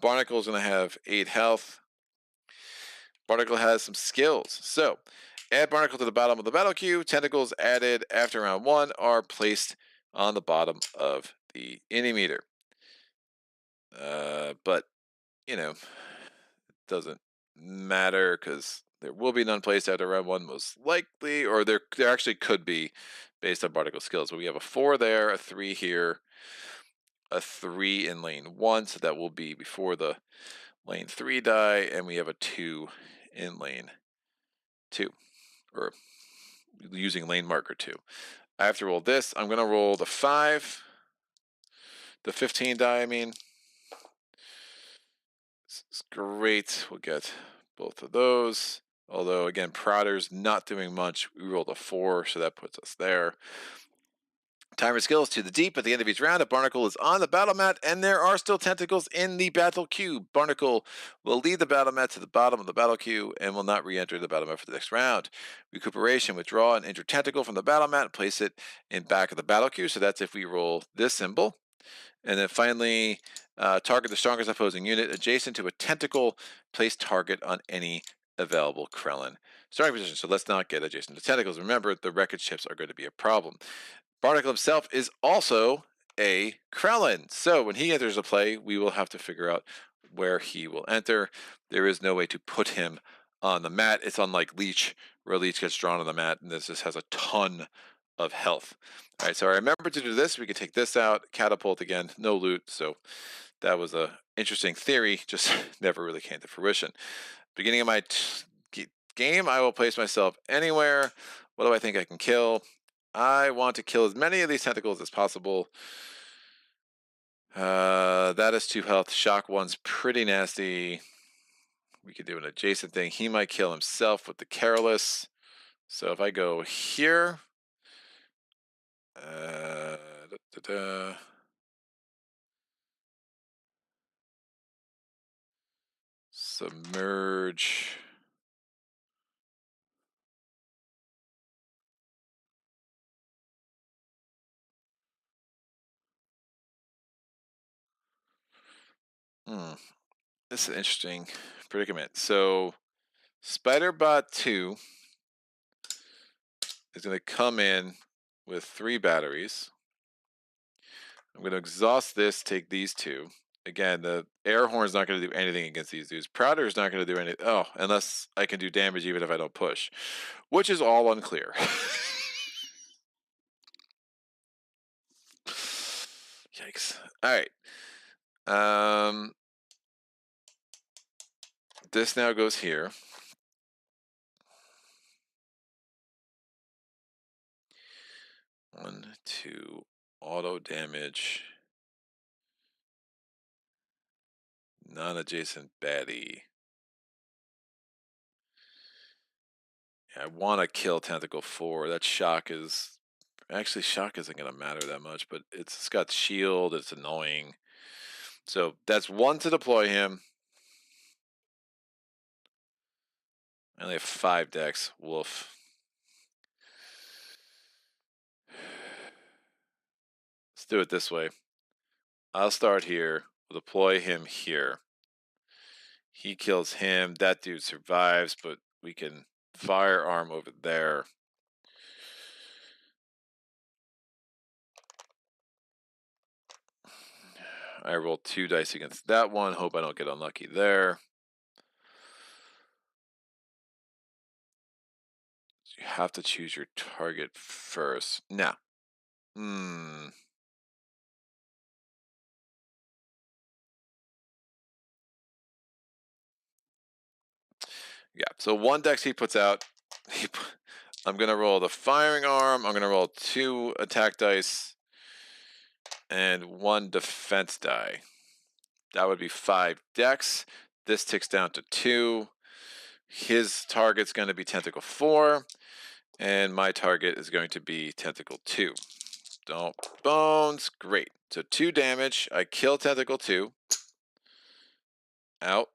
Speaker 2: Barnacle is going to have 8 health. Barnacle has some skills. So, add Barnacle to the bottom of the battle queue. Tentacles added after round 1 are placed on the bottom of the ini meter. But, you know, it doesn't matter because there will be none placed after round 1 most likely, or there actually could be based on Barnacle skills. But we have a 4 there, a 3 here, a 3 in lane 1, so that will be before the lane 3 die, and we have a 2 in lane 2, or using lane marker 2. I have to roll this. I'm going to roll the 5, the 15 die, I mean. This is great. We'll get both of those. Although, again, Prodder's not doing much. We rolled a 4, so that puts us there. Timer skills to the deep. At the end of each round, a Barnacle is on the battle mat, and there are still tentacles in the battle queue. Barnacle will lead the battle mat to the bottom of the battle queue and will not re-enter the battle mat for the next round. Recuperation, withdraw an injured tentacle from the battle mat and place it in back of the battle queue. So that's if we roll this symbol. And then finally, target the strongest opposing unit adjacent to a tentacle. Place target on any available Krelln starting position. So let's not get adjacent to tentacles. Remember, the wreckage chips are going to be a problem. Barnacle himself is also a Krelln. So when he enters a play, we will have to figure out where he will enter. There is no way to put him on the mat. It's unlike Leech, where Leech gets drawn on the mat, and this just has a ton of health. All right, so I remember to do this. We can take this out. Catapult again, no loot. So that was a interesting theory, just never really came to fruition. Beginning of my game, I will place myself anywhere. What do I think I can kill? I want to kill as many of these tentacles as possible. That is 2 health. Shock 1's pretty nasty. We could do an adjacent thing. He might kill himself with the Careless. So if I go here, submerge. This is an interesting predicament. So Spiderbot 2 is going to come in with 3 batteries. I'm going to exhaust this, take these 2. Again, the air horn's not going to do anything against these dudes. Prouder is not going to do anything. Oh, unless I can do damage even if I don't push, which is all unclear. Yikes. All right. This now goes here. One, two, auto damage. Non-adjacent baddie. Yeah, I want to kill Tentacle 4. That shock is... Actually, shock isn't going to matter that much, but it's got shield. It's annoying. So that's one to deploy him. I only have 5 decks. Woof. Let's do it this way. I'll start here. We'll deploy him here. He kills him. That dude survives, but we can firearm over there. I roll 2 dice against that one. Hope I don't get unlucky there. You have to choose your target first. No. Yeah, so 1 dex he puts out. I'm going to roll the firing arm. I'm going to roll 2 attack dice and 1 defense die. That would be 5 dex. This ticks down to 2. His target's going to be Tentacle 4. And my target is going to be Tentacle 2. Don't bones. Great. So 2 damage. I kill Tentacle 2. Out.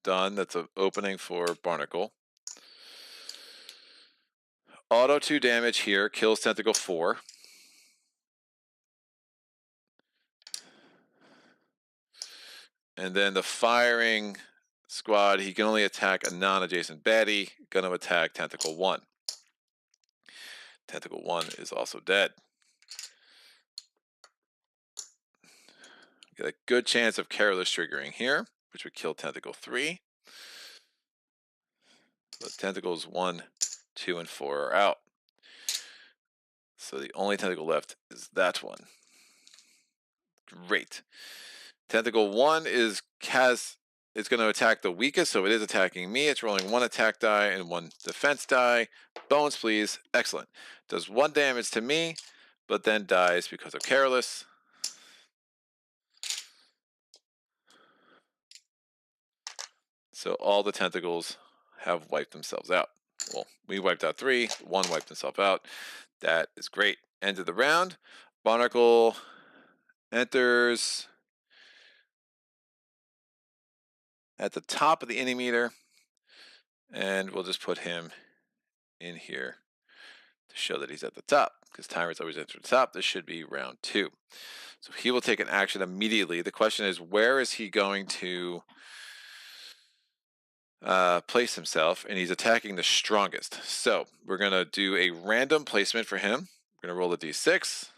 Speaker 2: Done. That's an opening for Barnacle. Auto 2 damage here. Kills Tentacle 4. And then the firing squad, he can only attack a non-adjacent baddie. Gonna attack Tentacle 1. Tentacle 1 is also dead. Get a good chance of careless triggering here, which would kill Tentacle 3. But Tentacles 1, 2, and 4 are out. So the only tentacle left is that one. Great. Tentacle 1 is going to attack the weakest, so it is attacking me. It's rolling 1 attack die and 1 defense die. Bones, please. Excellent. Does 1 damage to me, but then dies because of careless. So all the tentacles have wiped themselves out. Well, we wiped out 3. 1 wiped himself out. That is great. End of the round. Barnacle enters at the top of the inning meter, and we'll just put him in here to show that he's at the top, because Tyrants always enter the top. This should be round 2. So he will take an action immediately. The question is, where is he going to place himself? And he's attacking the strongest. So we're going to do a random placement for him. We're going to roll a d6.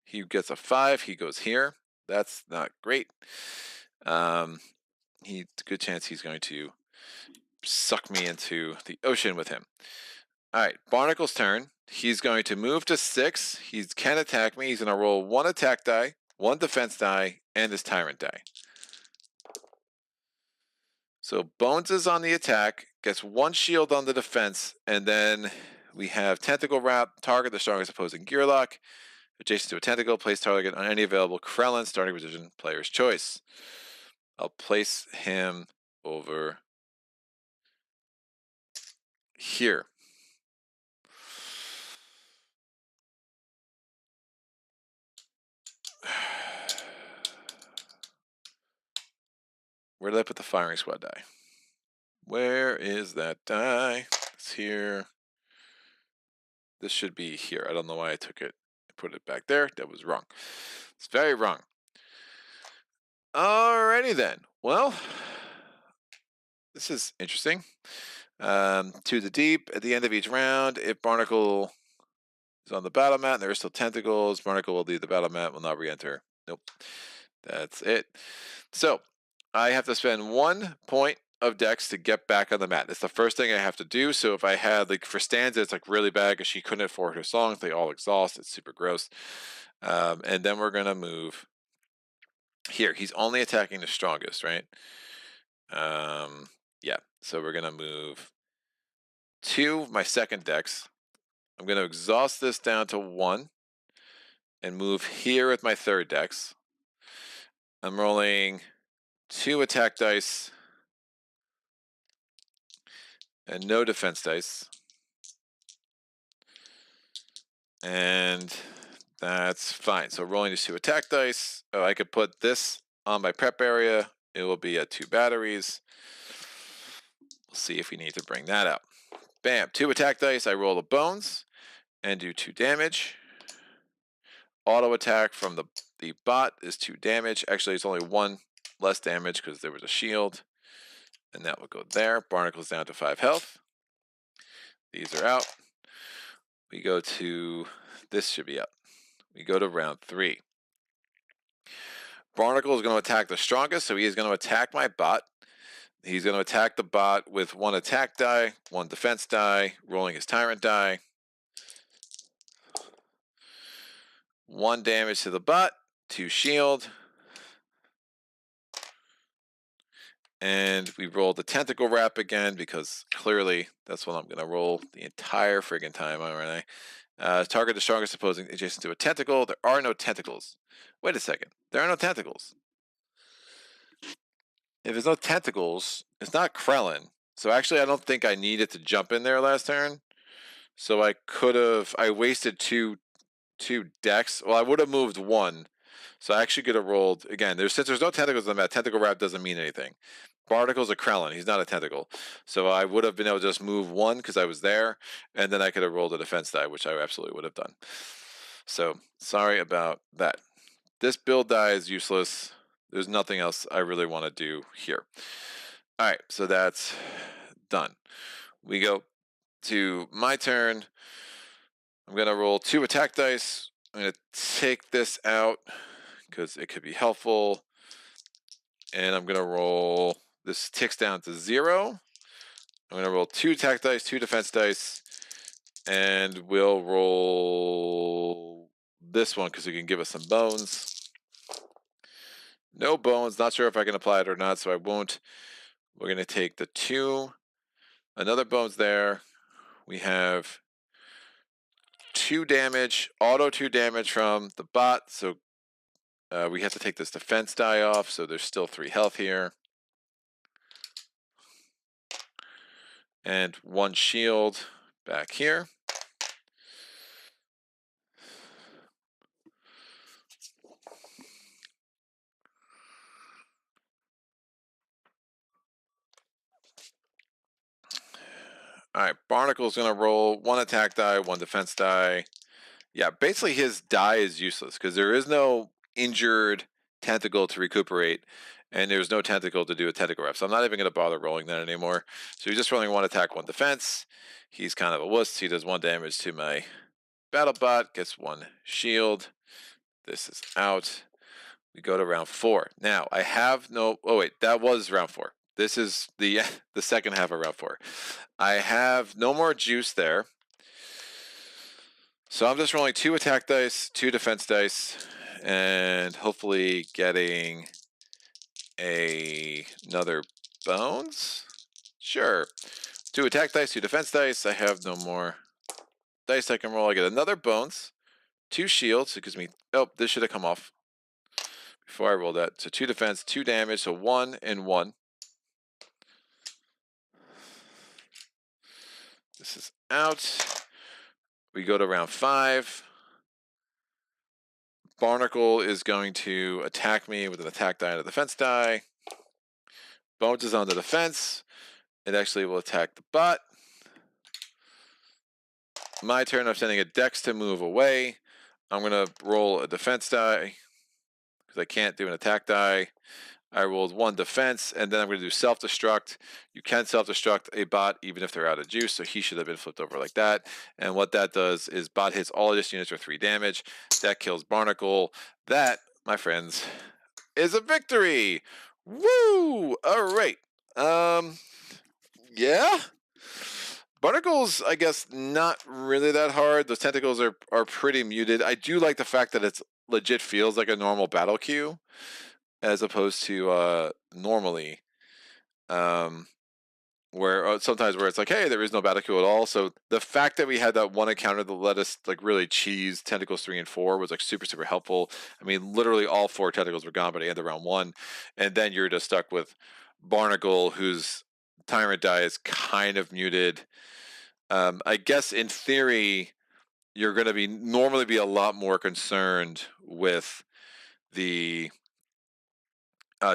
Speaker 2: He gets a 5. He goes here. That's not great. Good chance he's going to suck me into the ocean with him. All right, Barnacle's turn. He's going to move to 6. He can attack me. He's going to roll 1 attack die, 1 defense die, and his tyrant die. So Bones is on the attack, gets 1 shield on the defense, and then we have Tentacle Wrap, target the strongest opposing Gearloc. Adjacent to a tentacle, place target on any available Krelln starting position, player's choice. I'll place him over here. Where did I put the firing squad die? Where is that die? It's here. This should be here. I don't know why I took it and put it back there. That was wrong. It's very wrong. Alrighty then. Well, this is interesting. To the deep at the end of each round. If Barnacle is on the battlemat and there are still tentacles, Barnacle will leave the battlemat, will not re-enter. Nope. That's it. So I have to spend 1 point of dex to get back on the mat. It's the first thing I have to do. So if I had, like, for Stanza, it's like really bad because she couldn't afford her songs. They all exhaust. It's super gross. And then we're gonna move here. He's only attacking the strongest, right? Yeah. So we're gonna move 2, my second dex. I'm gonna exhaust this down to 1 and move here with my third dex. I'm rolling 2 attack dice and no defense dice. And that's fine. So rolling these 2 attack dice. Oh, I could put this on my prep area. It will be at 2 batteries. We'll see if we need to bring that out. Bam, 2 attack dice. I roll the bones and do 2 damage. Auto attack from the bot is 2 damage. Actually, it's only 1 less damage because there was a shield. And that will go there. Barnacle's down to 5 health. These are out. We go to, this should be up. We go to round 3. Barnacle is going to attack the strongest, so he is going to attack my bot. He's going to attack the bot with 1 attack die, 1 defense die, rolling his tyrant die. 1 damage to the bot, 2 shield. And we roll the tentacle wrap again because clearly that's what I'm going to roll the entire friggin' time, aren't I? Target the strongest opposing adjacent to a tentacle. There are no tentacles. Wait a second. There are no tentacles. If there's no tentacles, it's not Krelln. So actually, I don't think I needed to jump in there last turn. So I could have, I wasted two decks. Well, I would have moved 1. So I actually could have rolled, again, since there's no tentacles on that, tentacle wrap doesn't mean anything. Barnacle's a Krelln. He's not a tentacle. So I would have been able to just move 1 because I was there, and then I could have rolled a defense die, which I absolutely would have done. So sorry about that. This build die is useless. There's nothing else I really want to do here. All right, so that's done. We go to my turn. I'm going to roll 2 attack dice. I'm going to take this out because it could be helpful. And I'm going to roll, this ticks down to 0. I'm going to roll 2 attack dice, 2 defense dice, and we'll roll this one because it can give us some bones. No bones, not sure if I can apply it or not, so I won't. We're going to take the 2, another bones there. We have 2 damage, auto 2 damage from the bot, so we have to take this defense die off, so there's still 3 health here. And 1 shield back here. All right, Barnacle's going to roll 1 attack die, 1 defense die. Yeah, basically his die is useless because there is no injured tentacle to recuperate, and there's no tentacle to do a tentacle wrap. So I'm not even going to bother rolling that anymore. So he's just rolling 1 attack, 1 defense. He's kind of a wuss. He does 1 damage to my battle bot, gets 1 shield. This is out. We go to round 4. Now, I have no... Oh, wait, that was round 4. This is the second half of round 4. I have no more juice there. So I'm just rolling 2 attack dice, 2 defense dice, and hopefully getting another bones. Sure. 2 attack dice, 2 defense dice. I have no more dice I can roll. I get another bones, 2 shields. It gives me... Oh, this should have come off before I rolled that. So 2 defense, 2 damage. So 1 and 1. This is out. We go to round 5. Barnacle is going to attack me with an attack die and a defense die. Bones is on the defense. It actually will attack the bot. My turn, I'm sending a dex to move away. I'm going to roll a defense die because I can't do an attack die. I rolled 1 defense, and then I'm going to do self-destruct. You can self-destruct a bot even if they're out of juice, so he should have been flipped over like that. And what that does is bot hits all of his units for 3 damage. That kills Barnacle. That, my friends, is a victory! Woo! All right. Yeah. Barnacles, I guess, not really that hard. Those tentacles are pretty muted. I do like the fact that it's legit feels like a normal battle queue as opposed to normally. Um, where sometimes where it's like, hey, there is no battle queue at all. So the fact that we had that one encounter that let us like really cheese tentacles 3 and 4 was like super helpful. I mean, literally all 4 tentacles were gone by the end of round 1, and then you're just stuck with Barnacle, whose tyrant die is kind of muted. I guess in theory, you're going to be normally be a lot more concerned with the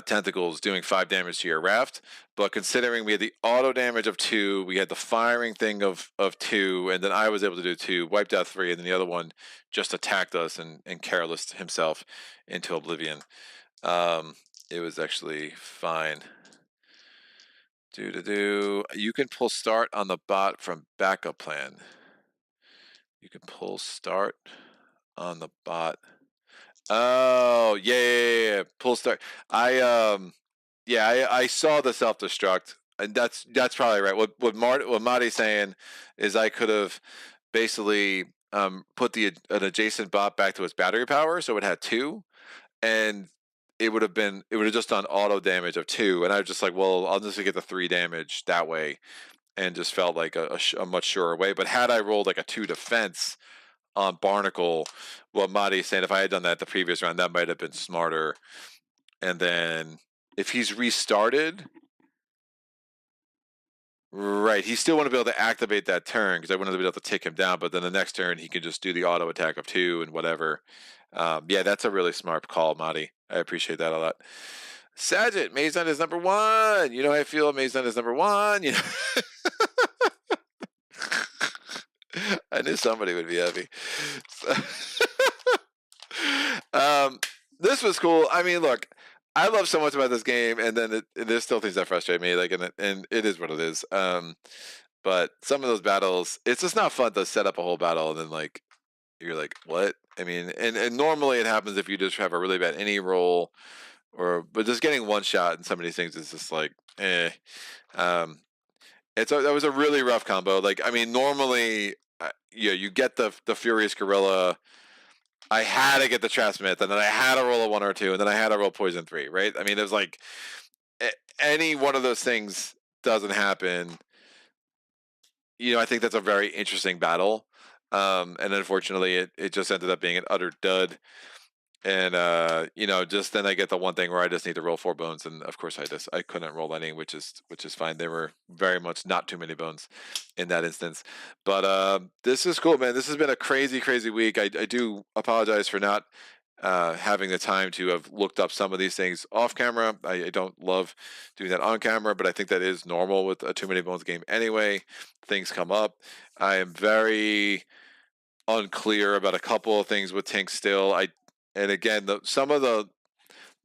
Speaker 2: tentacles doing 5 damage to your raft, but considering we had the auto damage of 2, we had the firing thing of 2, and then I was able to do 2, wiped out 3, and then the other one just attacked us and careless himself into oblivion. It was actually fine. You can pull start on the bot from backup plan. You can pull start on the bot. Oh, yeah. Pull start. I saw the self destruct, and that's probably right. What Marty's saying is I could have basically put an adjacent bot back to its battery power, so it had 2, and it would have just done auto damage of 2, and I was just like, well, I'll just get the 3 damage that way, and just felt like a much surer way. But had I rolled like a 2 defense on Barnacle, what Marty's saying, if I had done that the previous round, that might have been smarter. And then if he's restarted, right, he still want to be able to activate that turn because I wouldn't be able to take him down. But then the next turn, he can just do the auto attack of 2 and whatever. Yeah, that's a really smart call, Marty. I appreciate that a lot. Saget, Maison is number 1. You know how I feel. Maison is number 1. You know. I knew somebody would be happy. So this was cool. I mean, look, I love so much about this game, and then there's still things that frustrate me. Like, and it is what it is. But some of those battles, it's just not fun to set up a whole battle and then like you're like, what? I mean, and normally it happens if you just have a really bad any roll, but just getting one shot in some of these things is just like, eh. Um, that was a really rough combo. Like, I mean, normally, you get the Furious Gorilla. I had to get the Transmit, and then I had to roll a 1 or 2, and then I had to roll Poison 3, right? I mean, it was like any one of those things doesn't happen. I think that's a very interesting battle. And unfortunately, it just ended up being an utter dud. And just then I get the one thing where I just need to roll 4 bones, and of course I couldn't roll any, which is fine. There were very much not too many bones in that instance. But this is cool, man. This has been a crazy week. I do apologize for not having the time to have looked up some of these things off camera. I don't love doing that on camera, but I think that is normal with a too many bones game anyway. Things come up. I am very unclear about a couple of things with Tink still. And again, some of the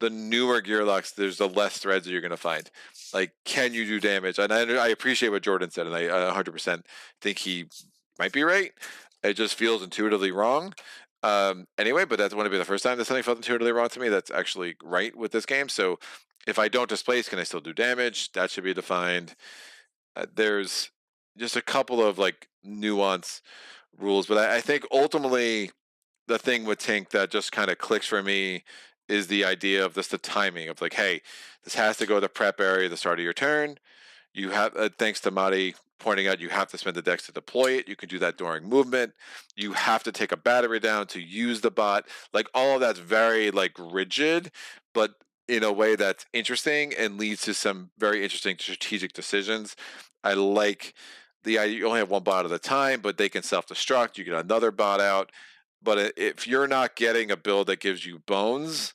Speaker 2: newer Gearlocs, there's the less threads that you're going to find. Like, can you do damage? And I appreciate what Jordan said, and I 100% think he might be right. It just feels intuitively wrong. Anyway, but that wouldn't be the first time that something felt intuitively wrong to me. That's actually right with this game. So if I don't displace, can I still do damage? That should be defined. There's just a couple of like nuance rules, but I think ultimately the thing with Tink that just kind of clicks for me is the idea of just the timing of like, hey, this has to go to the prep area at the start of your turn. You have, thanks to Madi pointing out, you have to spend the dex to deploy it. You can do that during movement. You have to take a battery down to use the bot. Like, all of that's very like rigid, but in a way that's interesting and leads to some very interesting strategic decisions. I like the idea you only have one bot at a time, but they can self-destruct. You get another bot out. But if you're not getting a build that gives you bones,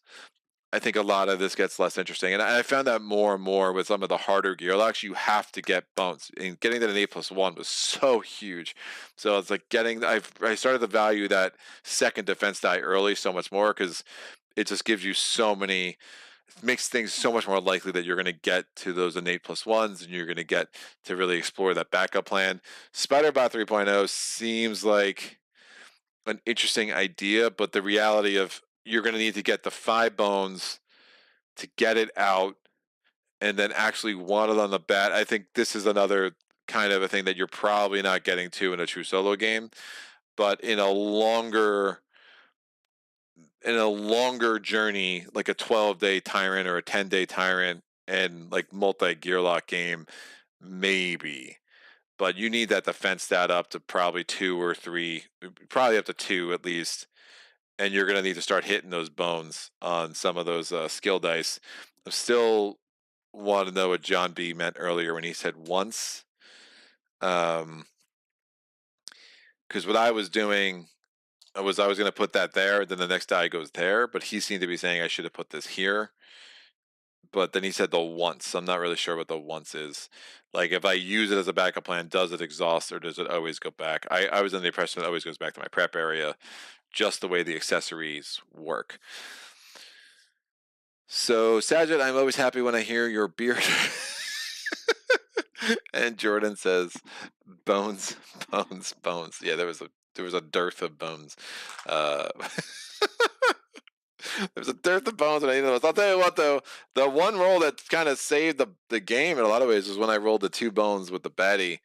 Speaker 2: I think a lot of this gets less interesting. And I found that more and more with some of the harder Gearlocs, you have to get bones. And getting that an 8+1 was so huge. So it's like I started to value that second defense die early so much more because it just gives you makes things so much more likely that you're going to get to those innate +1s and you're going to get to really explore that backup plan. Spiderbot 3.0 seems like an interesting idea, but the reality of you're going to need to get the 5 bones to get it out, and then actually want it on the bat. I think this is another kind of a thing that you're probably not getting to in a true solo game, but in a longer journey, like a 12-day tyrant or a 10-day tyrant, and like multi-Gearloc game, maybe. But you need that defense stat up to probably 2 or 3, probably up to 2 at least, and you're going to need to start hitting those bones on some of those skill dice. I still want to know what John B meant earlier when he said once. Because what I was doing was I was going to put that there, then the next die goes there, but he seemed to be saying I should have put this here. But then he said the once. I'm not really sure what the once is. Like, if I use it as a backup plan, does it exhaust or does it always go back? I was under the impression it always goes back to my prep area, just the way the accessories work. So, Sajid, I'm always happy when I hear your beard. And Jordan says, bones, bones, bones. Yeah, there was a dearth of bones. There's a dearth of bones, and I'll tell you what, though, the one roll that kind of saved the game in a lot of ways was when I rolled the 2 bones with the baddie.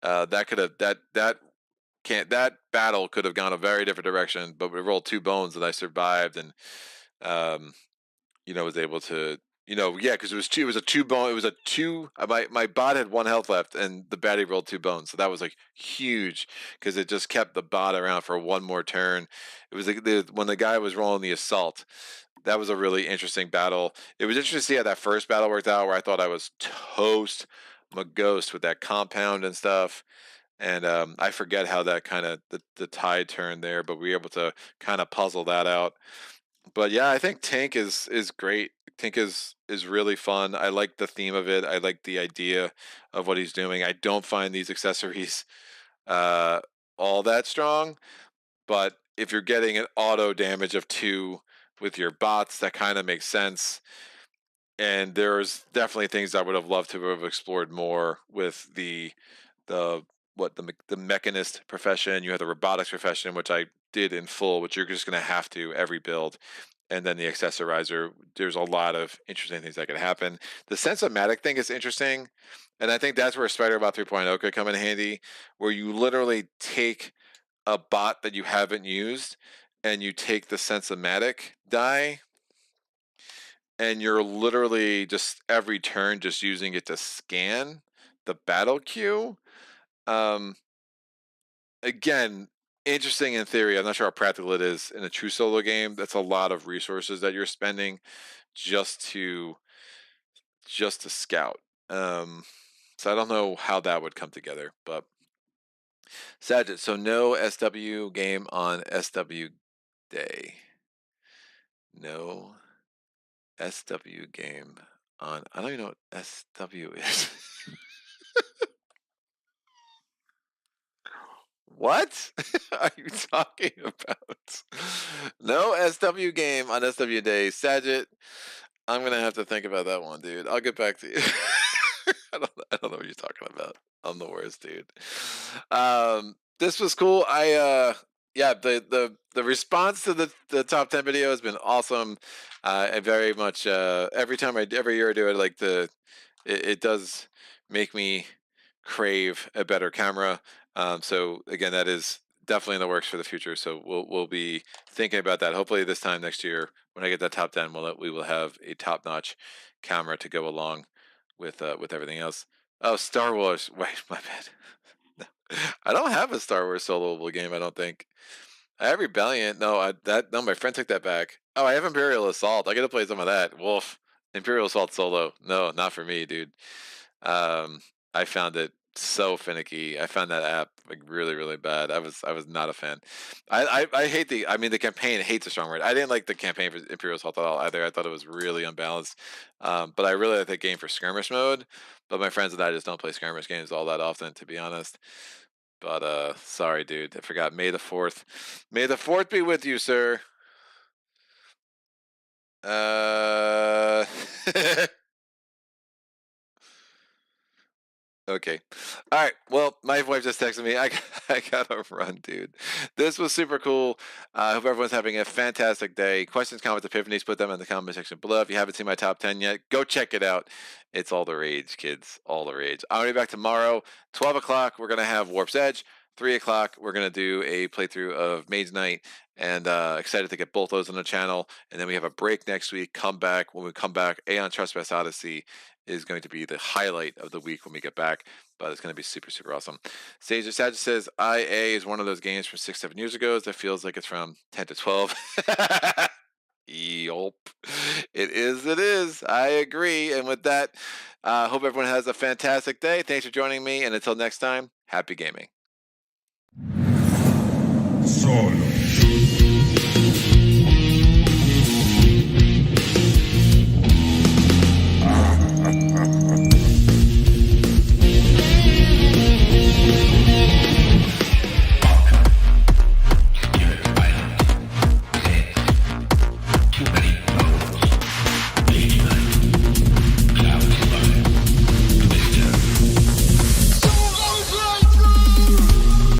Speaker 2: That could have that battle could have gone a very different direction, but we rolled 2 bones and I survived, and um, was able to, yeah, because it was a 2 bone, it was a 2. My bot had 1 health left, and the baddie rolled 2 bones, so that was like huge because it just kept the bot around for one more turn. It was like when the guy was rolling the assault. That was a really interesting battle. It was interesting to see how that first battle worked out, where I thought I was toast my ghost with that compound and stuff. And I forget how that kind of the tide turned there, but we were able to kind of puzzle that out. But yeah, I think Tink is great. Tink is really fun. I like the theme of it. I like the idea of what he's doing. I don't find these accessories uh, all that strong, but if you're getting an auto damage of 2 with your bots, that kind of makes sense. And there's definitely things I would have loved to have explored more with the mechanist profession. You have the robotics profession, which I did in full, which you're just going to have to every build. And then the accessorizer, there's a lot of interesting things that could happen. The sensomatic thing is interesting, and I think that's where Spider-Bot 3.0 could come in handy, where you literally take a bot that you haven't used, and you take the sensomatic die, and you're literally just every turn just using it to scan the battle queue. Again, interesting in theory. I'm not sure how practical it is in a true solo game. That's a lot of resources that you're spending just to scout. So I don't know how that would come together, but Sajid, so no SW game on SW day. No SW game on, I don't even know what SW is. What are you talking about? No SW game on SW day. Sajid, I'm gonna have to think about that one, dude. I'll get back to you. I don't know what you're talking about. I'm the worst, dude. This was cool. Yeah, the response to the top 10 video has been awesome. I very much every year I do it, like it does make me crave a better camera. So again, that is definitely in the works for the future. So we'll be thinking about that. Hopefully this time next year, when I get that top 10, we will have a top notch camera to go along with everything else. Oh, Star Wars. Wait, my bad. No. I don't have a Star Wars soloable game. I don't think. I have Rebellion. No, my friend took that back. Oh, I have Imperial Assault. I got to play some of that. Wolf. Imperial Assault solo. No, not for me, dude. I found it so finicky. I found that app like really, really bad. I was not a fan. I hate the campaign. Hate's a strong word. I didn't like the campaign for Imperial Assault at all either. I thought it was really unbalanced. But I really like that game for skirmish mode. But my friends and I just don't play skirmish games all that often, to be honest. But sorry, dude. I forgot. May the 4th. May the 4th be with you, sir. Okay. All right. Well, my wife just texted me. I gotta run, dude. This was super cool. I hope everyone's having a fantastic day. Questions, comments, epiphanies, put them in the comment section below. If you haven't seen my top 10 yet, go check it out. It's all the rage, kids. All the rage. I'll be back tomorrow, 12 o'clock. We're gonna have Warp's Edge. 3 o'clock, we're gonna do a playthrough of Mage Knight, and excited to get both those on the channel. And then we have a break next week. Come back. When we come back, Aeon Trespass Odyssey is going to be the highlight of the week when we get back, but it's going to be super, super awesome. Sage Sag says IA is one of those games from 6-7 years ago that feels like it's from 10 to 12. Yelp. It is, it is. I agree. And with that, hope everyone has a fantastic day. Thanks for joining me, and until next time, happy gaming.
Speaker 1: Solo.